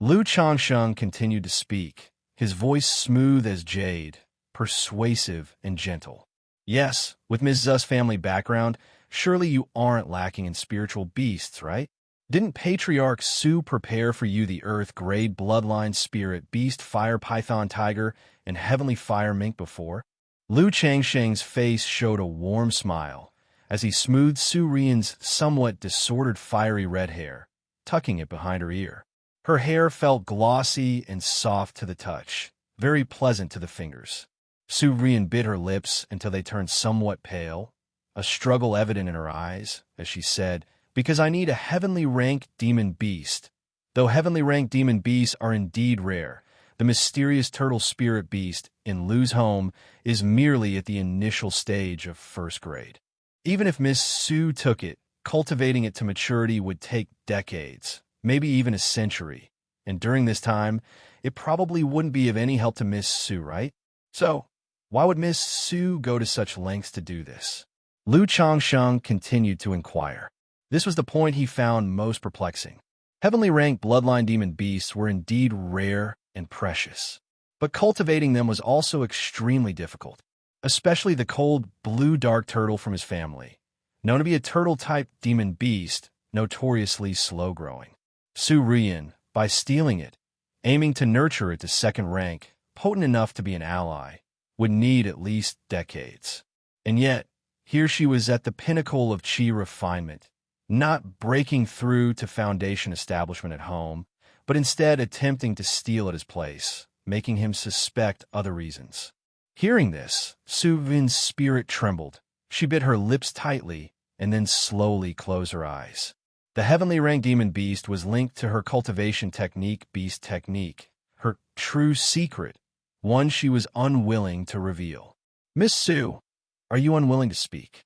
A: Lu Changsheng continued to speak, his voice smooth as jade, persuasive and gentle. Yes, with Ms. Zu's family background, surely you aren't lacking in spiritual beasts, right? Didn't Patriarch Su prepare for you the Earth-grade bloodline spirit beast fire python tiger and heavenly fire mink before? Lu Changsheng's face showed a warm smile as he smoothed Su Rian's somewhat disordered fiery red hair, tucking it behind her ear. Her hair felt glossy and soft to the touch, very pleasant to the fingers. Su Rian bit her lips until they turned somewhat pale, a struggle evident in her eyes, as she said, because I need a heavenly rank demon beast. Though heavenly rank demon beasts are indeed rare, the mysterious turtle spirit beast in Lu's home is merely at the initial stage of first grade. Even if Miss Su took it, cultivating it to maturity would take decades, maybe even a century, and during this time, it probably wouldn't be of any help to Miss Su, right? So, why would Miss Su go to such lengths to do this? Lu Changsheng continued to inquire. This was the point he found most perplexing. Heavenly ranked bloodline demon beasts were indeed rare and precious, but cultivating them was also extremely difficult, especially the cold blue dark turtle from his family, known to be a turtle-type demon beast, notoriously slow-growing. Su Rian, by stealing it, aiming to nurture it to second rank, potent enough to be an ally, would need at least decades. And yet, here she was at the pinnacle of qi refinement, not breaking through to foundation establishment at home, but instead attempting to steal at his place, making him suspect other reasons. Hearing this, Su Rian's spirit trembled. She bit her lips tightly and then slowly closed her eyes. The heavenly ranked demon beast was linked to her cultivation technique, beast technique, her true secret, one she was unwilling to reveal. Miss Su, are you unwilling to speak?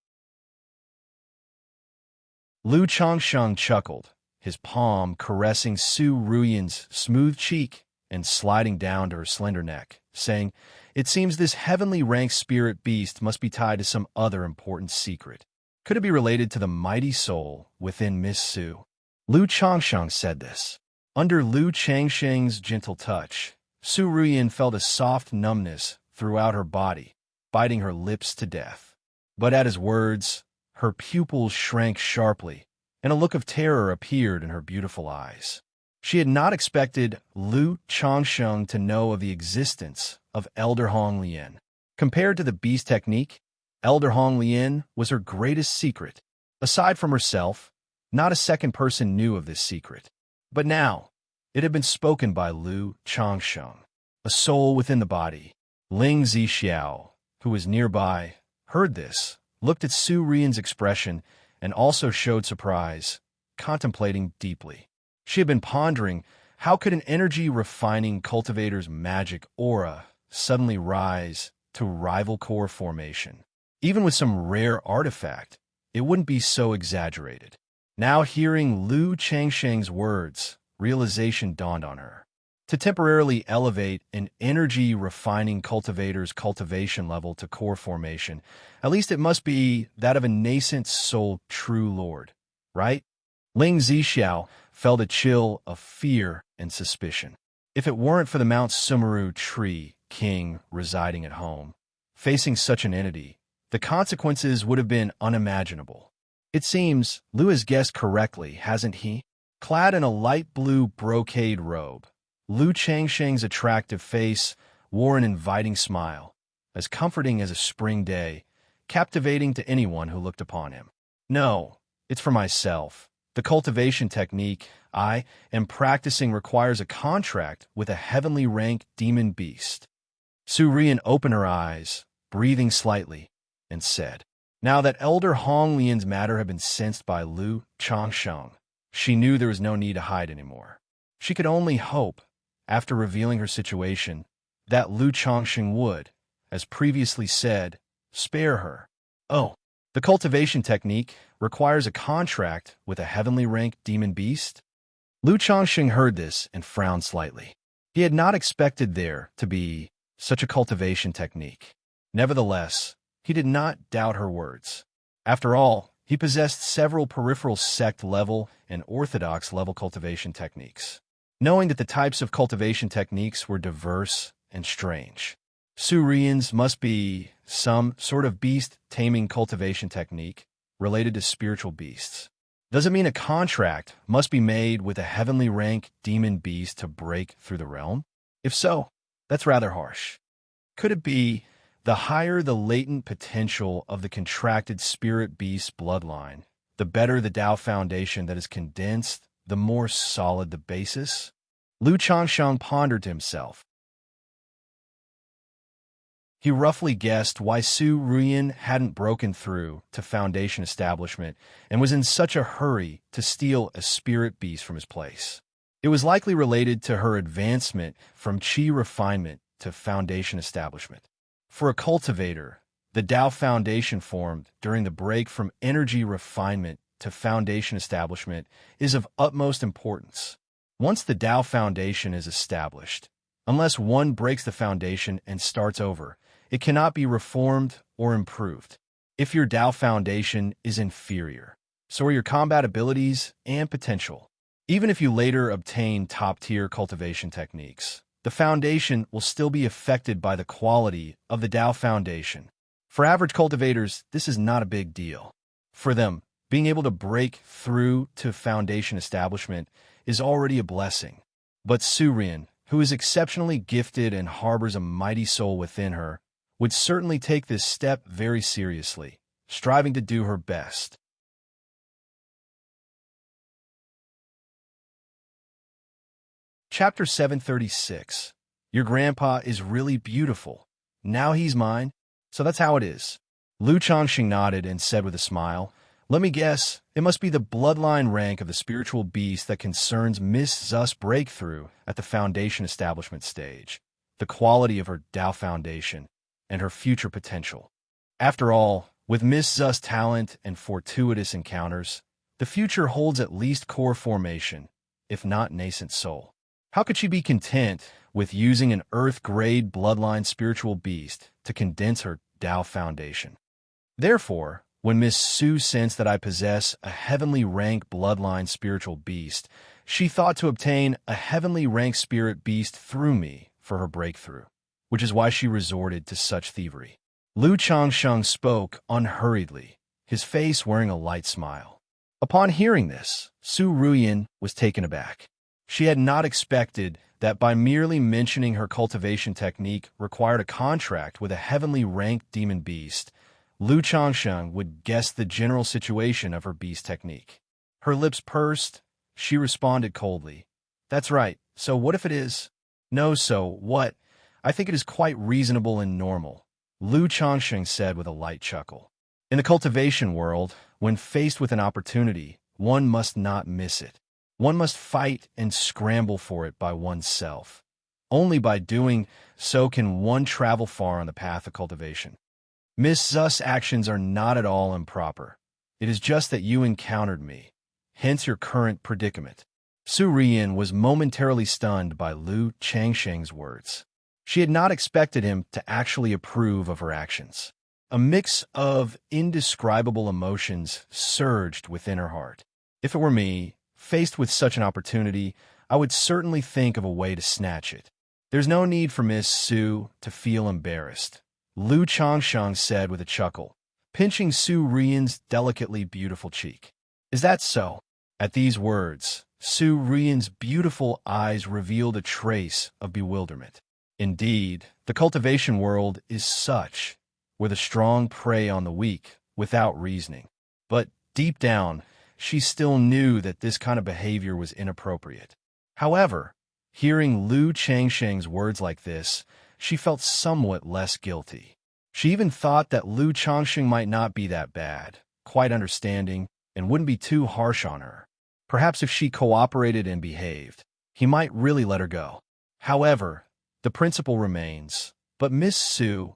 A: Lu Changsheng chuckled, his palm caressing Su Ruyan's smooth cheek and sliding down to her slender neck, saying, "It seems this heavenly ranked spirit beast must be tied to some other important secret. Could it be related to the mighty soul within Miss Su?" Lu Changsheng said this. Under Lu Changsheng's gentle touch, Su Ruyan felt a soft numbness throughout her body, biting her lips to death. But at his words, her pupils shrank sharply, and a look of terror appeared in her beautiful eyes. She had not expected Lu Changsheng to know of the existence of Elder Hong Lian. Compared to the beast technique, Elder Hong Lian was her greatest secret. Aside from herself, not a second person knew of this secret. But now, it had been spoken by Lu Changsheng, a soul within the body. Ling Zixiao, who was nearby, heard this, looked at Su Rian's expression, and also showed surprise, contemplating deeply. She had been pondering, how could an energy-refining cultivator's magic aura suddenly rise to rival core formation? Even with some rare artifact, it wouldn't be so exaggerated. Now hearing Lu Changsheng's words, realization dawned on her. To temporarily elevate an energy-refining cultivator's cultivation level to core formation, at least it must be that of a nascent soul true lord, right? Ling Zixiao felt a chill of fear and suspicion. If it weren't for the Mount Sumeru tree king residing at home, facing such an entity, the consequences would have been unimaginable. It seems Lu has guessed correctly, hasn't he? Clad in a light blue brocade robe, Lu Changsheng's attractive face wore an inviting smile, as comforting as a spring day, captivating to anyone who looked upon him. No, it's for myself. The cultivation technique I am practicing requires a contract with a heavenly rank demon beast. Su Rian opened her eyes, breathing slightly, and said, now that Elder Hong Lian's matter had been sensed by Lu Changsheng, she knew there was no need to hide anymore. She could only hope, after revealing her situation, that Lu Changsheng would, as previously said, spare her. Oh, the cultivation technique requires a contract with a heavenly rank demon beast? Lu Changsheng heard this and frowned slightly. He had not expected there to be such a cultivation technique. Nevertheless, he did not doubt her words. After all, he possessed several peripheral sect-level and orthodox-level cultivation techniques. Knowing that the types of cultivation techniques were diverse and strange, Su Rian's must be some sort of beast-taming cultivation technique related to spiritual beasts. Does it mean a contract must be made with a heavenly rank demon beast to break through the realm? If so, that's rather harsh. Could it be the higher the latent potential of the contracted spirit beast bloodline, the better the Tao foundation that is condensed, the more solid the basis? Lu Changsheng pondered to himself. He roughly guessed why Su Ruyan hadn't broken through to Foundation establishment and was in such a hurry to steal a spirit beast from his place. It was likely related to her advancement from Qi refinement to Foundation establishment. For a cultivator, the Tao Foundation formed during the break from energy refinement to Foundation establishment is of utmost importance. Once the Tao Foundation is established, unless one breaks the foundation and starts over, it cannot be reformed or improved. If your Tao Foundation is inferior, so are your combat abilities and potential. Even if you later obtain top-tier cultivation techniques, the foundation will still be affected by the quality of the Tao Foundation. For average cultivators, this is not a big deal. For them, being able to break through to foundation establishment is already a blessing. But Su Rian, who is exceptionally gifted and harbors a mighty soul within her, would certainly take this step very seriously, striving to do her best. Chapter 736. Your grandpa is really beautiful. Now he's mine. So that's how it is. Lu Changxing nodded and said with a smile, let me guess, it must be the bloodline rank of the spiritual beast that concerns Miss Zu's breakthrough at the foundation establishment stage, the quality of her Tao Foundation, and her future potential. After all, with Miss Zu's talent and fortuitous encounters, the future holds at least core formation, if not nascent soul. How could she be content with using an Earth-grade bloodline spiritual beast to condense her Tao Foundation? Therefore, when Miss Su sensed that I possess a heavenly rank bloodline spiritual beast, she thought to obtain a heavenly rank spirit beast through me for her breakthrough, which is why she resorted to such thievery. Lu Changsheng spoke unhurriedly, his face wearing a light smile. Upon hearing this, Su Ruyan was taken aback. She had not expected that by merely mentioning her cultivation technique required a contract with a heavenly ranked demon beast, Lu Changsheng would guess the general situation of her beast technique. Her lips pursed, she responded coldly. That's right, so what if it is? No, so what? I think it is quite reasonable and normal, Lu Changsheng said with a light chuckle. In the cultivation world, when faced with an opportunity, one must not miss it. One must fight and scramble for it by oneself. Only by doing so can one travel far on the path of cultivation. Miss Zu's actions are not at all improper. It is just that you encountered me, hence your current predicament. Su Rian was momentarily stunned by Lu Changsheng's words. She had not expected him to actually approve of her actions. A mix of indescribable emotions surged within her heart. If it were me, faced with such an opportunity, I would certainly think of a way to snatch it. There's no need for Miss Su to feel embarrassed, Lu Changsheng said with a chuckle, pinching Su Rian's delicately beautiful cheek. Is that so? At these words, Su Rian's beautiful eyes revealed a trace of bewilderment. Indeed, the cultivation world is such, where the strong prey on the weak without reasoning. But deep down, she still knew that this kind of behavior was inappropriate. However, hearing Lu Changsheng's words like this, she felt somewhat less guilty. She even thought that Lu Changsheng might not be that bad, quite understanding, and wouldn't be too harsh on her. Perhaps if she cooperated and behaved, he might really let her go. However, the principle remains. But Miss Su,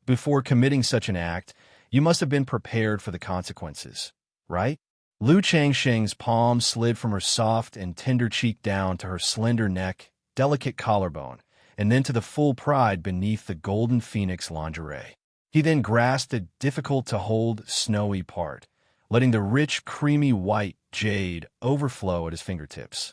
A: before committing such an act, you must have been prepared for the consequences, right? Lu Changsheng's palm slid from her soft and tender cheek down to her slender neck, delicate collarbone, and then to the full pride beneath the golden phoenix lingerie. He then grasped a difficult-to-hold snowy part, letting the rich, creamy white jade overflow at his fingertips.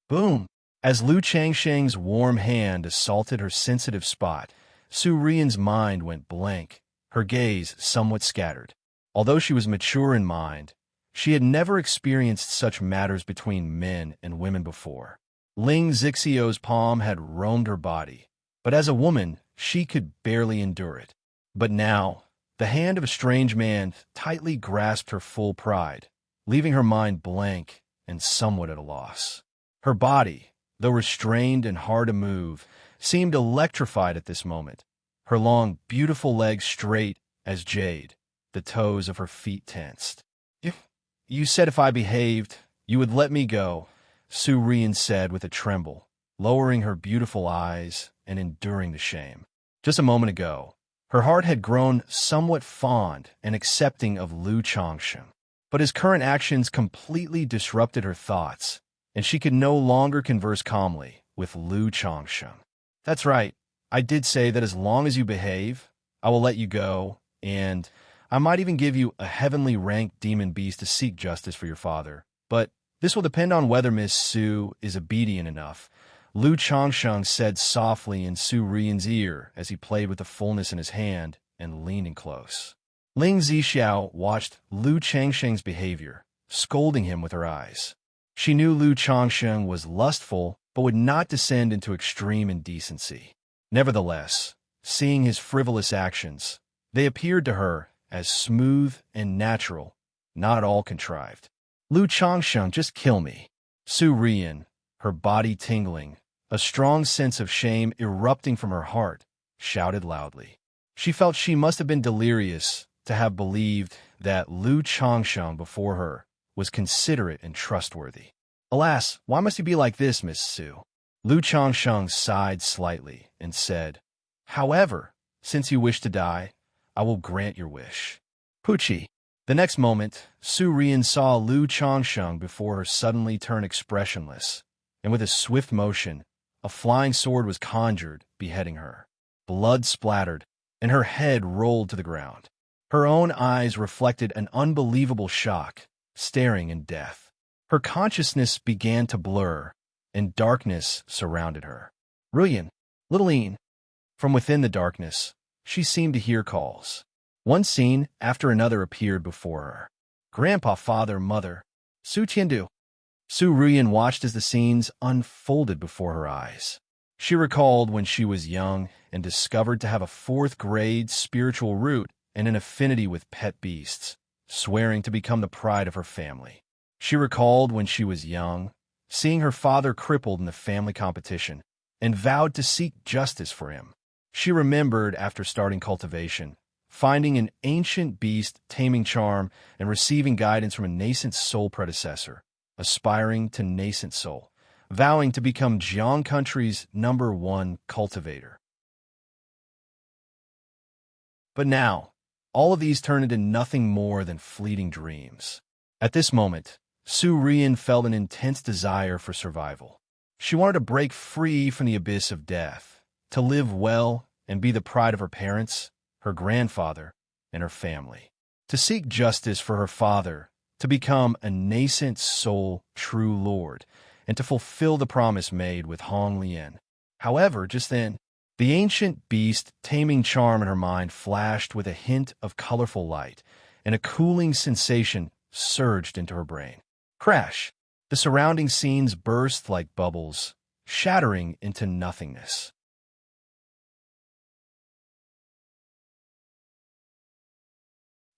A: Boom! As Lu Changsheng's warm hand assaulted her sensitive spot, Su Rian's mind went blank, her gaze somewhat scattered. Although she was mature in mind, she had never experienced such matters between men and women before. Ling Zixio's palm had roamed her body, but as a woman, she could barely endure it. But now, the hand of a strange man tightly grasped her full pride, leaving her mind blank and somewhat at a loss. Her body, though restrained and hard to move, seemed electrified at this moment, her long, beautiful legs straight as jade, the toes of her feet tensed. You said if I behaved, you would let me go," Su Rian said with a tremble, lowering her beautiful eyes and enduring the shame. Just a moment ago, her heart had grown somewhat fond and accepting of Lu Changsheng, but his current actions completely disrupted her thoughts, and she could no longer converse calmly with Lu Changsheng. "That's right. I did say that as long as you behave, I will let you go, and I might even give you a heavenly ranked demon beast to seek justice for your father. But this will depend on whether Miss Su is obedient enough," Lu Changsheng said softly in Su Rian's ear as he played with the fullness in his hand and leaning close. Ling Zixiao watched Lu Changsheng's behavior, scolding him with her eyes. She knew Lu Changsheng was lustful, but would not descend into extreme indecency. Nevertheless, seeing his frivolous actions, they appeared to her as smooth and natural, not at all contrived. "Lu Changsheng, just kill me." Su Rian, her body tingling, a strong sense of shame erupting from her heart, shouted loudly. She felt she must have been delirious to have believed that Lu Changsheng before her was considerate and trustworthy. "Alas, why must you be like this, Miss Su?" Lu Changsheng sighed slightly and said, "However, since you wish to die, I will grant your wish." Pucci. The next moment, Su Rian saw Lu Changsheng before her suddenly turn expressionless, and with a swift motion, a flying sword was conjured, beheading her. Blood splattered, and her head rolled to the ground. Her own eyes reflected an unbelievable shock, staring in death. Her consciousness began to blur, and darkness surrounded her. "Ruyan, little Ian." From within the darkness, she seemed to hear calls. One scene after another appeared before her. "Grandpa, father, mother, Su Tiandu." Su Ruyan watched as the scenes unfolded before her eyes. She recalled when she was young and discovered to have a fourth-grade spiritual root and an affinity with pet beasts, swearing to become the pride of her family. She recalled when she was young, seeing her father crippled in the family competition, and vowed to seek justice for him. She remembered after starting cultivation, finding an ancient beast taming charm and receiving guidance from a nascent soul predecessor, aspiring to nascent soul, vowing to become Jiang country's #1 cultivator. But now, all of these turned into nothing more than fleeting dreams. At this moment, Su Rian felt an intense desire for survival. She wanted to break free from the abyss of death, to live well and be the pride of her parents, her grandfather, and her family. To seek justice for her father, to become a nascent soul true lord, and to fulfill the promise made with Hong Lian. However, just then, the ancient beast taming charm in her mind flashed with a hint of colorful light, and a cooling sensation surged into her brain. Crash! The surrounding scenes burst like bubbles, shattering into nothingness.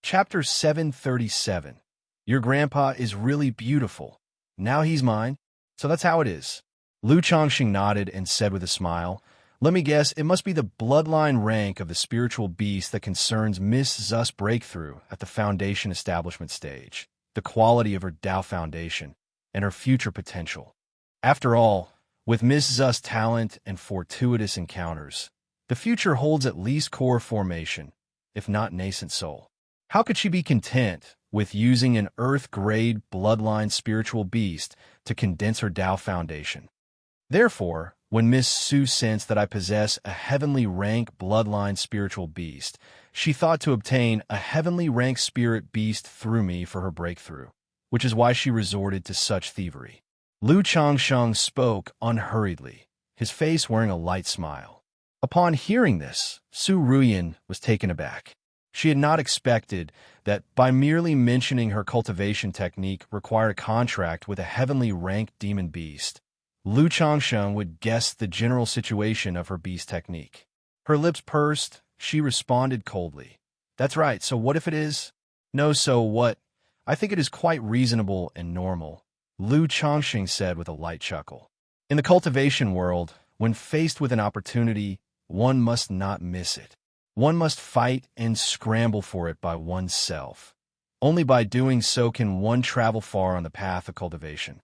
A: Chapter 737. Your grandpa is really beautiful. Now he's mine. So that's how it is. Lu Chongqing nodded and said with a smile, "Let me guess, it must be the bloodline rank of the spiritual beast that concerns Miss Zu's breakthrough at the foundation establishment stage, the quality of her Tao foundation, and her future potential. After all, with Miss Zu's talent and fortuitous encounters, the future holds at least core formation, if not nascent soul. How could she be content with using an Earth-grade bloodline spiritual beast to condense her Tao foundation? Therefore, when Miss Su sensed that I possess a heavenly rank bloodline spiritual beast, she thought to obtain a heavenly rank spirit beast through me for her breakthrough, which is why she resorted to such thievery." Lu Chongsheng spoke unhurriedly, his face wearing a light smile. Upon hearing this, Su Ruyan was taken aback. She had not expected that by merely mentioning her cultivation technique required a contract with a heavenly ranked demon beast, Lu Chongsheng would guess the general situation of her beast technique. Her lips pursed, she responded coldly. "That's right, so what if it is?" "No, so what? I think it is quite reasonable and normal," Lu Chongqing said with a light chuckle. "In the cultivation world, when faced with an opportunity, one must not miss it. One must fight and scramble for it by oneself. Only by doing so can one travel far on the path of cultivation.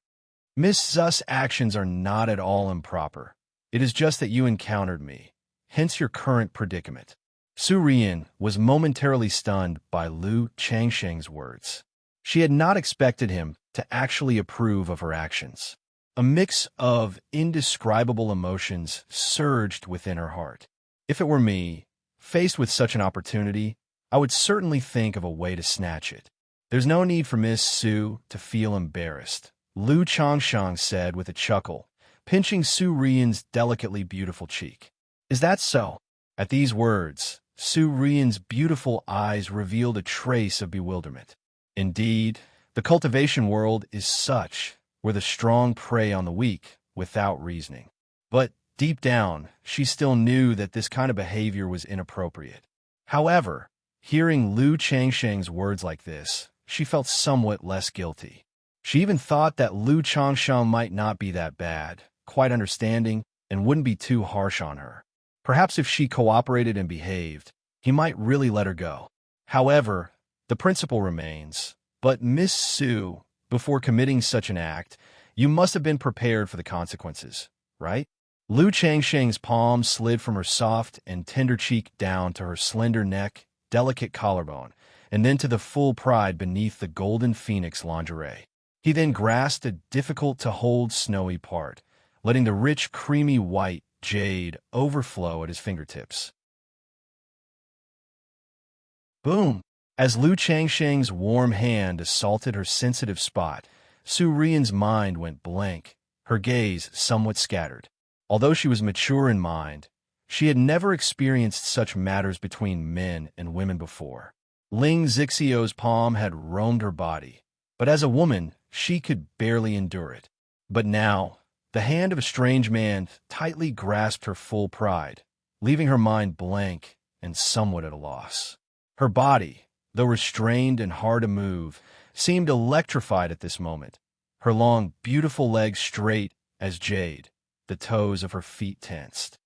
A: Miss Zu's actions are not at all improper. It is just that you encountered me, hence your current predicament." Su Rian was momentarily stunned by Lu Changsheng's words. She had not expected him to actually approve of her actions. A mix of indescribable emotions surged within her heart. "If it were me, faced with such an opportunity, I would certainly think of a way to snatch it. There's no need for Miss Su to feel embarrassed," Lu Chongsheng said with a chuckle, pinching Su Rian's delicately beautiful cheek. "Is that so?" At these words, Su Rian's beautiful eyes revealed a trace of bewilderment. Indeed, the cultivation world is such, where the strong prey on the weak without reasoning. But deep down, she still knew that this kind of behavior was inappropriate. However, hearing Lu Changsheng's words like this, she felt somewhat less guilty. She even thought that Lu Chongsheng might not be that bad, quite understanding, and wouldn't be too harsh on her. Perhaps if she cooperated and behaved, he might really let her go. However, the principle remains. "But Miss Su, before committing such an act, you must have been prepared for the consequences, right?" Lu Changsheng's palm slid from her soft and tender cheek down to her slender neck, delicate collarbone, and then to the full pride beneath the golden phoenix lingerie. He then grasped a difficult-to-hold snowy part, letting the rich, creamy white jade overflow at his fingertips. Boom! As Lu Changsheng's warm hand assaulted her sensitive spot, Su Rian's mind went blank, her gaze somewhat scattered. Although she was mature in mind, she had never experienced such matters between men and women before. Ling Zixio's palm had roamed her body, but as a woman, she could barely endure it. But now, the hand of a strange man tightly grasped her full pride, leaving her mind blank and somewhat at a loss. Her body, though restrained and hard to move, seemed electrified at this moment, her long, beautiful legs straight as jade, the toes of her feet tensed.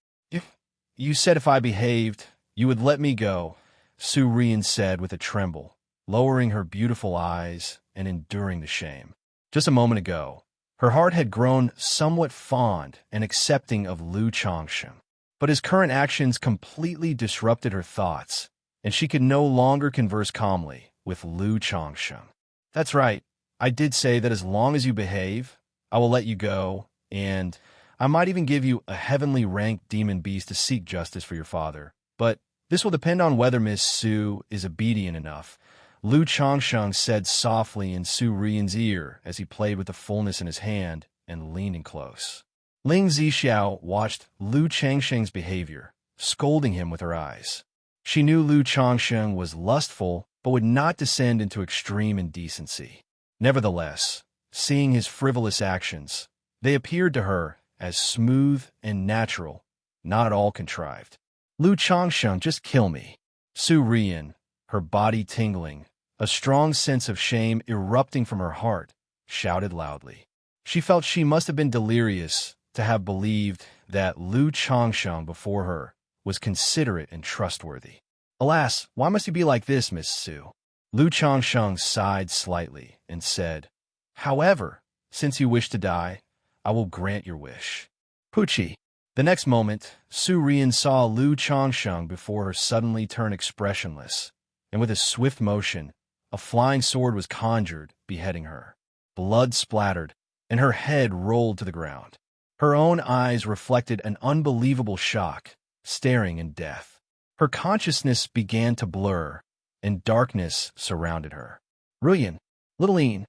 A: You said if I behaved, you would let me go," Su Rian said with a tremble, lowering her beautiful eyes and enduring the shame. Just a moment ago, her heart had grown somewhat fond and accepting of Lu Chongsheng, but his current actions completely disrupted her thoughts, and she could no longer converse calmly with Lu Chongsheng. "That's right. I did say that as long as you behave, I will let you go, and I might even give you a heavenly ranked demon beast to seek justice for your father. But this will depend on whether Miss Su is obedient enough," Lu Chongsheng said softly in Su Rian's ear as he played with the fullness in his hand and leaned in close. Ling Zixiao watched Lu Changsheng's behavior, scolding him with her eyes. She knew Lu Chongsheng was lustful, but would not descend into extreme indecency. Nevertheless, seeing his frivolous actions, they appeared to her as smooth and natural, not at all contrived. Lu Changsheng, just kill me. Su Rian, her body tingling, a strong sense of shame erupting from her heart, shouted loudly. She felt she must have been delirious to have believed that Lu Changsheng before her was considerate and trustworthy. Alas, why must he be like this, Miss Su? Lu Changsheng sighed slightly and said, However, since you wish to die, I will grant your wish. Puchi. The next moment, Su Rian saw Lu Changsheng before her suddenly turn expressionless, and with a swift motion, a flying sword was conjured, beheading her. Blood splattered, and her head rolled to the ground. Her own eyes reflected an unbelievable shock, staring in death. Her consciousness began to blur, and darkness surrounded her. Ruyan, little Ian.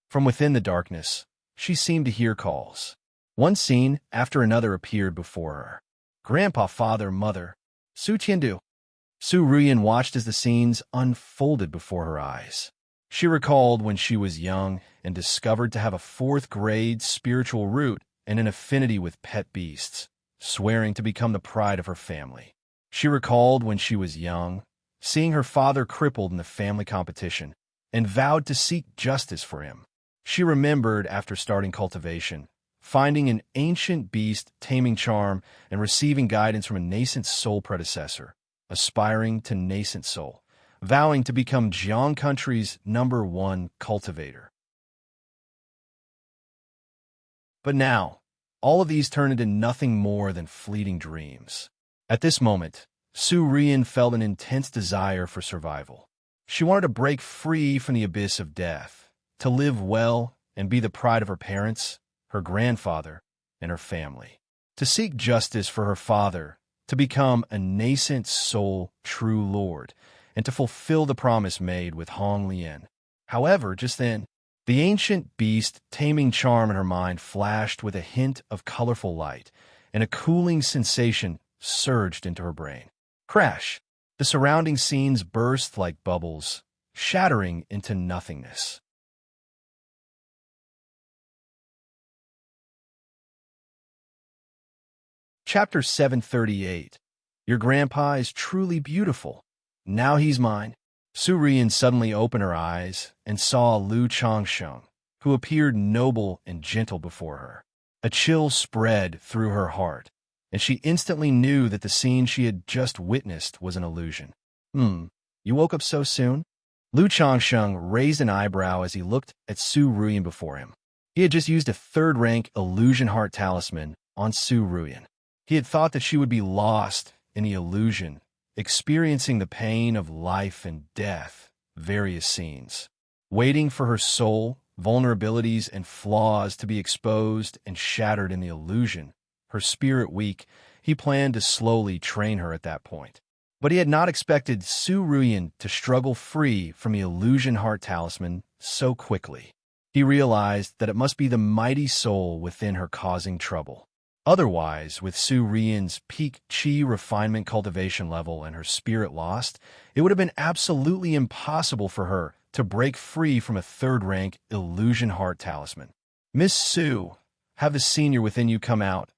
A: From within the darkness, she seemed to hear calls. One scene after another appeared before her. Grandpa, father, mother. Su Tiandu. Su Ruyan watched as the scenes unfolded before her eyes. She recalled when she was young and discovered to have a fourth-grade spiritual root and an affinity with pet beasts, swearing to become the pride of her family. She recalled when she was young, seeing her father crippled in the family competition, and vowed to seek justice for him. She remembered, after starting cultivation, finding an ancient beast taming charm and receiving guidance from a nascent soul predecessor, aspiring to nascent soul, vowing to become Jiang country's #1 cultivator. But now, all of these turned into nothing more than fleeting dreams. At this moment, Su Rian felt an intense desire for survival. She wanted to break free from the abyss of death, to live well and be the pride of her parents, her grandfather, and her family. To seek justice for her father, to become a nascent soul true lord, and to fulfill the promise made with Hong Lian. However, just then, the ancient beast taming charm in her mind flashed with a hint of colorful light, and a cooling sensation surged into her brain. Crash! The surrounding scenes burst like bubbles, shattering into nothingness. Chapter 738. Your grandpa is truly beautiful. Now he's mine. Su Rian suddenly opened her eyes and saw Lu Changsheng, who appeared noble and gentle before her. A chill spread through her heart, and she instantly knew that the scene she had just witnessed was an illusion. You woke up so soon? Lu Changsheng raised an eyebrow as he looked at Su Ruyan before him. He had just used a third-rank illusion heart talisman on Su Ruyan. He had thought that she would be lost in the illusion, experiencing the pain of life and death, various scenes, waiting for her soul, vulnerabilities, and flaws to be exposed and shattered in the illusion. Her spirit weak, he planned to slowly train her at that point. But he had not expected Su Ruyan to struggle free from the illusion heart talisman so quickly. He realized that it must be the mighty soul within her causing trouble. Otherwise, with Su Rian's peak qi refinement cultivation level and her spirit lost, it would have been absolutely impossible for her to break free from a third-rank illusion heart talisman. Miss Su, have the senior within you come out,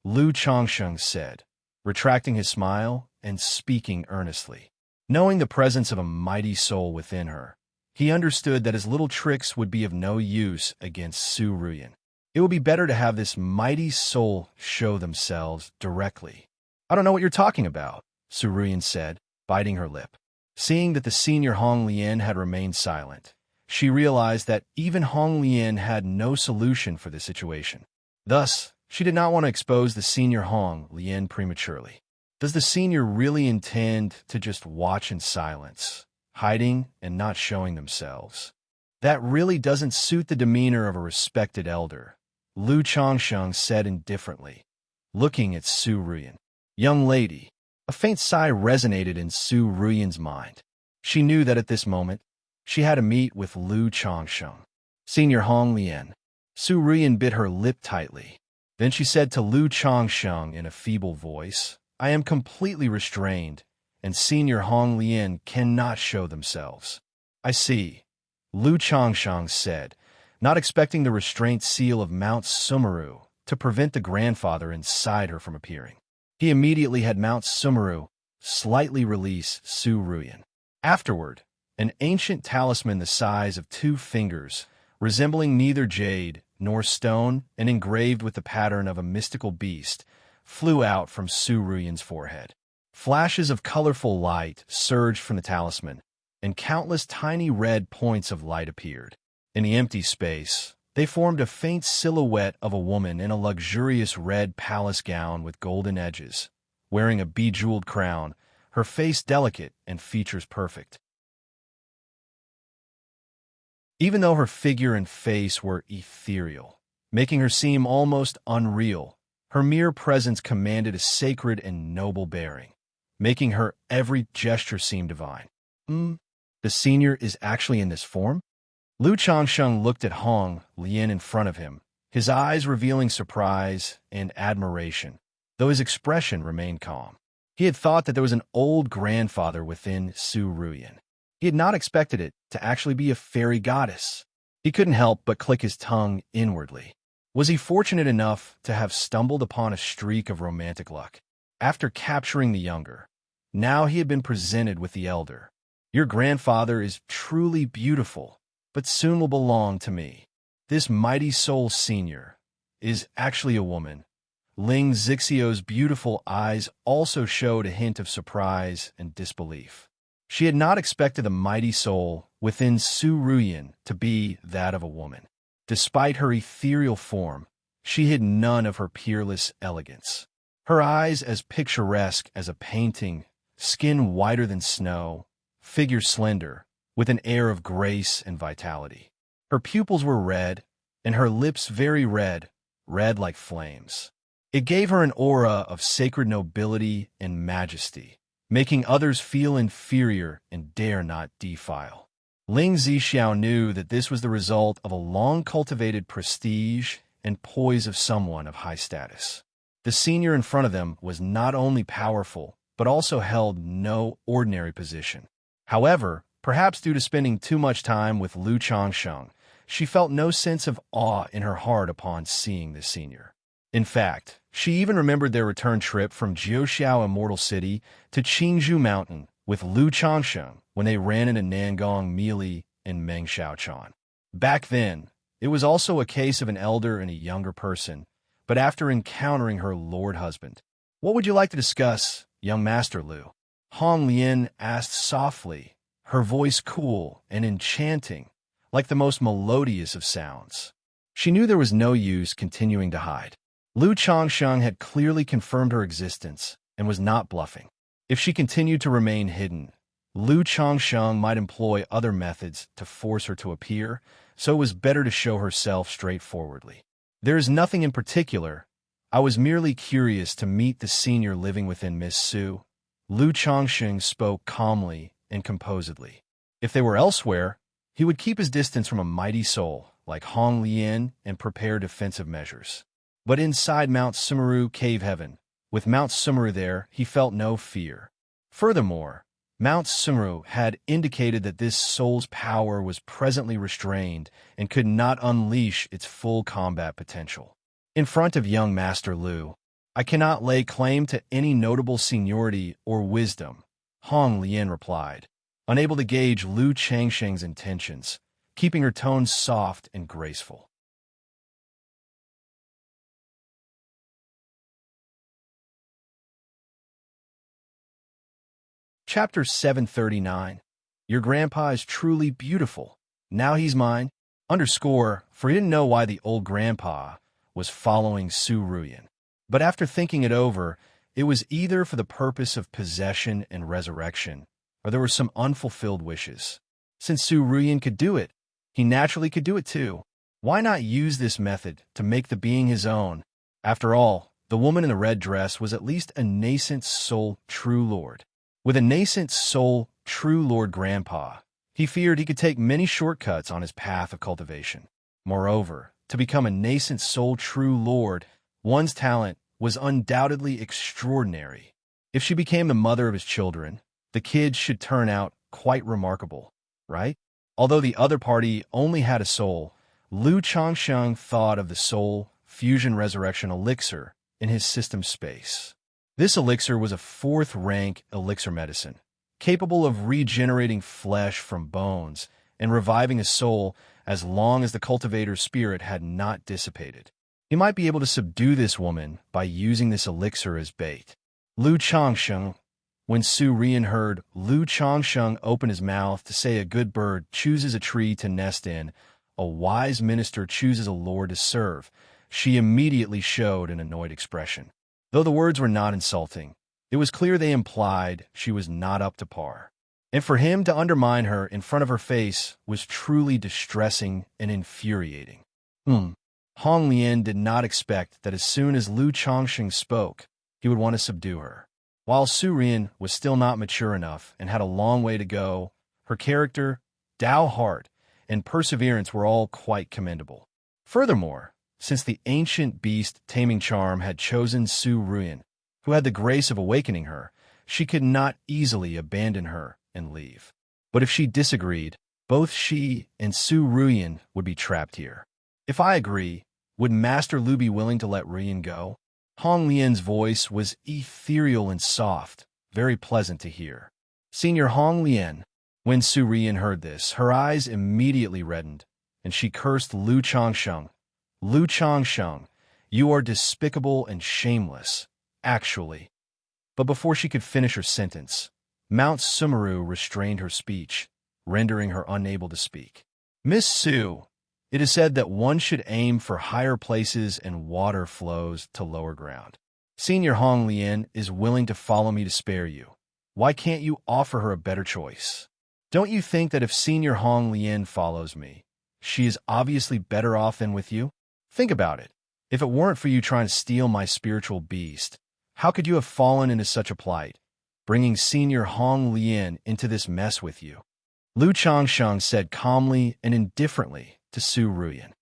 A: Lu Changsheng said, retracting his smile and speaking earnestly. Knowing the presence of a mighty soul within her, he understood that his little tricks would be of no use against Su Ruyan. It would be better to have this mighty soul show themselves directly. I don't know what you're talking about, Su Ruyan said, biting her lip. Seeing that the senior Hong Lian had remained silent, she realized that even Hong Lian had no solution for the situation. Thus, she did not want to expose the senior Hong Lian prematurely. Does the senior really intend to just watch in silence, hiding and not showing themselves? That really doesn't suit the demeanor of a respected elder, Lu Changsheng said indifferently, looking at Su Ruyan. Young lady. A faint sigh resonated in Su Ruyan's mind. She knew that at this moment, she had to meet with Lu Changsheng. Senior Hong Lian. Su Ruyan bit her lip tightly. Then she said to Lu Changsheng in a feeble voice, I am completely restrained, and Senior Hong Lian cannot show themselves. I see, Lu Changsheng said, not expecting the restraint seal of Mount Sumeru to prevent the grandfather inside her from appearing. He immediately had Mount Sumeru slightly release Su Ruyan. Afterward, an ancient talisman the size of 2 fingers, resembling neither jade nor stone and engraved with the pattern of a mystical beast, flew out from Su Ruyan's forehead. Flashes of colorful light surged from the talisman, and countless tiny red points of light appeared. In the empty space, they formed a faint silhouette of a woman in a luxurious red palace gown with golden edges, wearing a bejeweled crown, her face delicate and features perfect. Even though her figure and face were ethereal, making her seem almost unreal, her mere presence commanded a sacred and noble bearing, making her every gesture seem divine. The senior is actually in this form? Lu Changsheng looked at Hong Lian in front of him, his eyes revealing surprise and admiration, though his expression remained calm. He had thought that there was an old grandfather within Su Ruyan. He had not expected it to actually be a fairy goddess. He couldn't help but click his tongue inwardly. Was he fortunate enough to have stumbled upon a streak of romantic luck? After capturing the younger, now he had been presented with the elder. Your grandfather is truly beautiful, but soon will belong to me. This mighty soul senior is actually a woman. Ling Zixio's beautiful eyes also showed a hint of surprise and disbelief. She had not expected the mighty soul within Su Ruyan to be that of a woman. Despite her ethereal form, she hid none of her peerless elegance. Her eyes as picturesque as a painting, skin whiter than snow, figure slender, with an air of grace and vitality. Her pupils were red, and her lips very red, red like flames. It gave her an aura of sacred nobility and majesty, making others feel inferior and dare not defile. Ling Zixiao knew that this was the result of a long-cultivated prestige and poise of someone of high status. The senior in front of them was not only powerful, but also held no ordinary position. However, perhaps due to spending too much time with Lu Changsheng, she felt no sense of awe in her heart upon seeing the senior. In fact, she even remembered their return trip from Jiuxiao Immortal City to Qingzhou Mountain with Lu Changsheng when they ran into Nangong Meili and Meng Xiaochan. Back then, it was also a case of an elder and a younger person, but after encountering her lord husband. What would you like to discuss, young Master Lu? Hong Lian asked softly, her voice cool and enchanting, like the most melodious of sounds. She knew there was no use continuing to hide. Lu Changsheng had clearly confirmed her existence and was not bluffing. If she continued to remain hidden, Lu Changsheng might employ other methods to force her to appear, so it was better to show herself straightforwardly. There is nothing in particular. I was merely curious to meet the senior living within Miss Su. Lu Changsheng spoke calmly and composedly. If they were elsewhere, he would keep his distance from a mighty soul like Hong Lian and prepare defensive measures. But inside Mount Sumeru Cave Heaven, with Mount Sumeru there, he felt no fear. Furthermore, Mount Sumeru had indicated that this soul's power was presently restrained and could not unleash its full combat potential. In front of young Master Lu, I cannot lay claim to any notable seniority or wisdom, Hong Lian replied, unable to gauge Lu Changsheng's intentions, keeping her tone soft and graceful. Chapter 739. Your grandpa is truly beautiful. Now he's mine. For he didn't know why the old grandpa was following Su Ruyan. But after thinking it over, it was either for the purpose of possession and resurrection, or there were some unfulfilled wishes. Since Su Ruyan could do it, he naturally could do it too. Why not use this method to make the being his own? After all, the woman in the red dress was at least a nascent soul true lord. With a nascent soul true lord grandpa, he feared he could take many shortcuts on his path of cultivation. Moreover, to become a nascent soul true lord, one's talent was undoubtedly extraordinary. If she became the mother of his children, the kids should turn out quite remarkable, right? Although the other party only had a soul, Lu Changsheng thought of the soul fusion resurrection elixir in his system space. This elixir was a 4th-rank elixir medicine, capable of regenerating flesh from bones and reviving a soul as long as the cultivator's spirit had not dissipated. He might be able to subdue this woman by using this elixir as bait. Lu Changsheng. When Su Rian heard Lu Changsheng open his mouth to say a good bird chooses a tree to nest in, a wise minister chooses a lord to serve, she immediately showed an annoyed expression. Though the words were not insulting, it was clear they implied she was not up to par. And for him to undermine her in front of her face was truly distressing and infuriating. Hong Lian did not expect that as soon as Lu Changsheng spoke, he would want to subdue her. While Su Rian was still not mature enough and had a long way to go, her character, Dao heart, and perseverance were all quite commendable. Furthermore, since the ancient beast taming charm had chosen Su Rian, who had the grace of awakening her, she could not easily abandon her and leave. But if she disagreed, both she and Su Rian would be trapped here. If I agree, would Master Lu be willing to let Rian go? Hong Lian's voice was ethereal and soft, very pleasant to hear. Senior Hong Lian. When Su Rian heard this, her eyes immediately reddened, and she cursed Lu Changsheng. Lu Changsheng, you are despicable and shameless, actually. But before she could finish her sentence, Mount Sumeru restrained her speech, rendering her unable to speak. Miss Su, it is said that one should aim for higher places and water flows to lower ground. Senior Hong Lian is willing to follow me to spare you. Why can't you offer her a better choice? Don't you think that if Senior Hong Lian follows me, she is obviously better off than with you? Think about it. If it weren't for you trying to steal my spiritual beast, how could you have fallen into such a plight, bringing Senior Hong Lian into this mess with you? Lu Changsheng said calmly and indifferently to Su Rian.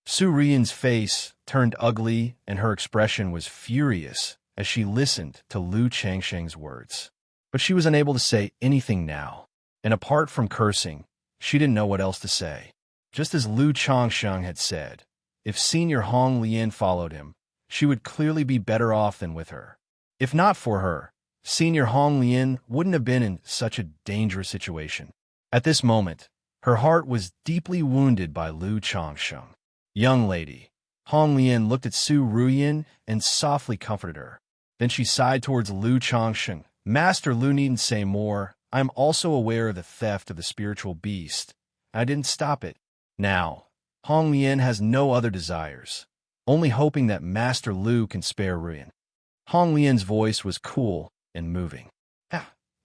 A: Su Rian's face turned ugly and her expression was furious as she listened to Lu Changsheng's words. But she was unable to say anything now, and apart from cursing, she didn't know what else to say. Just as Lu Changsheng had said, if Senior Hong Lian followed him, she would clearly be better off than with her. If not for her, Senior Hong Lian wouldn't have been in such a dangerous situation. At this moment, her heart was deeply wounded by Lu Changsheng. Young lady, Hong Lian looked at Su Rian and softly comforted her. Then she sighed towards Lu Changsheng. Master Lu needn't say more. I am also aware of the theft of the spiritual beast. I didn't stop it. Now, Hong Lian has no other desires, only hoping that Master Lu can spare Rian. Hong Lian's voice was cool and moving.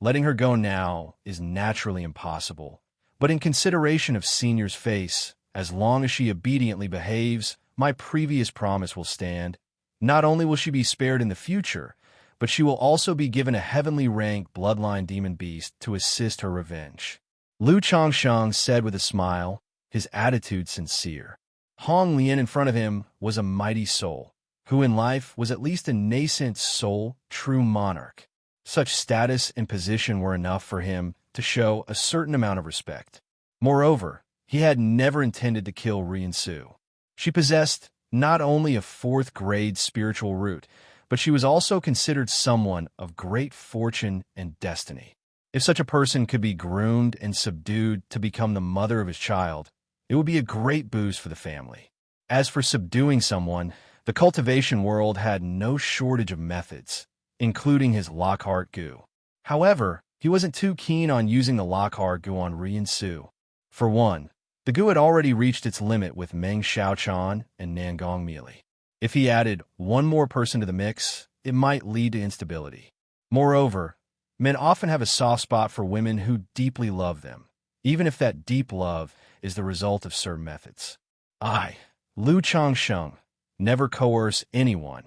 A: Letting her go now is naturally impossible, but in consideration of Senior's face, as long as she obediently behaves, my previous promise will stand. Not only will she be spared in the future, but she will also be given a heavenly rank bloodline demon beast to assist her revenge. Lu Changsheng said with a smile, his attitude sincere. Hong Lian in front of him was a mighty soul, who in life was at least a nascent soul, true monarch. Such status and position were enough for him to show a certain amount of respect. Moreover, he had never intended to kill Rian Su. She possessed not only a 4th-grade spiritual root, but she was also considered someone of great fortune and destiny. If such a person could be groomed and subdued to become the mother of his child, it would be a great boost for the family. As for subduing someone, the cultivation world had no shortage of methods, including his Lockhart goo. However, he wasn't too keen on using the Lockhart goo on Rian Su. For one, the goo had already reached its limit with Meng Xiaochan and Nangong Mealy. If he added one more person to the mix, it might lead to instability. Moreover, men often have a soft spot for women who deeply love them, even if that deep love is the result of certain methods. I, Lu Changsheng, never coerce anyone,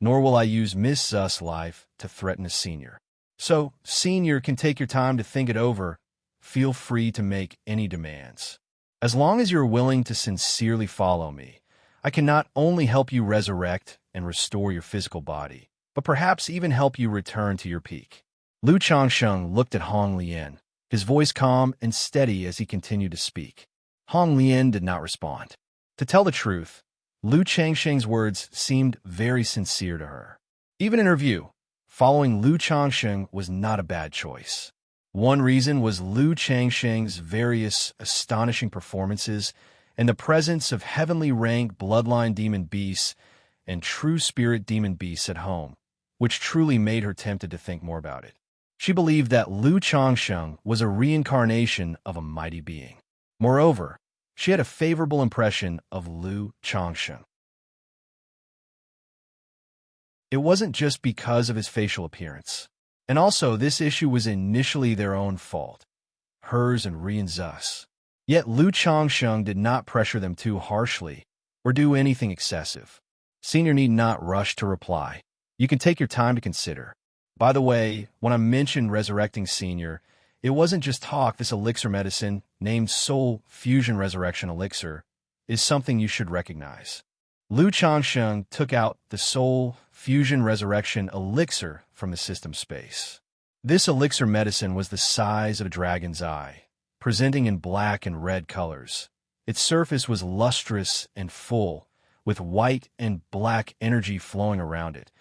A: nor will I use Miss Zu's life to threaten a senior. So, Senior can take your time to think it over. Feel free to make any demands. As long as you're willing to sincerely follow me, I can not only help you resurrect and restore your physical body, but perhaps even help you return to your peak. Lu Changsheng looked at Hong Lian, his voice calm and steady as he continued to speak. Hong Lian did not respond. To tell the truth, Lu Changsheng's words seemed very sincere to her. Even in her view, following Lu Changsheng was not a bad choice. One reason was Lu Changsheng's various astonishing performances and the presence of heavenly rank bloodline demon beasts and true spirit demon beasts at home, which truly made her tempted to think more about it. She believed that Lu Changsheng was a reincarnation of a mighty being. Moreover, she had a favorable impression of Lu Changsheng. It wasn't just because of his facial appearance. And also, this issue was initially their own fault, hers and Rian's. Yet Lu Changsheng did not pressure them too harshly or do anything excessive. Senior need not rush to reply. You can take your time to consider. By the way, when I mentioned resurrecting Senior, it wasn't just talk. This elixir medicine, named Soul Fusion Resurrection Elixir, is something you should recognize. Lu Changsheng took out the Soul Fusion Resurrection Elixir from the system space. This elixir medicine was the size of a dragon's eye, presenting in black and red colors. Its surface was lustrous and full, with white and black energy flowing around it,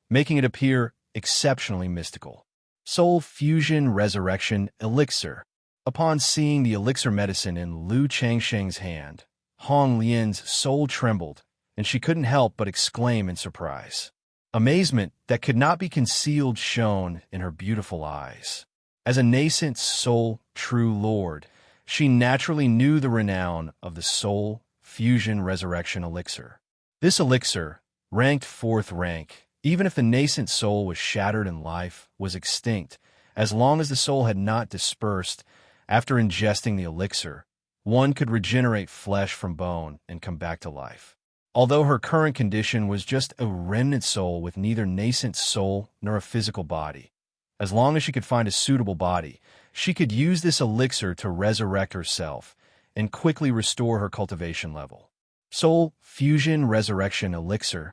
A: making it appear exceptionally mystical. Soul Fusion Resurrection Elixir. Upon seeing the elixir medicine in Lu Changsheng's hand, Hong Lian's soul trembled, and she couldn't help but exclaim in surprise. Amazement that could not be concealed shone in her beautiful eyes. As a nascent soul true lord, she naturally knew the renown of the Soul Fusion Resurrection Elixir. This elixir, ranked 4th rank, even if the nascent soul was shattered in life, was extinct, as long as the soul had not dispersed. After ingesting the elixir, one could regenerate flesh from bone and come back to life. Although her current condition was just a remnant soul with neither nascent soul nor a physical body, as long as she could find a suitable body, she could use this elixir to resurrect herself and quickly restore her cultivation level. Soul Fusion Resurrection Elixir.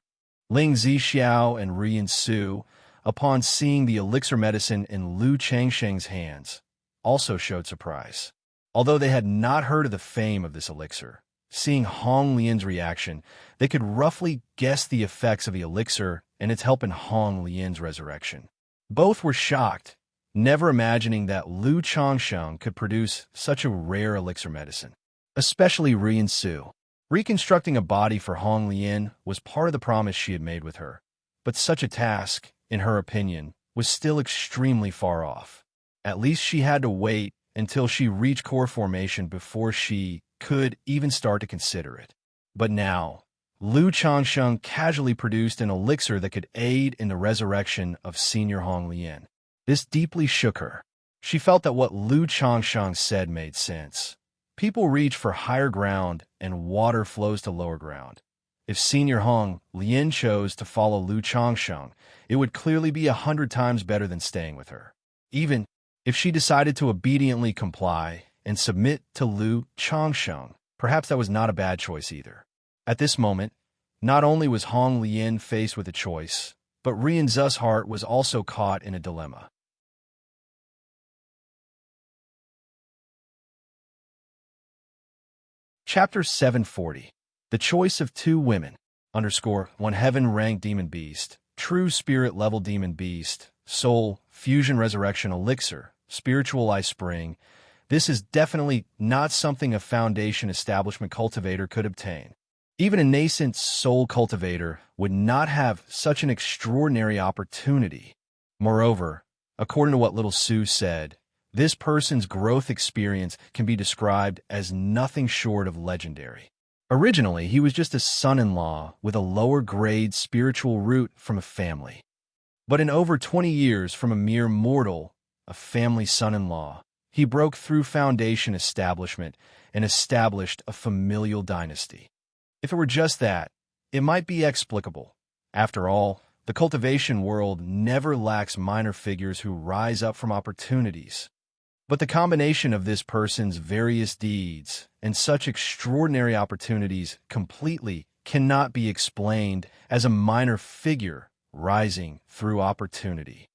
A: Ling Zixiao and Rian Su, upon seeing the elixir medicine in Lu Changsheng's hands, also showed surprise. Although they had not heard of the fame of this elixir, seeing Hong Lian's reaction, they could roughly guess the effects of the elixir and its help in Hong Lian's resurrection. Both were shocked, never imagining that Lu Changsheng could produce such a rare elixir medicine. Especially Rian Su. Reconstructing a body for Hong Lian was part of the promise she had made with her, but such a task, in her opinion, was still extremely far off. At least she had to wait until she reached core formation before she could even start to consider it. But now, Lu Changsheng casually produced an elixir that could aid in the resurrection of Senior Hong Lian. This deeply shook her. She felt that what Lu Changsheng said made sense. People reach for higher ground and water flows to lower ground. If Senior Hong Lian chose to follow Lu Changsheng, it would clearly be 100 times better than staying with her. Even if she decided to obediently comply and submit to Lu Changsheng, perhaps that was not a bad choice either. At this moment, not only was Hong Lian faced with a choice, but Rian's heart was also caught in a dilemma. Chapter 740. The Choice of Two Women. One heaven-ranked demon beast, true spirit-level demon beast, soul, fusion resurrection elixir, spiritual eye spring. This is definitely not something a foundation establishment cultivator could obtain. Even a nascent soul cultivator would not have such an extraordinary opportunity. Moreover, according to what little Sue said, this person's growth experience can be described as nothing short of legendary. Originally, he was just a son-in-law with a lower-grade spiritual root from a family. But in over 20 years from a mere mortal, a family son-in-law, he broke through foundation establishment and established a familial dynasty. If it were just that, it might be explicable. After all, the cultivation world never lacks minor figures who rise up from opportunities. But the combination of this person's various deeds and such extraordinary opportunities completely cannot be explained as a minor figure rising through opportunity.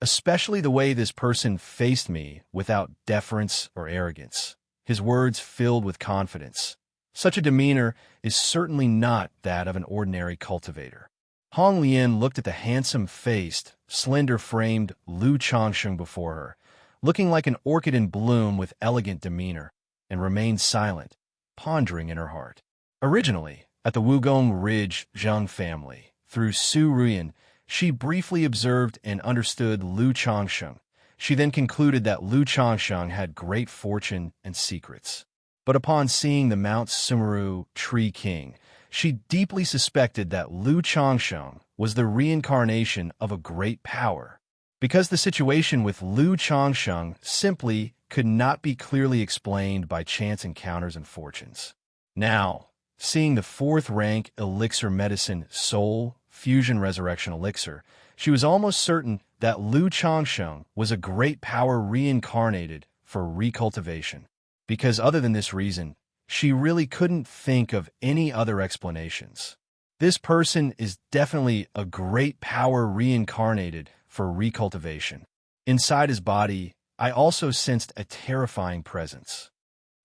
A: Especially the way this person faced me without deference or arrogance, his words filled with confidence. Such a demeanor is certainly not that of an ordinary cultivator. Hong Lian looked at the handsome-faced, slender-framed Lu Changsheng before her, looking like an orchid in bloom with elegant demeanor, and remained silent, pondering in her heart. Originally, at the Wugong Ridge Zheng family, through Su Ruyan, she briefly observed and understood Lu Changsheng. She then concluded that Lu Changsheng had great fortune and secrets. But upon seeing the Mount Sumeru Tree King, she deeply suspected that Lu Changsheng was the reincarnation of a great power. Because the situation with Lu Changsheng simply could not be clearly explained by chance encounters and fortunes. Now, seeing the fourth-rank elixir medicine Soul Fusion Resurrection Elixir, she was almost certain that Lu Changsheng was a great power reincarnated for recultivation. Because other than this reason, she really couldn't think of any other explanations. This person is definitely a great power reincarnated for recultivation. Inside his body, I also sensed a terrifying presence.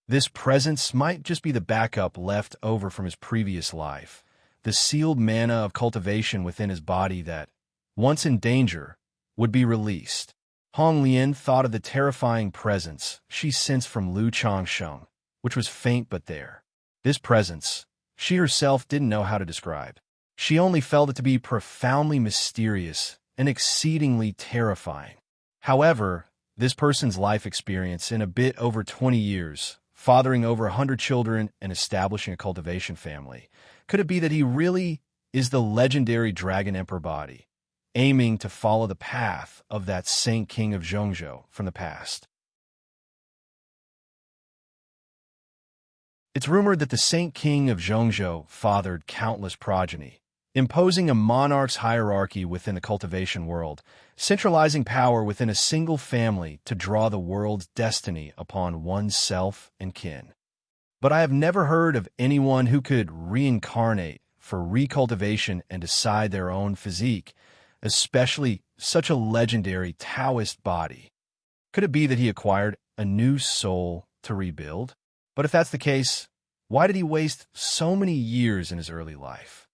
A: This presence might just be the backup left over from his previous life, the sealed mana of cultivation within his body that, once in danger, would be released. Hong Lian thought of the terrifying presence she sensed from Lu Changsheng, which was faint but there. This presence, she herself didn't know how to describe. She only felt it to be profoundly mysterious and exceedingly terrifying. However, this person's life experience in a bit over 20 years, fathering over 100 children and establishing a cultivation family, could it be that he really is the legendary Dragon Emperor body, aiming to follow the path of that Saint King of Zhongzhou from the past? It's rumored that the Saint King of Zhongzhou fathered countless progeny, imposing a monarch's hierarchy within the cultivation world, centralizing power within a single family to draw the world's destiny upon oneself and kin. But I have never heard of anyone who could reincarnate for recultivation and decide their own physique, especially such a legendary Taoist body. Could it be that he acquired a new soul to rebuild? But if that's the case, why did he waste so many years in his early life?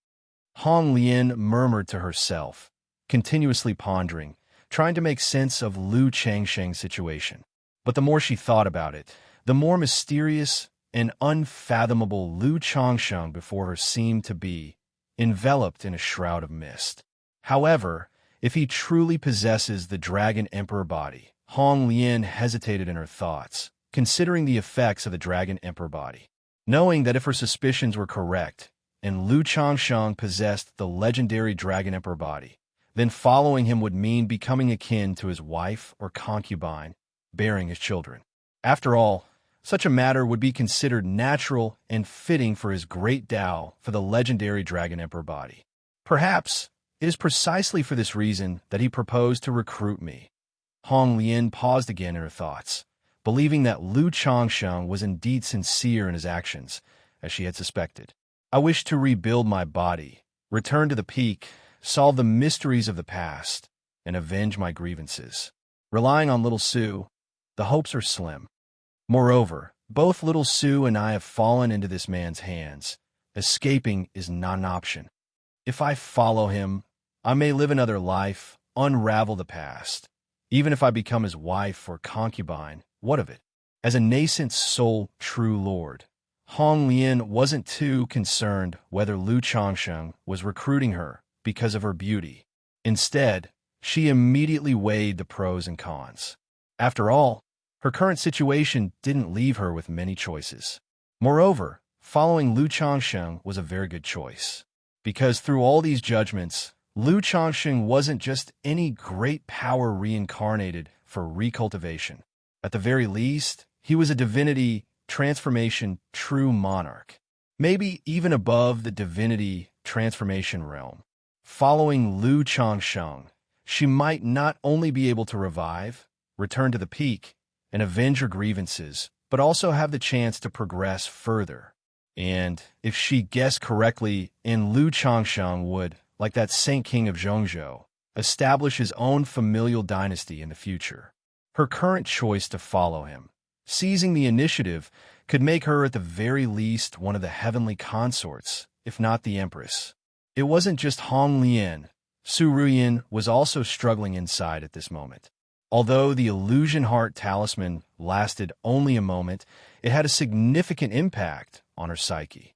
A: Hong Lian murmured to herself, continuously pondering, trying to make sense of Lu Changsheng's situation. But the more she thought about it, the more mysterious and unfathomable Lu Changsheng before her seemed to be, enveloped in a shroud of mist. However, if he truly possesses the Dragon Emperor body, Hong Lian hesitated in her thoughts, considering the effects of the Dragon Emperor body. Knowing that if her suspicions were correct, and Lu Changsheng possessed the legendary Dragon Emperor body, then following him would mean becoming akin to his wife or concubine, bearing his children. After all, such a matter would be considered natural and fitting for his great Tao for the legendary Dragon Emperor body. Perhaps it is precisely for this reason that he proposed to recruit me. Hong Lian paused again in her thoughts, believing that Lu Changsheng was indeed sincere in his actions, as she had suspected. I wish to rebuild my body, return to the peak, solve the mysteries of the past, and avenge my grievances. Relying on little Su, the hopes are slim. Moreover, both little Su and I have fallen into this man's hands. Escaping is not an option. If I follow him, I may live another life, unravel the past. Even if I become his wife or concubine, what of it? As a nascent soul true lord, Hong Lian wasn't too concerned whether Lu Changsheng was recruiting her because of her beauty. Instead, she immediately weighed the pros and cons. After all, her current situation didn't leave her with many choices. Moreover, following Lu Changsheng was a very good choice. Because through all these judgments, Lu Changsheng wasn't just any great power reincarnated for recultivation. At the very least, he was a divinity transformation true monarch, maybe even above the divinity transformation realm. Following Lu Changsheng, she might not only be able to revive, return to the peak, and avenge her grievances, but also have the chance to progress further. And if she guessed correctly, Lu Changsheng would, like that Saint King of Zhongzhou, establish his own familial dynasty in the future. Her current choice to follow him, seizing the initiative, could make her at the very least one of the heavenly consorts, if not the empress. It wasn't just Hong Lian. Su Ruyin was also struggling inside at this moment. Although the illusion heart talisman lasted only a moment, it had a significant impact on her psyche.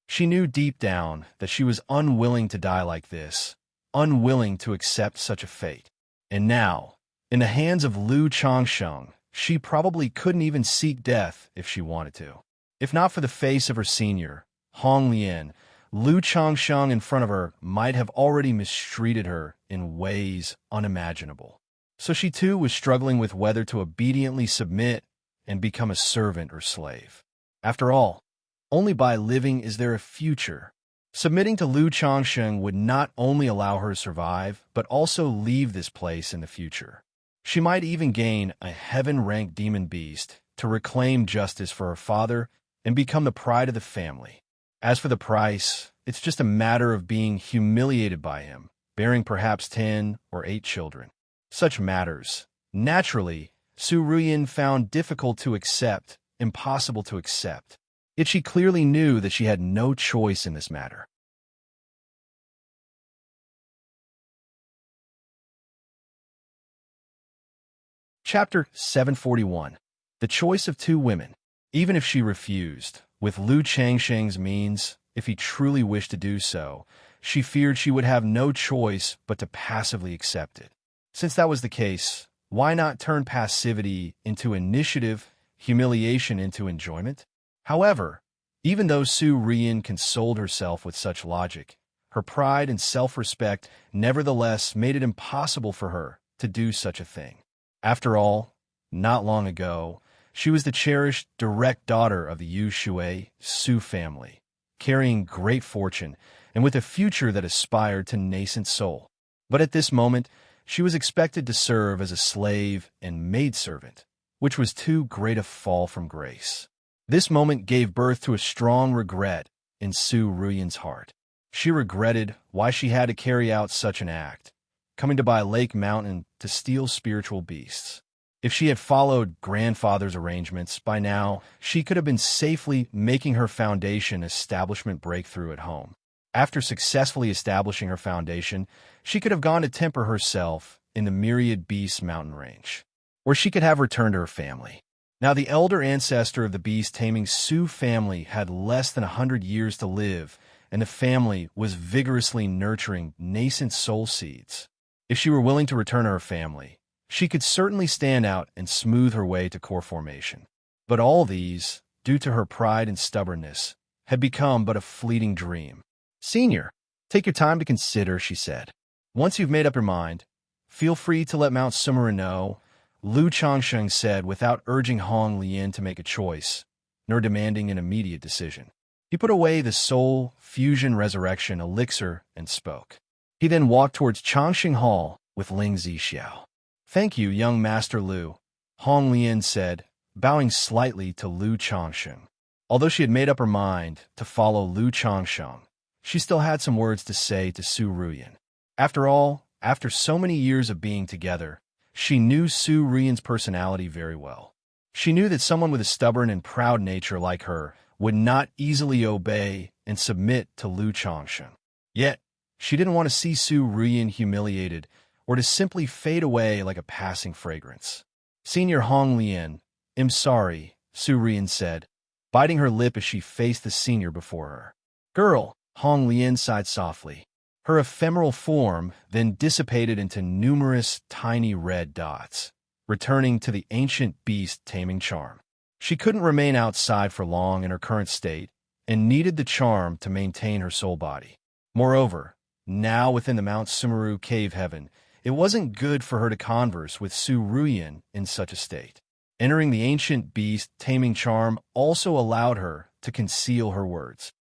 A: She knew deep down that she was unwilling to die like this, unwilling to accept such a fate. And now, in the hands of Lu Changsheng, she probably couldn't even seek death if she wanted to. If not for the face of her senior, Hong Lian, Lu Changsheng in front of her might have already mistreated her in ways unimaginable. So she too was struggling with whether to obediently submit and become a servant or slave. After all, only by living is there a future. Submitting to Lu Changsheng would not only allow her to survive, but also leave this place in the future. She might even gain a heaven-ranked demon beast to reclaim justice for her father and become the pride of the family. As for the price, it's just a matter of being humiliated by him, bearing perhaps 10 or 8 children. Such matters, naturally, Su Ruyin found difficult to accept, impossible to accept. Yet she clearly knew that she had no choice in this matter. Chapter 741. The Choice of Two Women. Even if she refused, with Lu Changsheng's means, if he truly wished to do so, she feared she would have no choice but to passively accept it. Since that was the case, why not turn passivity into initiative, humiliation into enjoyment? However, even though Su Ruyin consoled herself with such logic, her pride and self-respect nevertheless made it impossible for her to do such a thing. After all, not long ago, she was the cherished direct daughter of the Yu Shui Su family, carrying great fortune and with a future that aspired to nascent soul. But at this moment, she was expected to serve as a slave and maidservant, which was too great a fall from grace. This moment gave birth to a strong regret in Su Ruyin's heart. She regretted why she had to carry out such an act, coming to buy Lake Mountain to steal spiritual beasts. If she had followed grandfather's arrangements, by now she could have been safely making her foundation establishment breakthrough at home. After successfully establishing her foundation, she could have gone to temper herself in the Myriad Beast mountain range, where she could have returned to her family. Now, the elder ancestor of the beast-taming Su family had less than 100 years to live, and the family was vigorously nurturing nascent soul seeds. If she were willing to return to her family, she could certainly stand out and smooth her way to core formation. But all these, due to her pride and stubbornness, had become but a fleeting dream. "Senior, take your time to consider," she said. "Once you've made up your mind, feel free to let Mount Sumera know," Lu Changsheng said without urging Hong Lian to make a choice, nor demanding an immediate decision. He put away the soul fusion resurrection elixir and spoke. He then walked towards Changxing Hall with Ling Zixiao. "Thank you, young Master Lu," Hong Lian said, bowing slightly to Lu Changsheng. Although she had made up her mind to follow Lu Changsheng, she still had some words to say to Su Ruyin. After all, after so many years of being together, she knew Su Ruyin's personality very well. She knew that someone with a stubborn and proud nature like her would not easily obey and submit to Lu Changsheng. Yet, she didn't want to see Su Ruyin humiliated or to simply fade away like a passing fragrance. "Senior Hong Lian, I'm sorry," Su Ruyin said, biting her lip as she faced the senior before her. "Girl," Hong Lian sighed softly. Her ephemeral form then dissipated into numerous tiny red dots, returning to the ancient beast-taming charm. She couldn't remain outside for long in her current state and needed the charm to maintain her soul body. Moreover, now within the Mount Sumeru cave heaven, it wasn't good for her to converse with Su Ruyin in such a state. Entering the ancient beast-taming charm also allowed her to conceal her words.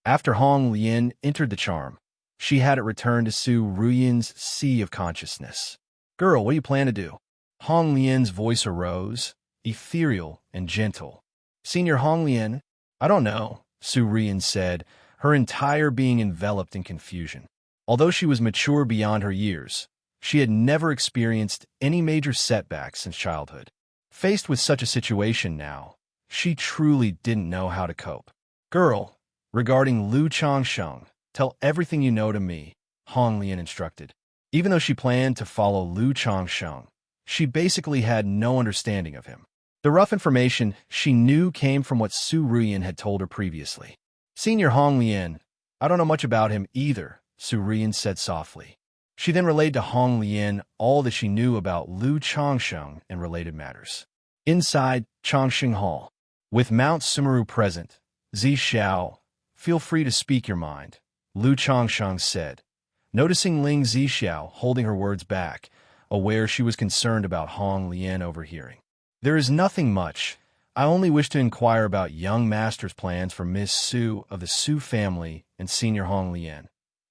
A: After Hong Lian entered the charm, she had it returned to Su Ruyin's sea of consciousness. "Girl, what do you plan to do?" Hong Lian's voice arose, ethereal and gentle. "Senior Hong Lian, I don't know," Su Ruyin said, her entire being enveloped in confusion. Although she was mature beyond her years, She had never experienced any major setbacks since childhood. Faced with such a situation now, she truly didn't know how to cope. "Girl, regarding Lu Changsheng, tell everything you know to me," Hong Lian instructed. Even though she planned to follow Lu Changsheng, she basically had no understanding of him. The rough information she knew came from what Su Ruyan had told her previously. "Senior Hong Lian, I don't know much about him either," Su Ruyan said softly. She then relayed to Hong Lian all that she knew about Lu Changsheng and related matters. Inside Changsheng Hall, with Mount Sumeru present, "Xiao, feel free to speak your mind," Lu Changsheng said, noticing Ling Xiao holding her words back, aware she was concerned about Hong Lian overhearing. "There is nothing much. I only wish to inquire about young master's plans for Miss Su of the Su family and Senior Hong Lian,"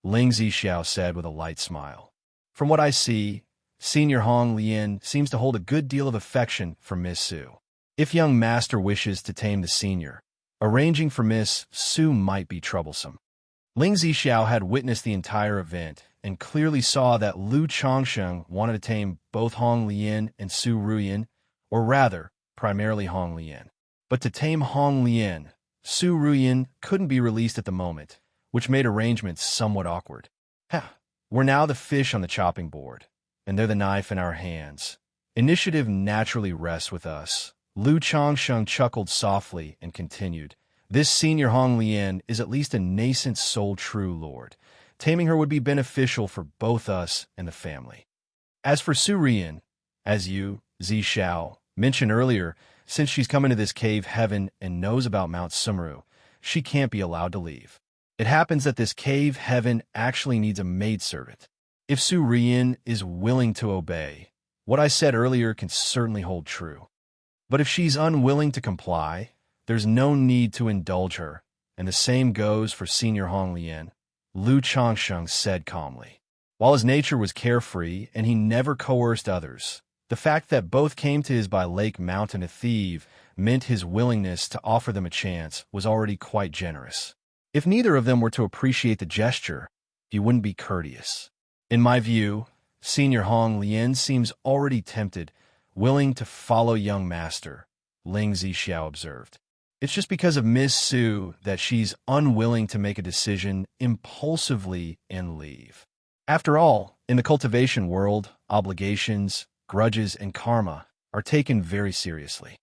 A: Ling Xiao said with a light smile. "From what I see, Senior Hong Lian seems to hold a good deal of affection for Miss Su. If young master wishes to tame the senior, arranging for Miss Su might be troublesome." Ling Xiao had witnessed the entire event and clearly saw that Lu Changsheng wanted to tame both Hong Lian and Su Ruyan, or rather, primarily Hong Lian. But to tame Hong Lian, Su Ruyan couldn't be released at the moment, which made arrangements somewhat awkward. "We're now the fish on the chopping board, and they're the knife in our hands. Initiative naturally rests with us." Lu Changsheng chuckled softly and continued, "This Senior Hong Lian is at least a nascent soul true lord. Taming her would be beneficial for both us and the family. As for Su Ruyan, as you, Xiao, mentioned earlier, since she's come into this cave heaven and knows about Mount Sumeru, she can't be allowed to leave. It happens that this cave heaven actually needs a maidservant. If Su Ruyan is willing to obey, what I said earlier can certainly hold true. But if she's unwilling to comply, there's no need to indulge her, and the same goes for Senior Hong Lian," Lu Changsheng said calmly. While his nature was carefree and he never coerced others, the fact that both came to his by Lake Mountain a thief meant his willingness to offer them a chance was already quite generous. If neither of them were to appreciate the gesture, he wouldn't be courteous. "In my view, Senior Hong Lian seems already tempted, willing to follow young master," Ling Xiao observed. "It's just because of Miss Su that she's unwilling to make a decision impulsively and leave. After all, in the cultivation world, obligations, grudges, and karma are taken very seriously.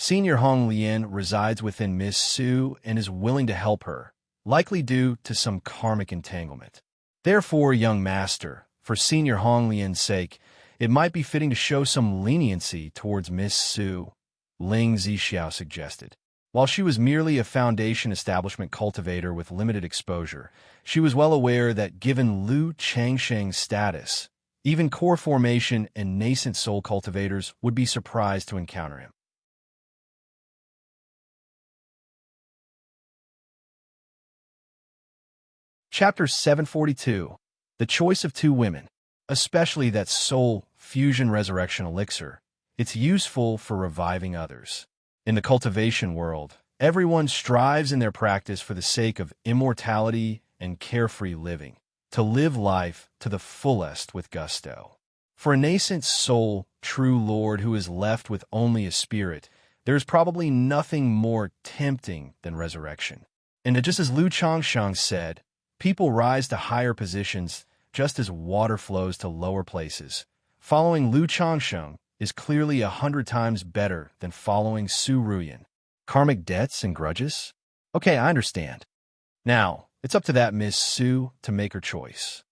A: Senior Hong Lian resides within Miss Su and is willing to help her, likely due to some karmic entanglement. Therefore, young master, for Senior Hong Lian's sake, it might be fitting to show some leniency towards Miss Su," Ling Xiao suggested. While she was merely a foundation establishment cultivator with limited exposure, she was well aware that given Lu Changsheng's status, even core formation and nascent soul cultivators would be surprised to encounter him. Chapter 742. The Choice of Two Women. Especially that soul fusion resurrection elixir, it's useful for reviving others. In the cultivation world, everyone strives in their practice for the sake of immortality and carefree living, to live life to the fullest with gusto. For a nascent soul, true lord who is left with only a spirit, there is probably nothing more tempting than resurrection. And just as Lu Changsheng said, people rise to higher positions just as water flows to lower places. Following Lu Changsheng is clearly 100 times better than following Su Ruyan. Karmic debts and grudges? Okay, I understand. Now, it's up to that Miss Su to make her choice.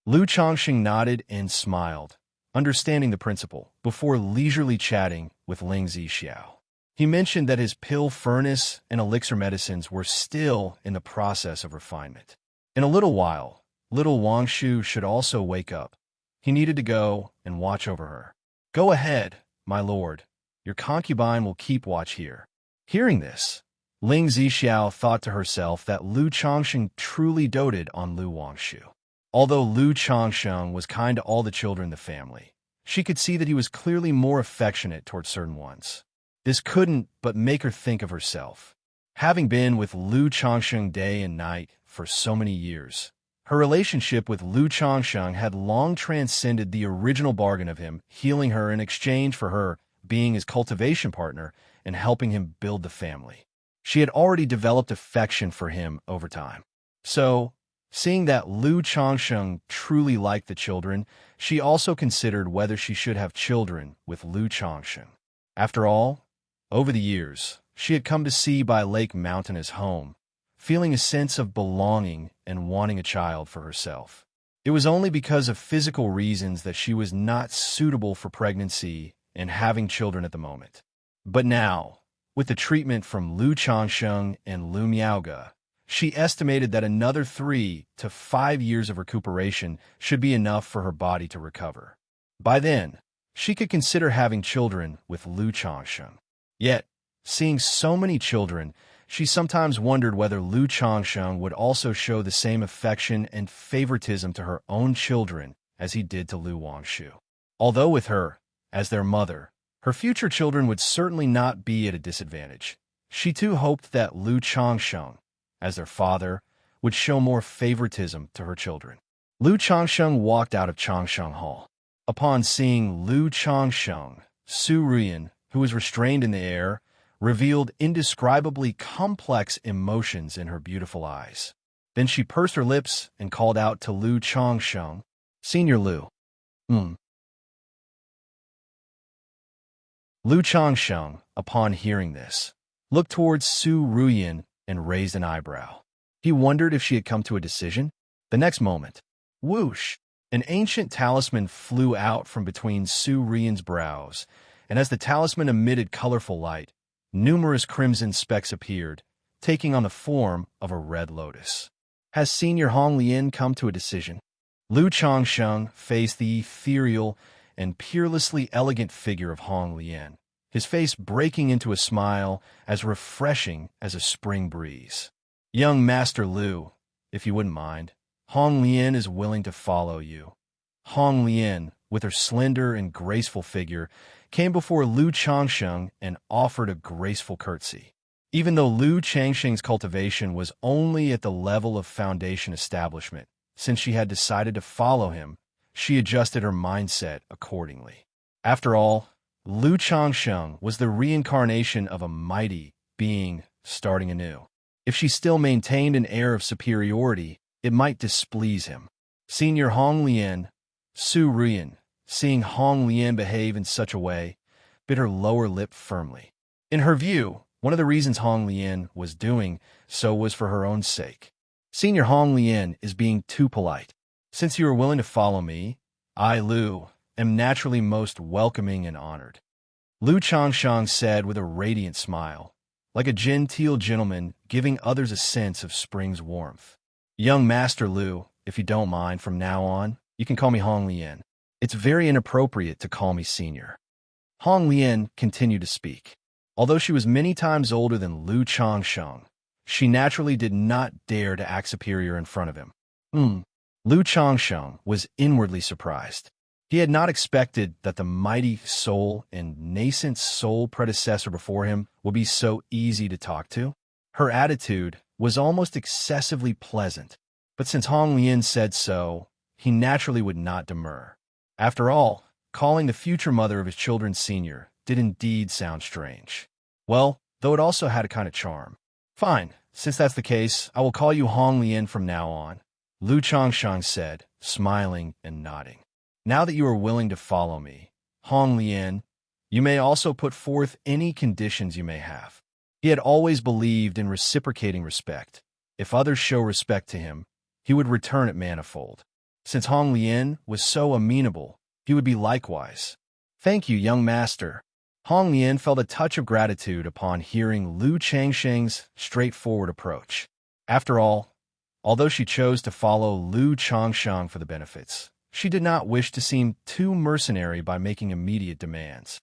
A: Lu Changsheng nodded and smiled, understanding the principle, before leisurely chatting with Ling Xiao. He mentioned that his pill furnace and elixir medicines were still in the process of refinement. In a little while, little Wangshu should also wake up. He needed to go and watch over her. "Go ahead, my lord. Your concubine will keep watch here." Hearing this, Ling Xiao thought to herself that Lu Changsheng truly doted on Lu Wangshu. Although Lu Changsheng was kind to all the children in the family, she could see that he was clearly more affectionate toward certain ones. This couldn't but make her think of herself. Having been with Lu Changsheng day and night for so many years, Her relationship with Lu Changsheng had long transcended the original bargain of him healing her in exchange for her being his cultivation partner and helping him build the family. She had already developed affection for him over time. So, seeing that Lu Changsheng truly liked the children, she also considered whether she should have children with Lu Changsheng. After all, over the years, she had come to see Bai Lake Mountain as home, feeling a sense of belonging and wanting a child for herself. It was only because of physical reasons that she was not suitable for pregnancy and having children at the moment. But now, with the treatment from Lu Changsheng and Lu Miaoge, she estimated that another 3 to 5 years of recuperation should be enough for her body to recover. By then, she could consider having children with Lu Changsheng. Yet, seeing so many children, she sometimes wondered whether Lu Changsheng would also show the same affection and favoritism to her own children as he did to Lu Wangshu. Although with her, as their mother, her future children would certainly not be at a disadvantage, she too hoped that Lu Changsheng, as their father, would show more favoritism to her children. Lu Changsheng walked out of Changsheng Hall. Upon seeing Lu Changsheng, Su Ruyan, who was restrained in the air, revealed indescribably complex emotions in her beautiful eyes. Then she pursed her lips and called out to Lu Changsheng, "Senior Lu." Lu Changsheng, upon hearing this, looked towards Su Ruyan and raised an eyebrow. He wondered if she had come to a decision. The next moment, whoosh, an ancient talisman flew out from between Su Ruyan's brows, and as the talisman emitted colorful light, numerous crimson specks appeared, taking on the form of a red lotus. Has Senior Hong Lian come to a decision? Lu Changsheng faced the ethereal and peerlessly elegant figure of Hong Lian, his face breaking into a smile as refreshing as a spring breeze. "Young Master Lu, if you wouldn't mind, Hong Lian is willing to follow you." Hong Lian, with her slender and graceful figure, came before Lu Changsheng and offered a graceful curtsy. Even though Lu Changsheng's cultivation was only at the level of foundation establishment, since she had decided to follow him, she adjusted her mindset accordingly. After all, Lu Changsheng was the reincarnation of a mighty being starting anew. If she still maintained an air of superiority, it might displease him. Senior Hong Lian, Su Ruyan, seeing Hong Lian behave in such a way, bit her lower lip firmly. In her view, one of the reasons Hong Lian was doing so was for her own sake. Senior Hong Lian is being too polite. Since you are willing to follow me, I, Lu, am naturally most welcoming and honored. Lu Changsheng said with a radiant smile, like a genteel gentleman giving others a sense of spring's warmth. "Young Master Lu, if you don't mind, from now on, you can call me Hong Lian. It's very inappropriate to call me senior." Hong Lian continued to speak. Although she was many times older than Lu Changsheng, she naturally did not dare to act superior in front of him. Lu Changsheng was inwardly surprised. He had not expected that the mighty soul and nascent soul predecessor before him would be so easy to talk to. Her attitude was almost excessively pleasant, but since Hong Lian said so, he naturally would not demur. After all, calling the future mother of his children senior did indeed sound strange. Well, though it also had a kind of charm. "Fine, since that's the case, I will call you Hong Lian from now on," Lu Changsheng said, smiling and nodding. "Now that you are willing to follow me, Hong Lian, you may also put forth any conditions you may have." He had always believed in reciprocating respect. If others show respect to him, he would return it manifold. Since Hong Lian was so amenable, he would be likewise. "Thank you, young master." Hong Lian felt a touch of gratitude upon hearing Lu Changsheng's straightforward approach. After all, although she chose to follow Lu Changsheng for the benefits, she did not wish to seem too mercenary by making immediate demands.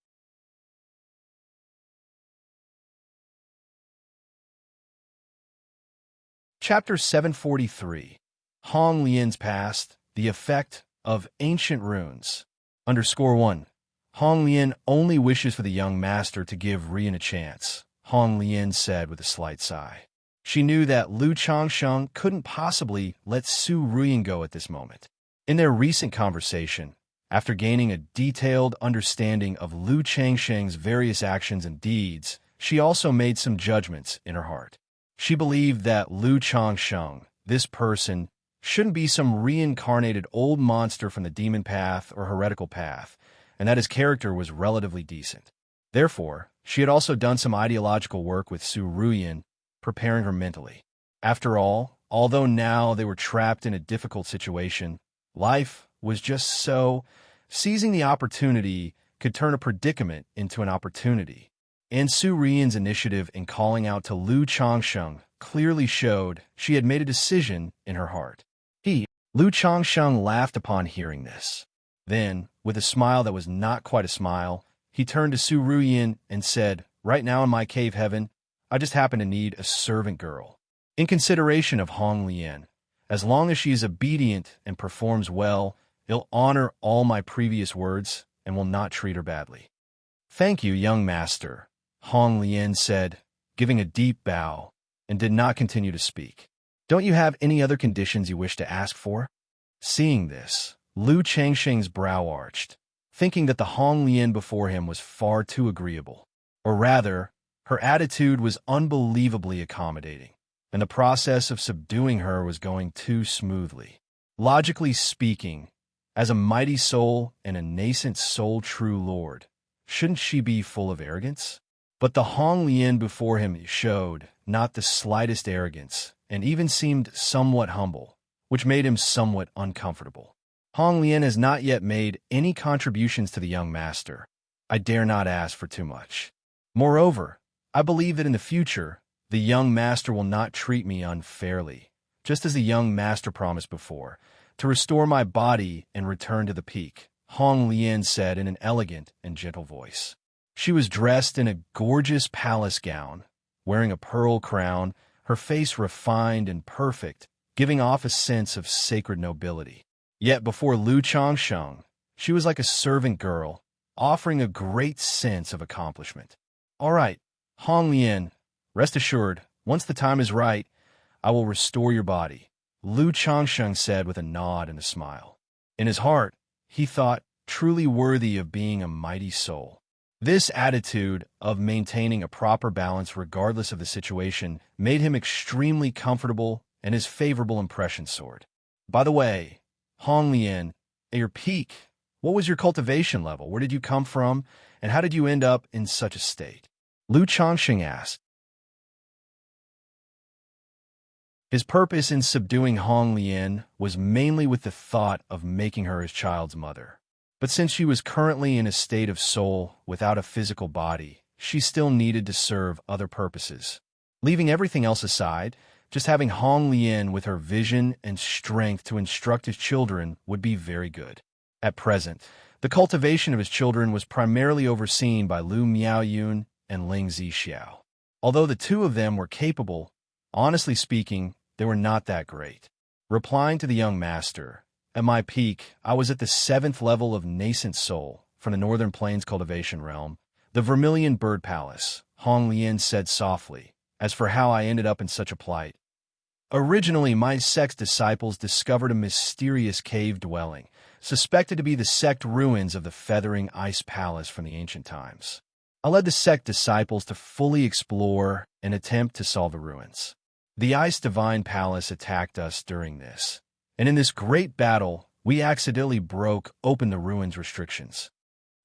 A: Chapter 743. Hong Lian's Past, the Effect of Ancient Runes. _1. Hong Lian only wishes for the young master to give Rian a chance, Hong Lian said with a slight sigh. She knew that Lu Changsheng couldn't possibly let Su Ruyan go at this moment. In their recent conversation, after gaining a detailed understanding of Lu Changsheng's various actions and deeds, she also made some judgments in her heart. She believed that Lu Changsheng, this person, shouldn't be some reincarnated old monster from the demon path or heretical path, and that his character was relatively decent. Therefore, she had also done some ideological work with Su Ruyan, preparing her mentally. After all, although now they were trapped in a difficult situation, life was just so. Seizing the opportunity could turn a predicament into an opportunity. And Su Ruyan's initiative in calling out to Lu Changsheng clearly showed she had made a decision in her heart. Lu Changsheng laughed upon hearing this. Then, with a smile that was not quite a smile, he turned to Su Ruyan and said, "Right now in my cave heaven, I just happen to need a servant girl. In consideration of Hong Lian, as long as she is obedient and performs well, he'll honor all my previous words and will not treat her badly." "Thank you, young master," Hong Lian said, giving a deep bow, and did not continue to speak. "Don't you have any other conditions you wish to ask for?" Seeing this, Lu Changsheng's brow arched, thinking that the Hong Lian before him was far too agreeable. Or rather, her attitude was unbelievably accommodating, and the process of subduing her was going too smoothly. Logically speaking, as a mighty soul and a nascent soul true lord, shouldn't she be full of arrogance? But the Hong Lian before him showed not the slightest arrogance, and even seemed somewhat humble, which made him somewhat uncomfortable. Hong Lian has not yet made any contributions to the young master. I dare not ask for too much. Moreover, I believe that in the future, the young master will not treat me unfairly, just as the young master promised before, to restore my body and return to the peak, Hong Lian said in an elegant and gentle voice. She was dressed in a gorgeous palace gown, wearing a pearl crown, her face refined and perfect, giving off a sense of sacred nobility. Yet before Lu Changsheng, she was like a servant girl, offering a great sense of accomplishment. "All right, Hong Lian, rest assured, once the time is right, I will restore your body," Lu Changsheng said with a nod and a smile. In his heart, he thought, truly worthy of being a mighty soul. This attitude of maintaining a proper balance regardless of the situation made him extremely comfortable, and his favorable impression soared. "By the way, Hong Lian, at your peak, what was your cultivation level? Where did you come from, and how did you end up in such a state?" Lu Changsheng asked. His purpose in subduing Hong Lian was mainly with the thought of making her his child's mother. But since she was currently in a state of soul without a physical body, she still needed to serve other purposes. Leaving everything else aside, just having Hong Lian with her vision and strength to instruct his children would be very good. At present, the cultivation of his children was primarily overseen by Lu Miaoyun and Ling Zixiao. Although the two of them were capable, honestly speaking, they were not that great. Replying to the young master, "At my peak, I was at the 7th level of nascent soul from the Northern Plains cultivation realm, the Vermilion Bird Palace," Hong Lian said softly. "As for how I ended up in such a plight, originally my sect's disciples discovered a mysterious cave dwelling, suspected to be the sect ruins of the Feathering Ice Palace from the ancient times. I led the sect disciples to fully explore and attempt to solve the ruins. The Ice Divine Palace attacked us during this, and in this great battle, we accidentally broke open the ruins' restrictions.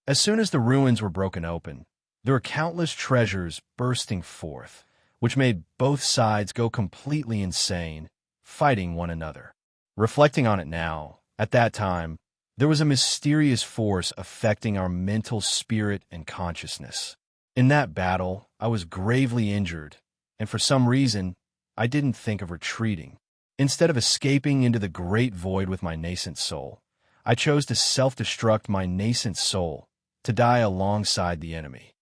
A: As soon as the ruins were broken open, there were countless treasures bursting forth, which made both sides go completely insane, fighting one another. Reflecting on it now, at that time, there was a mysterious force affecting our mental spirit and consciousness. In that battle, I was gravely injured, and for some reason, I didn't think of retreating. Instead of escaping into the great void with my nascent soul, I chose to self-destruct my nascent soul, to die alongside the enemy.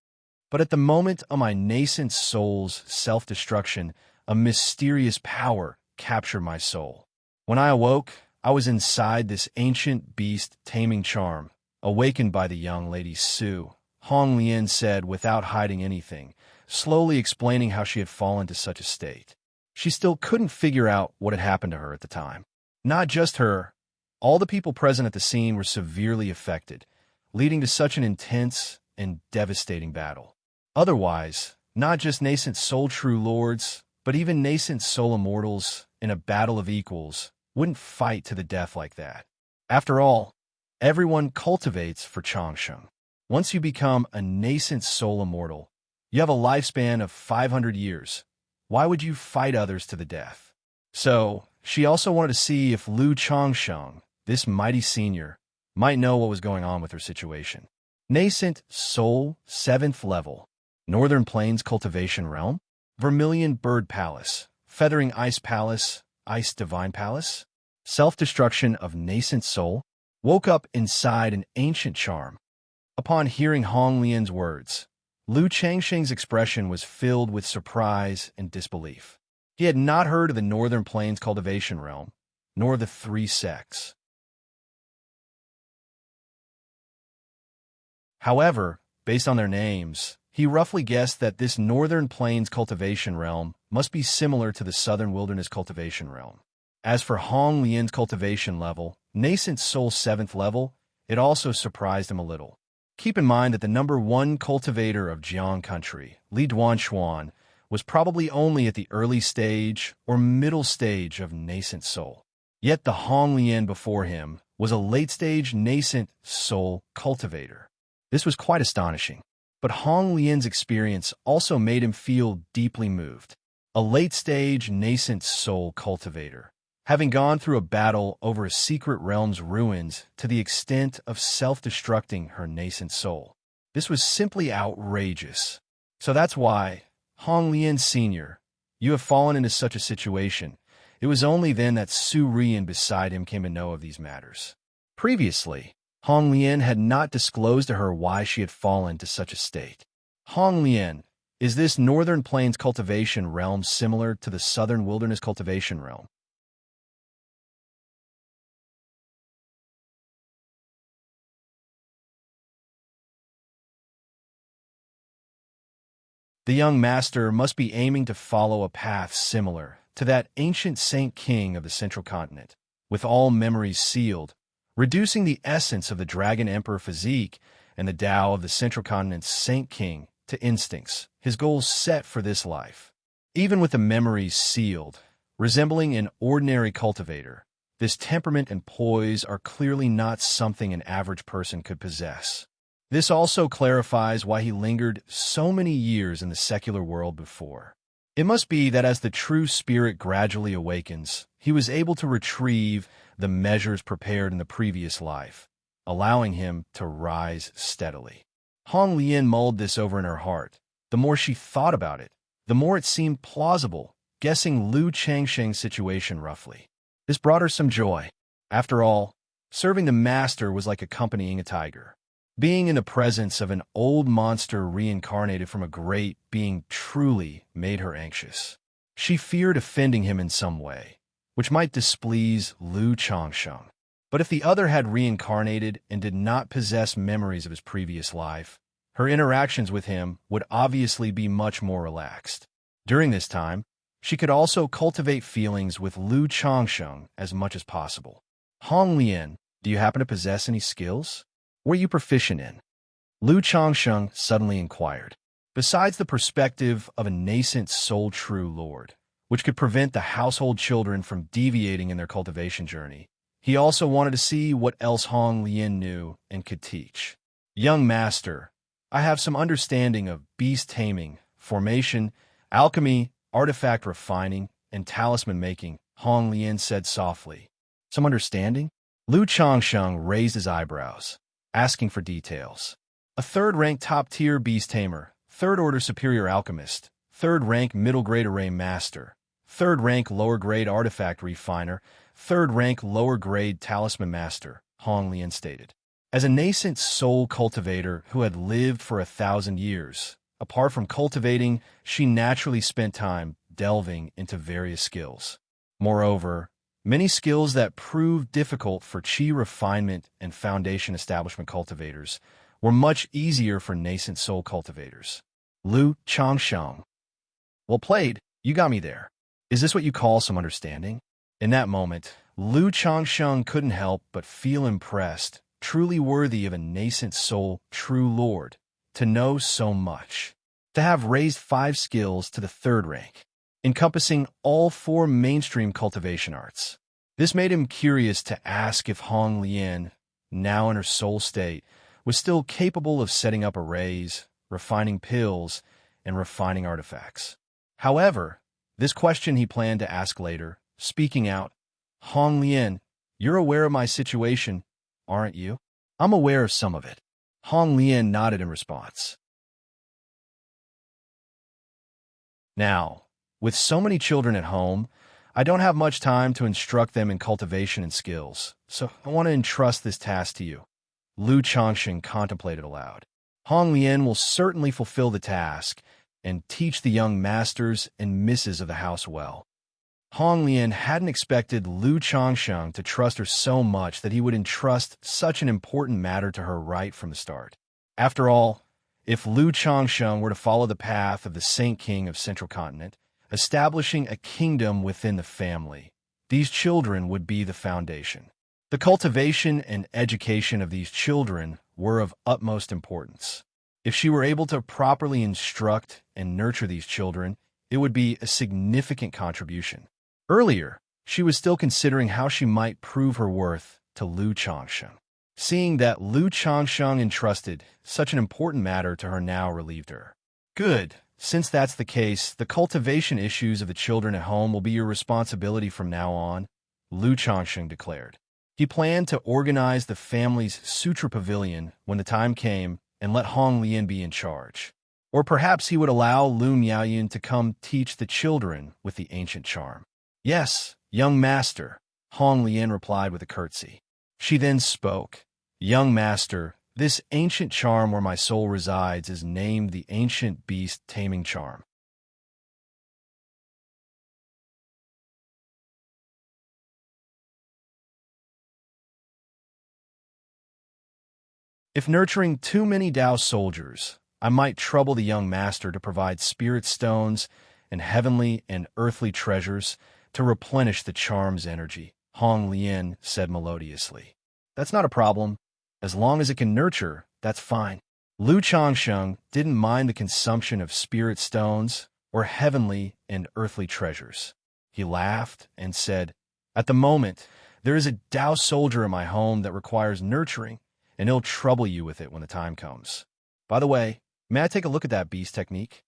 A: But at the moment of my nascent soul's self-destruction, a mysterious power captured my soul. When I awoke, I was inside this ancient beast taming charm, awakened by the young lady Su," Hong Lian said without hiding anything, slowly explaining how she had fallen to such a state. she still couldn't figure out what had happened to her at the time. Not just her, all the people present at the scene were severely affected, leading to such an intense and devastating battle. Otherwise, not just nascent soul true lords, but even nascent soul immortals in a battle of equals wouldn't fight to the death like that. After all, everyone cultivates for Xianxia. Once you become a nascent soul immortal, you have a lifespan of 500 years. Why would you fight others to the death? So, she also wanted to see if Lu Xianxia, this mighty senior, might know what was going on with her situation. Nascent Soul 7th Level, Northern Plains Cultivation Realm, Vermilion Bird Palace, Feathering Ice Palace, Ice Divine Palace, Self-Destruction of Nascent Soul, woke up inside an ancient charm. Upon hearing Hong Lian's words, Lu Changxing's expression was filled with surprise and disbelief. He had not heard of the Northern Plains Cultivation Realm, nor the 3 sects. However, based on their names, he roughly guessed that this Northern Plains Cultivation Realm must be similar to the Southern Wilderness Cultivation Realm. As for Hong Lian's cultivation level, Nascent Soul 7th level, it also surprised him a little. Keep in mind that the number 1 cultivator of Jiang country, Li Duanshuan, was probably only at the early stage or middle stage of Nascent Soul. Yet the Hong Lian before him was a late-stage Nascent Soul cultivator. This was quite astonishing. But Hong Lian's experience also made him feel deeply moved. A late-stage nascent soul cultivator, having gone through a battle over a secret realm's ruins to the extent of self-destructing her nascent soul. This was simply outrageous. So that's why, Hong Lian Sr., you have fallen into such a situation. It was only then that Su Rian beside him came to know of these matters. Previously, Hong Lian had not disclosed to her why she had fallen to such a state. Hong Lian, is this Northern Plains cultivation realm similar to the Southern Wilderness cultivation realm? The young master must be aiming to follow a path similar to that ancient Saint King of the Central Continent, with all memories sealed, reducing the essence of the Dragon Emperor physique and the Tao of the Central Continent's Saint King to instincts, his goals set for this life. Even with the memories sealed, resembling an ordinary cultivator, this temperament and poise are clearly not something an average person could possess. This also clarifies why he lingered so many years in the secular world before. It must be that as the true spirit gradually awakens, he was able to retrieve the measures prepared in the previous life, allowing him to rise steadily. Hong Lian mulled this over in her heart. The more she thought about it, the more it seemed plausible, guessing Lu Changxing's situation roughly. This brought her some joy. After all, serving the master was like accompanying a tiger. Being in the presence of an old monster reincarnated from a great being truly made her anxious. She feared offending him in some way, which might displease Lu Changsheng. But if the other had reincarnated and did not possess memories of his previous life, her interactions with him would obviously be much more relaxed. During this time, she could also cultivate feelings with Lu Changsheng as much as possible. Hong Lian, do you happen to possess any skills? What are you proficient in? Lu Changsheng suddenly inquired. Besides the perspective of a nascent soul-true lord, which could prevent the household children from deviating in their cultivation journey, he also wanted to see what else Hong Lian knew and could teach. Young master, I have some understanding of beast taming, formation, alchemy, artifact refining, and talisman making, Hong Lian said softly. Some understanding? Lu Changsheng raised his eyebrows, asking for details. A third-rank top-tier beast tamer, third-order superior alchemist, third-rank middle-grade array master, third-rank lower-grade artifact refiner, third-rank lower-grade talisman master, Hong Lian stated. As a nascent soul cultivator who had lived for 1,000 years, apart from cultivating, she naturally spent time delving into various skills. Moreover, many skills that proved difficult for qi refinement and foundation establishment cultivators were much easier for nascent soul cultivators. Lu Changsheng. Well played, you got me there. Is this what you call some understanding? In that moment, Lu Changsheng couldn't help but feel impressed, truly worthy of a nascent soul, true lord, to know so much. To have raised 5 skills to the 3rd rank, encompassing all 4 mainstream cultivation arts. This made him curious to ask if Hong Lian, now in her soul state, was still capable of setting up arrays, refining pills, and refining artifacts. However, this question he planned to ask later, speaking out, Hong Lian, you're aware of my situation, aren't you? I'm aware of some of it. Hong Lian nodded in response. Now, with so many children at home, I don't have much time to instruct them in cultivation and skills, so I want to entrust this task to you. Lu Changsheng contemplated aloud. Hong Lian will certainly fulfill the task and teach the young masters and misses of the house well. Hong Lian hadn't expected Lu Changsheng to trust her so much that he would entrust such an important matter to her right from the start. After all, if Lu Changsheng were to follow the path of the Saint King of Central Continent, establishing a kingdom within the family, these children would be the foundation. The cultivation and education of these children were of utmost importance. If she were able to properly instruct and nurture these children, it would be a significant contribution. Earlier, she was still considering how she might prove her worth to Lu Changsheng. Seeing that Lu Changsheng entrusted such an important matter to her now relieved her. Good. Since that's the case, the cultivation issues of the children at home will be your responsibility from now on, Lu Changsheng declared. He planned to organize the family's sutra pavilion when the time came and let Hong Lian be in charge. Or perhaps he would allow Lu Miaoyun to come teach the children with the ancient charm. Yes, young master, Hong Lian replied with a curtsy. She then spoke. Young master, this ancient charm where my soul resides is named the Ancient Beast Taming Charm. If nurturing too many Dao soldiers, I might trouble the young master to provide spirit stones and heavenly and earthly treasures to replenish the charm's energy, Hong Lian said melodiously. That's not a problem. As long as it can nurture, that's fine. Lu Changsheng didn't mind the consumption of spirit stones or heavenly and earthly treasures. He laughed and said, At the moment, there is a Dao soldier in my home that requires nurturing, and he'll trouble you with it when the time comes. By the way, may I take a look at that beast technique?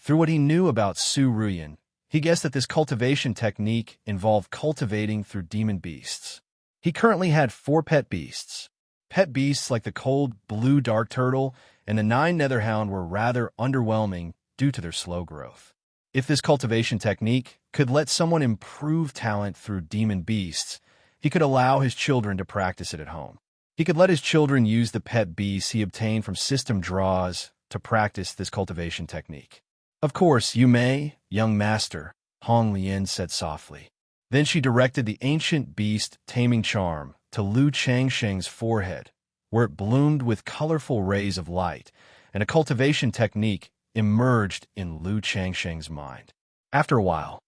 A: Through what he knew about Su Ruyan, he guessed that this cultivation technique involved cultivating through demon beasts. He currently had 4 pet beasts. Pet beasts like the cold blue dark turtle and the 9 netherhound were rather underwhelming due to their slow growth. If this cultivation technique could let someone improve talent through demon beasts, he could allow his children to practice it at home. He could let his children use the pet beasts he obtained from system draws to practice this cultivation technique. Of course, you may, young master, Hong Lian said softly. Then she directed the ancient beast taming charm to Lu Changsheng's forehead, where it bloomed with colorful rays of light, and a cultivation technique emerged in Lu Changsheng's mind. After a while,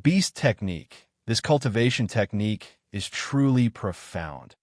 A: beast technique, this cultivation technique, is truly profound.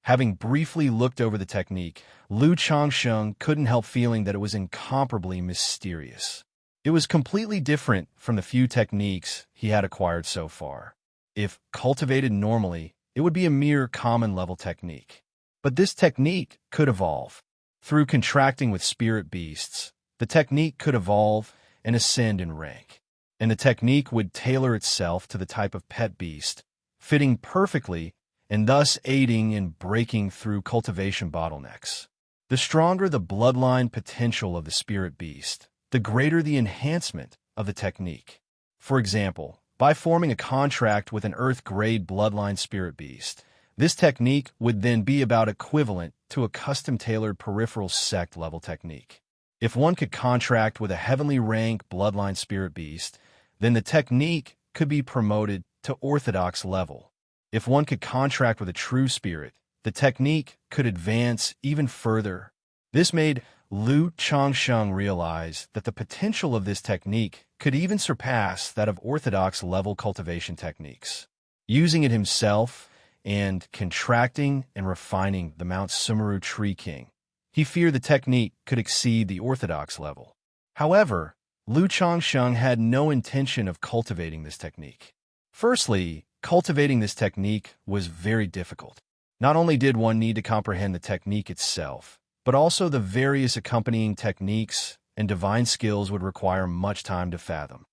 A: Having briefly looked over the technique, Lu Changsheng couldn't help feeling that it was incomparably mysterious. It was completely different from the few techniques he had acquired so far. If cultivated normally, it would be a mere common-level technique. But this technique could evolve. Through contracting with spirit beasts, the technique could evolve and ascend in rank. And the technique would tailor itself to the type of pet beast, fitting perfectly and thus aiding in breaking through cultivation bottlenecks. The stronger the bloodline potential of the spirit beast, the greater the enhancement of the technique. For example, by forming a contract with an Earth-grade bloodline spirit beast, this technique would then be about equivalent to a custom-tailored peripheral sect-level technique. If one could contract with a heavenly rank bloodline spirit beast, then the technique could be promoted to orthodox level. If one could contract with a true spirit, the technique could advance even further. This made Lu Changsheng realized that the potential of this technique could even surpass that of orthodox-level cultivation techniques. Using it himself and contracting and refining the Mount Sumeru Tree King, he feared the technique could exceed the orthodox level. However, Lu Changsheng had no intention of cultivating this technique. Firstly, cultivating this technique was very difficult. Not only did one need to comprehend the technique itself, but also the various accompanying techniques and divine skills would require much time to fathom.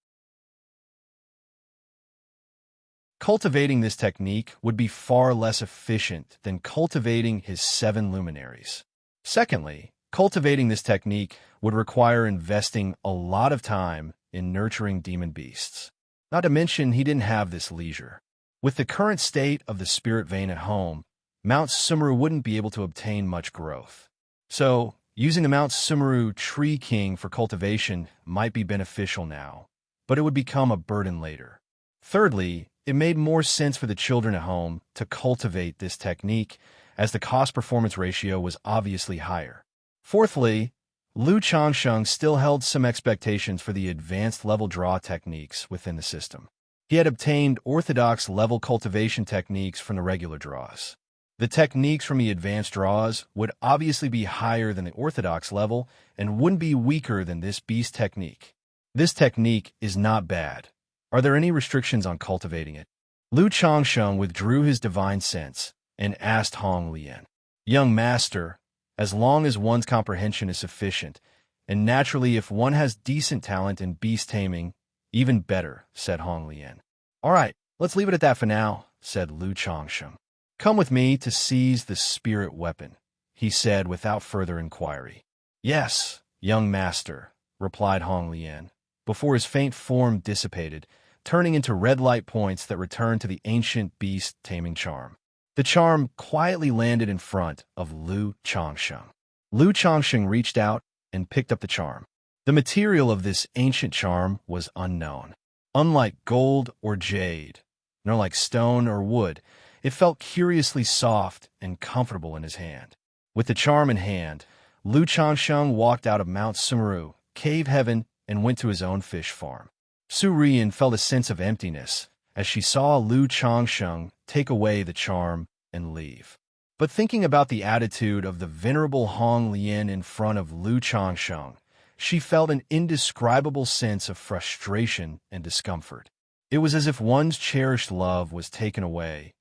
A: Cultivating this technique would be far less efficient than cultivating his 7 luminaries. Secondly, cultivating this technique would require investing a lot of time in nurturing demon beasts. Not to mention, he didn't have this leisure. With the current state of the spirit vein at home, Mount Sumeru wouldn't be able to obtain much growth. So, using the Mount Sumeru Tree King for cultivation might be beneficial now, but it would become a burden later. Thirdly, it made more sense for the children at home to cultivate this technique, as the cost-performance ratio was obviously higher. Fourthly, Lu Changsheng still held some expectations for the advanced level draw techniques within the system. He had obtained orthodox level cultivation techniques from the regular draws. The techniques from the advanced draws would obviously be higher than the orthodox level and wouldn't be weaker than this beast technique. This technique is not bad. Are there any restrictions on cultivating it? Lu Changsheng withdrew his divine sense and asked Hong Lian. Young master, as long as one's comprehension is sufficient, and naturally if one has decent talent in beast taming, even better, said Hong Lian. All right, let's leave it at that for now, said Lu Changsheng. Come with me to seize the spirit weapon, he said without further inquiry. Yes, young master, replied Hong Lian, before his faint form dissipated, turning into red light points that returned to the ancient beast taming charm. The charm quietly landed in front of Lu Changsheng. Lu Changsheng reached out and picked up the charm. The material of this ancient charm was unknown. Unlike gold or jade, nor like stone or wood, it felt curiously soft and comfortable in his hand. With the charm in hand, Lu Changsheng walked out of Mount Sumeru, cave heaven, and went to his own fish farm. Su Ruiyan felt a sense of emptiness as she saw Lu Changsheng take away the charm and leave. But thinking about the attitude of the venerable Hong Lian in front of Lu Changsheng, she felt an indescribable sense of frustration and discomfort. It was as if one's cherished love was taken away,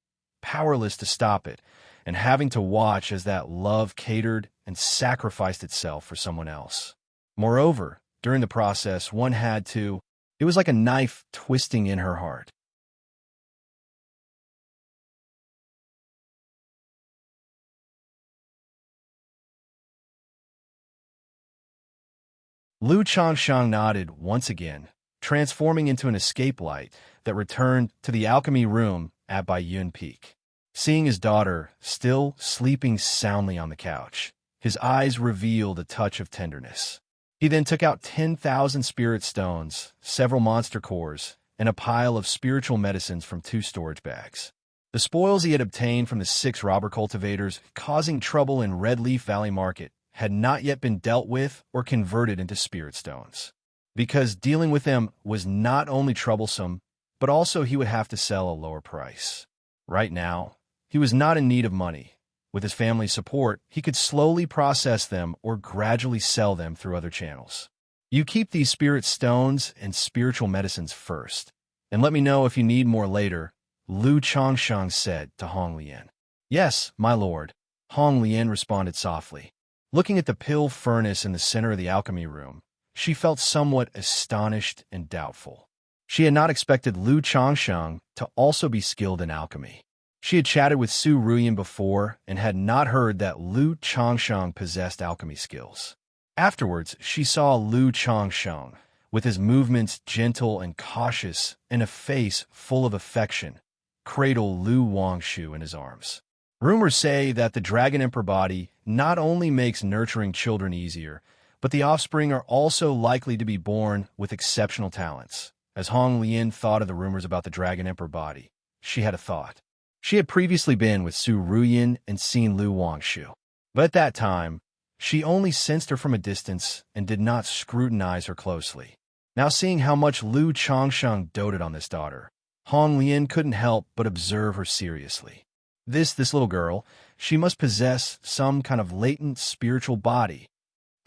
A: powerless to stop it, and having to watch as that love catered and sacrificed itself for someone else. Moreover, during the process, one had to. It was like a knife twisting in her heart. Lu Changsheng nodded once again, transforming into an escape light that returned to the alchemy room at Baiyun Peak. Seeing his daughter still sleeping soundly on the couch, his eyes revealed a touch of tenderness. He then took out 10,000 spirit stones, several monster cores, and a pile of spiritual medicines from 2 storage bags. The spoils he had obtained from the 6 robber cultivators causing trouble in Red Leaf Valley Market had not yet been dealt with or converted into spirit stones. Because dealing with them was not only troublesome, but also he would have to sell a lower price. Right now, he was not in need of money. With his family's support, he could slowly process them or gradually sell them through other channels. You keep these spirit stones and spiritual medicines first, and let me know if you need more later, Lu Changsheng said to Hong Lian. Yes, my lord, Hong Lian responded softly. Looking at the pill furnace in the center of the alchemy room, she felt somewhat astonished and doubtful. She had not expected Lu Changsheng to also be skilled in alchemy. She had chatted with Su Ruiyan before and had not heard that Lu Changsheng possessed alchemy skills. Afterwards, she saw Lu Changsheng, with his movements gentle and cautious and a face full of affection, cradle Lu Wangshu in his arms. Rumors say that the Dragon Emperor body not only makes nurturing children easier, but the offspring are also likely to be born with exceptional talents. As Hong Lian thought of the rumors about the Dragon Emperor body, she had a thought. She had previously been with Su Ruiyan and seen Lu Wangshu. But at that time, She only sensed her from a distance and did not scrutinize her closely. Now seeing how much Lu Changsheng doted on this daughter, Hong Lian couldn't help but observe her seriously. This little girl, she must possess some kind of latent spiritual body.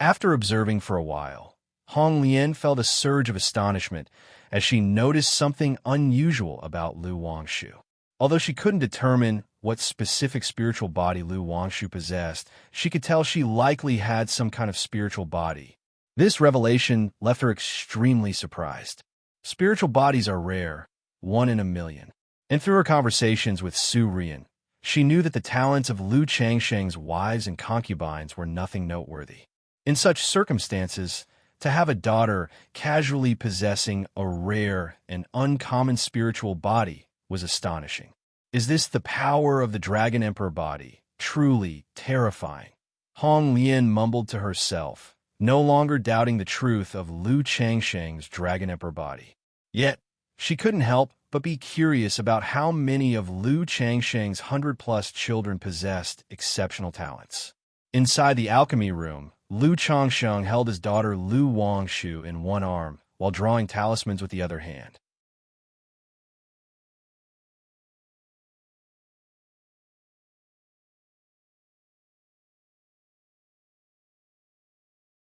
A: After observing for a while, Hong Lian felt a surge of astonishment as she noticed something unusual about Lu Wangshu. Although she couldn't determine what specific spiritual body Lu Wangshu possessed, she could tell she likely had some kind of spiritual body. This revelation left her extremely surprised. Spiritual bodies are rare, 1 in a million. And through her conversations with Su Rian, she knew that the talents of Lu Changsheng's wives and concubines were nothing noteworthy. In such circumstances, to have a daughter casually possessing a rare and uncommon spiritual body was astonishing. Is this the power of the Dragon Emperor body? Truly terrifying. Hong Lian mumbled to herself, no longer doubting the truth of Lu Changsheng's Dragon Emperor body. Yet, she couldn't help but be curious about how many of Lu Changsheng's 100-plus children possessed exceptional talents. Inside the alchemy room, Lu Changsheng held his daughter Lu Wangshu in one arm while drawing talismans with the other hand.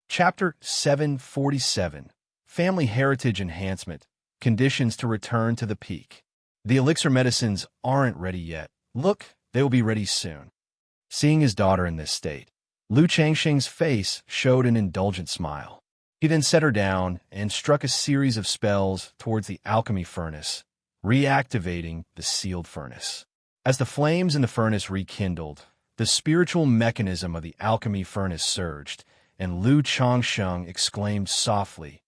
A: Chapter 747, Family Heritage Enhancement, Conditions to Return to the Peak. The elixir medicines aren't ready yet. Look, they will be ready soon. Seeing his daughter in this state, Lu Changsheng's face showed an indulgent smile. He then set her down and struck a series of spells towards the alchemy furnace, reactivating the sealed furnace. As the flames in the furnace rekindled, the spiritual mechanism of the alchemy furnace surged, and Lu Changsheng exclaimed softly,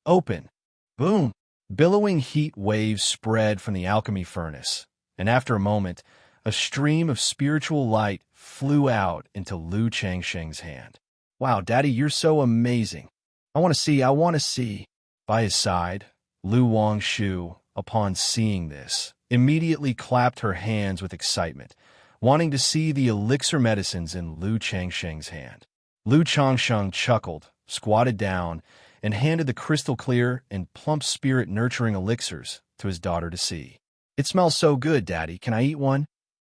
A: "Open!" Boom! Billowing heat waves spread from the alchemy furnace, and after a moment, a stream of spiritual light flew out into Lu Changsheng's hand. "Wow, Daddy, you're so amazing. I want to see. By his side, Lu Wangshu, upon seeing this, immediately clapped her hands with excitement, wanting to see the elixir medicines in Lu Changsheng's hand. Lu Changsheng chuckled, squatted down, and handed the crystal-clear and plump spirit-nurturing elixirs to his daughter to see. "It smells so good, Daddy. Can I eat one?"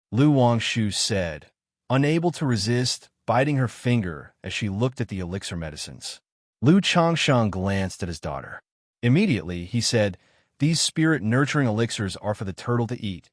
A: Lu Wangshu said, unable to resist biting her finger as she looked at the elixir medicines. Lu Changsheng glanced at his daughter. Immediately, he said, "These spirit-nurturing elixirs are for the turtle to eat.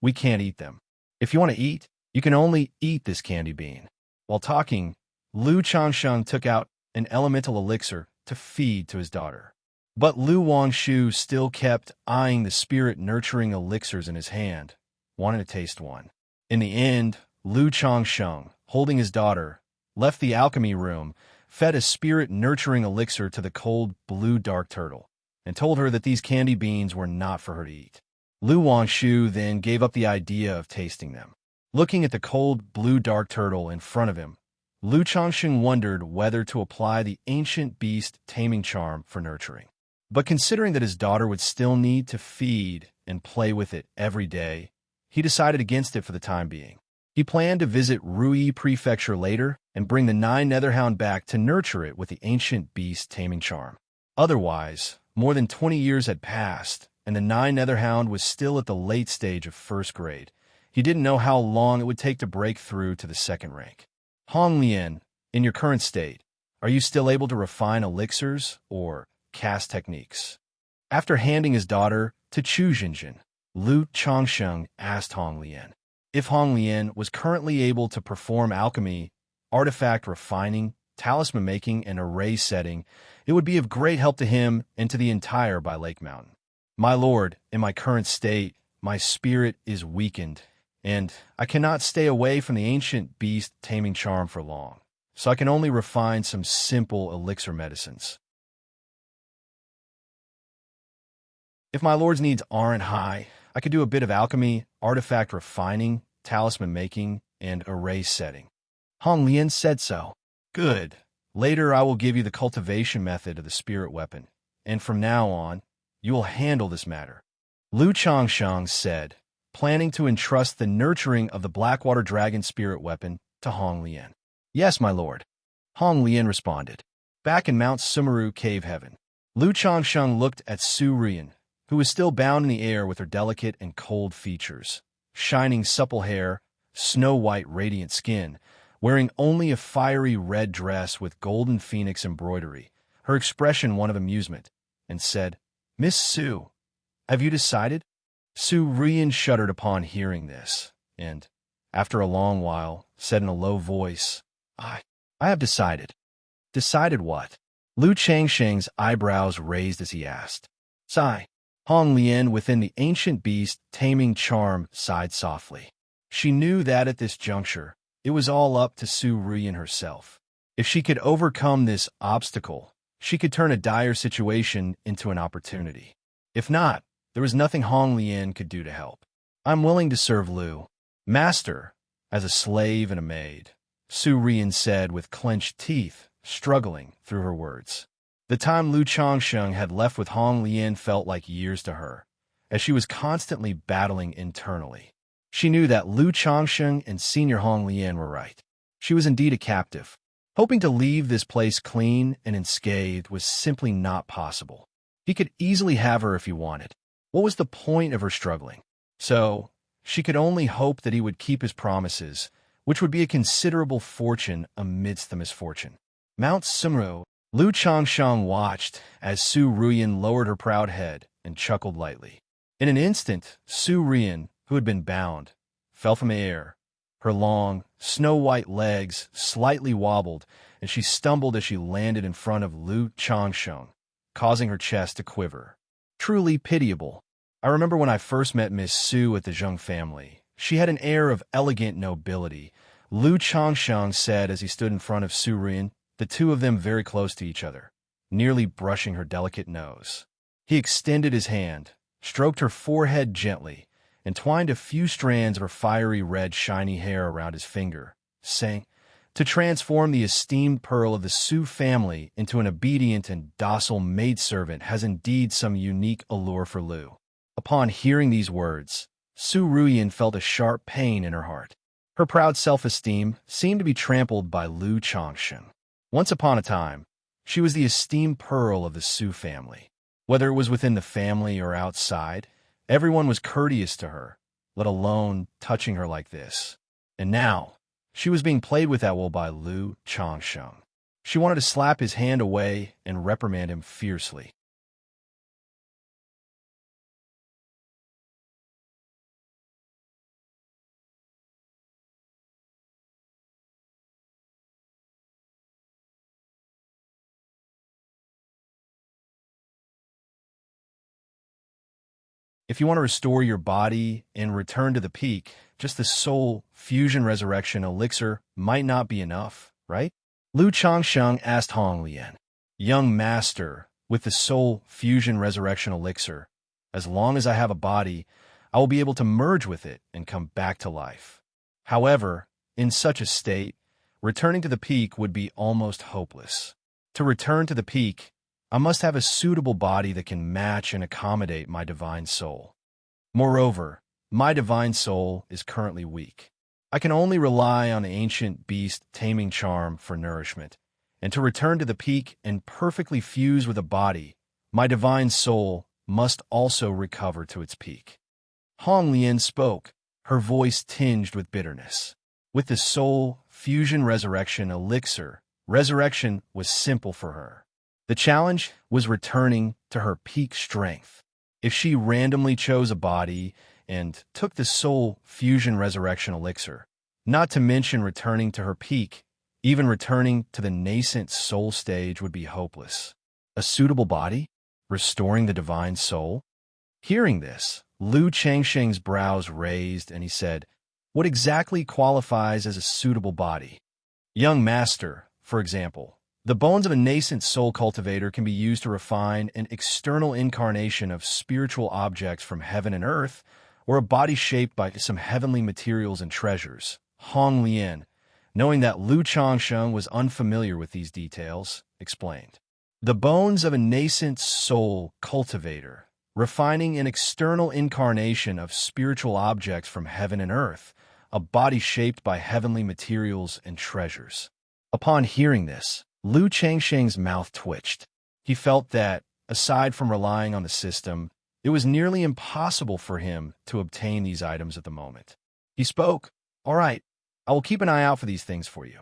A: We can't eat them. If you want to eat, you can only eat this candy bean." While talking, Lu Changsheng took out an elemental elixir to feed to his daughter. But Lu Wangshu still kept eyeing the spirit-nurturing elixirs in his hand, wanting to taste one. In the end, Lu Changsheng, holding his daughter, left the alchemy room, fed a spirit-nurturing elixir to the cold blue dark turtle, and told her that these candy beans were not for her to eat. Lu Wangshu then gave up the idea of tasting them. Looking at the cold blue dark turtle in front of him, Lu Changsheng wondered whether to apply the ancient beast taming charm for nurturing. But considering that his daughter would still need to feed and play with it every day, he decided against it for the time being. He planned to visit Ruyi Prefecture later and bring the 9 Netherhound back to nurture it with the ancient beast taming charm. Otherwise, more than 20 years had passed, and the 9 Netherhound was still at the late stage of 1st grade. He didn't know how long it would take to break through to the 2nd rank. Hong Lian, in your current state, are you still able to refine elixirs or cast techniques? After handing his daughter to Chu Jinjin, Lu Changsheng asked Hong Lian if Hong Lian was currently able to perform alchemy, artifact refining, talisman making, and array setting. It would be of great help to him and to the entire By Lake Mountain. "My lord, in my current state, my spirit is weakened, and I cannot stay away from the ancient beast taming charm for long, so I can only refine some simple elixir medicines. If my lord's needs aren't high, I could do a bit of alchemy, artifact refining, talisman making, and array setting." Hong Lian said so. "Good. Later I will give you the cultivation method of the spirit weapon, and from now on, you will handle this matter," Lu Changsheng said, planning to entrust the nurturing of the Blackwater Dragon spirit weapon to Hong Lian. "Yes, my lord." Hong Lian responded. Back in Mount Sumeru Cave Heaven, Lu Changsheng looked at Su Rian, who was still bound in the air with her delicate and cold features, shining supple hair, snow-white radiant skin, wearing only a fiery red dress with golden phoenix embroidery, her expression one of amusement, and said, Miss Su, have you decided? Su Rian shuddered upon hearing this, and, after a long while, said in a low voice, I have decided. Decided what? Lu Changsheng's eyebrows raised as he asked. Sigh. Hong Lian, within the ancient beast taming charm, sighed softly. She knew that at this juncture, it was all up to Su Rian herself. If she could overcome this obstacle, she could turn a dire situation into an opportunity. If not, there was nothing Hong Lian could do to help. I'm willing to serve Lu, Master, as a slave and a maid, Su Rian said with clenched teeth, struggling through her words. The time Lu Changsheng had left with Hong Lian felt like years to her, as she was constantly battling internally. She knew that Lu Changsheng and Senior Hong Lian were right. She was indeed a captive. Hoping to leave this place clean and unscathed was simply not possible. He could easily have her if he wanted. What was the point of her struggling? So, she could only hope that he would keep his promises, which would be a considerable fortune amidst the misfortune. Mount Sumeru, Lu Changsheng watched as Su Rian lowered her proud head and chuckled lightly. In an instant, Su Rian, who had been bound, fell from the air. Her long, snow-white legs slightly wobbled, and she stumbled as she landed in front of Lu Changsheng, causing her chest to quiver. Truly pitiable. I remember when I first met Miss Su at the Zheng family. She had an air of elegant nobility, Lu Changsheng said as he stood in front of Su Rian, the two of them very close to each other, nearly brushing her delicate nose. He extended his hand, stroked her forehead gently, and twined a few strands of her fiery red shiny hair around his finger, saying, to transform the esteemed pearl of the Su family into an obedient and docile maidservant has indeed some unique allure for Lu. Upon hearing these words, Su Rian felt a sharp pain in her heart. Her proud self-esteem seemed to be trampled by Lu Changsheng. Once upon a time, she was the esteemed pearl of the Su family. Whether it was within the family or outside, everyone was courteous to her, let alone touching her like this. And now, she was being played with at will by Lu Changsheng. She wanted to slap his hand away and reprimand him fiercely. If you want to restore your body and return to the peak, just the soul fusion resurrection elixir might not be enough, right? Lu Changsheng asked Hong Lian. Young master, with the soul fusion resurrection elixir, as long as I have a body, I will be able to merge with it and come back to life. However, in such a state, returning to the peak would be almost hopeless. To return to the peak, I must have a suitable body that can match and accommodate my divine soul. Moreover, my divine soul is currently weak. I can only rely on the ancient beast taming charm for nourishment, and to return to the peak and perfectly fuse with a body, my divine soul must also recover to its peak. Hong Lian spoke, her voice tinged with bitterness. With the soul fusion resurrection elixir, resurrection was simple for her. The challenge was returning to her peak strength. If she randomly chose a body and took the soul fusion resurrection elixir, not to mention returning to her peak, even returning to the nascent soul stage would be hopeless. A suitable body? Restoring the divine soul? Hearing this, Lu Changsheng's brows raised and he said, what exactly qualifies as a suitable body? Young master, for example, the bones of a nascent soul cultivator can be used to refine an external incarnation of spiritual objects from heaven and earth, or a body shaped by some heavenly materials and treasures. Hong Lian, knowing that Lu Changsheng was unfamiliar with these details, explained. The bones of a nascent soul cultivator, refining an external incarnation of spiritual objects from heaven and earth, a body shaped by heavenly materials and treasures. Upon hearing this, Lu Changsheng's mouth twitched. He felt that, aside from relying on the system, it was nearly impossible for him to obtain these items at the moment. He spoke, "All right, I will keep an eye out for these things for you."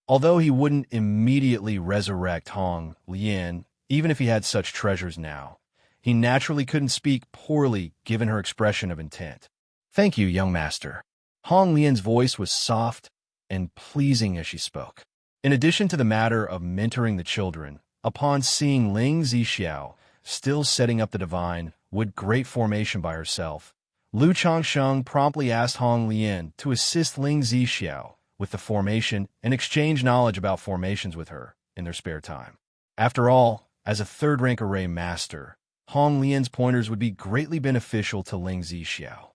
A: Although he wouldn't immediately resurrect Hong Lian, even if he had such treasures now, he naturally couldn't speak poorly given her expression of intent. "Thank you, young master." Hong Lian's voice was soft and pleasing as she spoke. In addition to the matter of mentoring the children, upon seeing Ling Zixiao still setting up the divine with great formation by herself, Lu Changsheng promptly asked Hong Lian to assist Ling Zixiao with the formation and exchange knowledge about formations with her in their spare time. After all, as a third-rank array master, Hong Lian's pointers would be greatly beneficial to Ling Zixiao.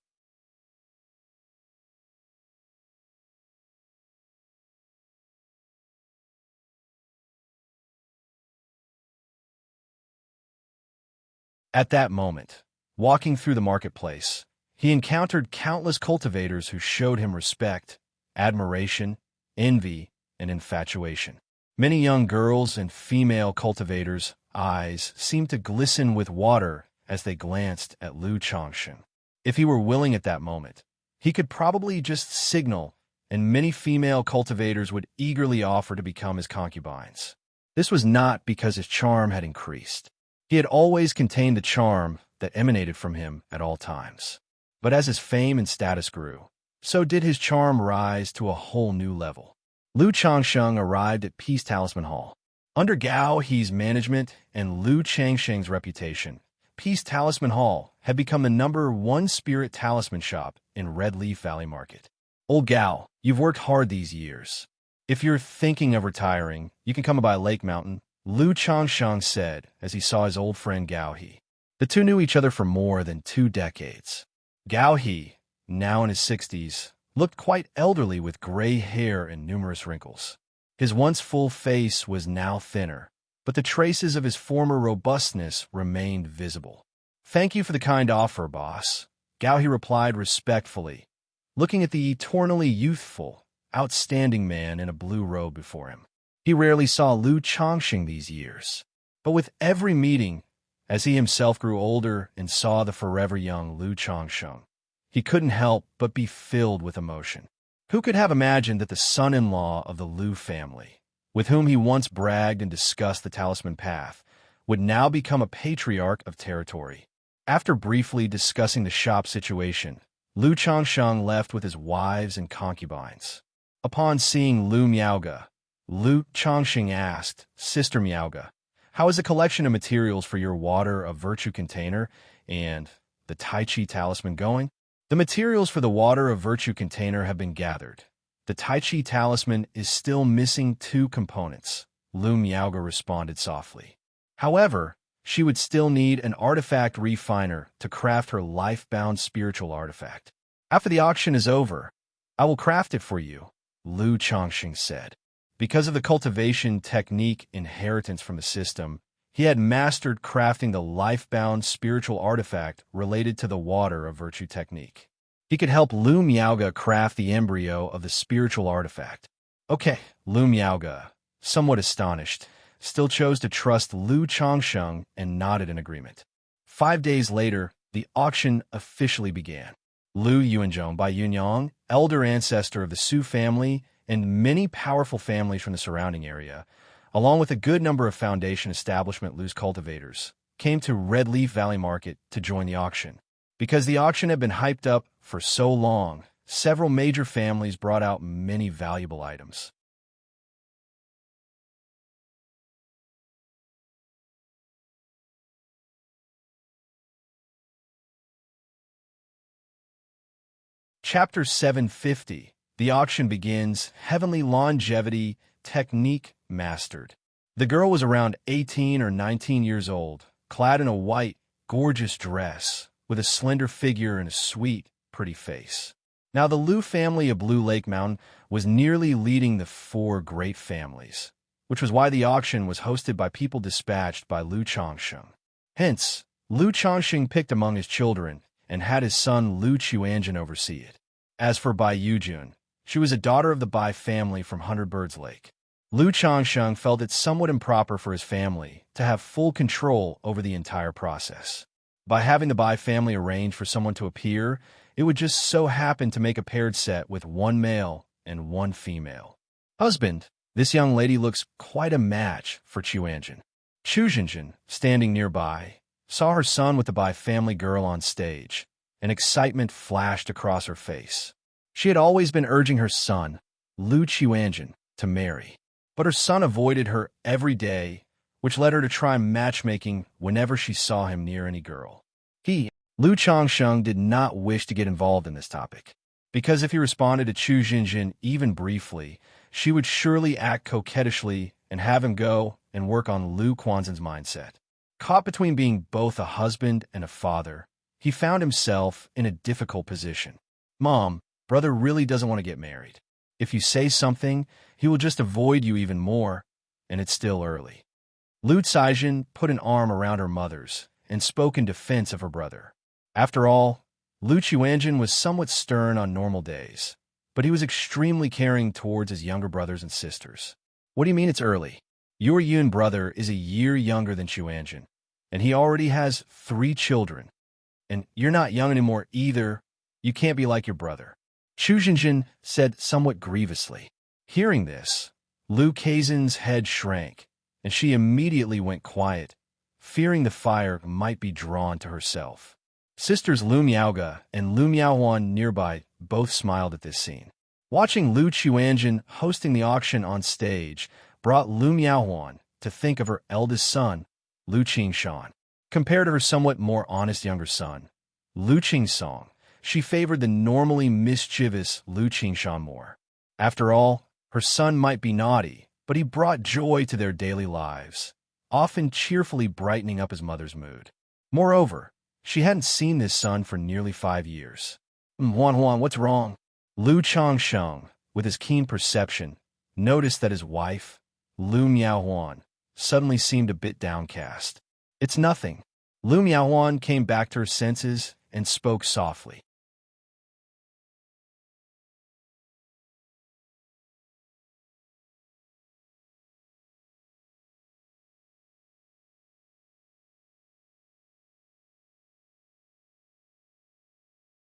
A: At that moment, walking through the marketplace, he encountered countless cultivators who showed him respect, admiration, envy, and infatuation. Many young girls and female cultivators' eyes seemed to glisten with water as they glanced at Lu Changsheng. If he were willing at that moment, he could probably just signal, and many female cultivators would eagerly offer to become his concubines. This was not because his charm had increased. He had always contained the charm that emanated from him at all times. But as his fame and status grew, so did his charm rise to a whole new level. Lu Changsheng arrived at Peace Talisman Hall. Under Gao He's management and Lu Changsheng's reputation, Peace Talisman Hall had become the #1 spirit talisman shop in Red Leaf Valley Market. "Old Gao, you've worked hard these years. If you're thinking of retiring, you can come by Lake Mountain," Lu Changsheng said as he saw his old friend Gao He. The two knew each other for more than 2 decades. Gao He, now in his 60s, looked quite elderly with gray hair and numerous wrinkles. His once full face was now thinner, but the traces of his former robustness remained visible. "Thank you for the kind offer, boss," Gao He replied respectfully, looking at the eternally youthful, outstanding man in a blue robe before him. He rarely saw Lu Changsheng these years, but with every meeting, as he himself grew older and saw the forever young Lu Changsheng, he couldn't help but be filled with emotion. Who could have imagined that the son-in-law of the Lu family, with whom he once bragged and discussed the talisman path, would now become a patriarch of territory? After briefly discussing the shop situation, Lu Changsheng left with his wives and concubines. Upon seeing Lu Miaoge, Lu Changsheng asked, "Sister Miaoge, how is the collection of materials for your Water of Virtue container and the Tai Chi talisman going?" "The materials for the Water of Virtue container have been gathered. The Tai Chi talisman is still missing 2 components," Lu Miaoge responded softly. However, she would still need an artifact refiner to craft her life-bound spiritual artifact. "After the auction is over, I will craft it for you," Lu Changsheng said. Because of the cultivation technique inheritance from the system, he had mastered crafting the life-bound spiritual artifact related to the Water of Virtue technique. He could help Lu Miaoge craft the embryo of the spiritual artifact. "Okay," Lu Miaoge, somewhat astonished, still chose to trust Lu Changsheng and nodded in agreement. 5 days later, the auction officially began. Lu Yuanzhong by Yunyang, elder ancestor of the Su family, and many powerful families from the surrounding area, along with a good number of Foundation establishment Lu's cultivators, came to Red Leaf Valley Market to join the auction. Because the auction had been hyped up for so long, several major families brought out many valuable items. Chapter 750. The auction begins. Heavenly longevity technique mastered. The girl was around 18 or 19 years old, clad in a white, gorgeous dress, with a slender figure and a sweet, pretty face. Now the Lu family of Blue Lake Mountain was nearly leading the 4 great families, which was why the auction was hosted by people dispatched by Lu Changsheng. Hence, Lu Changsheng picked among his children and had his son Lu Chuanjin oversee it. As for Bai Yujun, she was a daughter of the Bai family from Hundred Birds Lake. Lu Changsheng felt it somewhat improper for his family to have full control over the entire process. By having the Bai family arrange for someone to appear, it would just so happen to make a paired set with one male and one female. Husband, this young lady looks quite a match for Qianjin. Qianjin, standing nearby, saw her son with the Bai family girl on stage, and excitement flashed across her face. She had always been urging her son, Lu Qianjin, to marry, but her son avoided her every day, which led her to try matchmaking whenever she saw him near any girl. Lu Changsheng, did not wish to get involved in this topic, because if he responded to Chu Jinjin even briefly, she would surely act coquettishly and have him go and work on Lu Quanzhen's mindset. Caught between being both a husband and a father, he found himself in a difficult position. Mom, brother really doesn't want to get married. If you say something, he will just avoid you even more, and it's still early. Lu Caijin put an arm around her mother's and spoke in defense of her brother. After all, Lu Qianjin was somewhat stern on normal days, but he was extremely caring towards his younger brothers and sisters. What do you mean it's early? Your Yun brother is a year younger than Qianjin, and he already has 3 children. And you're not young anymore either. You can't be like your brother. Chu Jinjin said somewhat grievously. Hearing this, Lu Kaizen's head shrank, and she immediately went quiet, fearing the fire might be drawn to herself. Sisters Lu Miaoga and Lu Miaohuan nearby both smiled at this scene. Watching Lu Qianjin hosting the auction on stage brought Lu Miaohuan to think of her eldest son, Lu Qingshan. Compared to her somewhat more honest younger son, Lu Qingsong, she favored the normally mischievous Lu Qingshan more. After all, her son might be naughty, but he brought joy to their daily lives, often cheerfully brightening up his mother's mood. Moreover, she hadn't seen this son for nearly 5 years. Huan, what's wrong? Lu Changsheng, with his keen perception, noticed that his wife, Lu Miaohuan, suddenly seemed a bit downcast. It's nothing. Lu Miaohuan came back to her senses and spoke softly.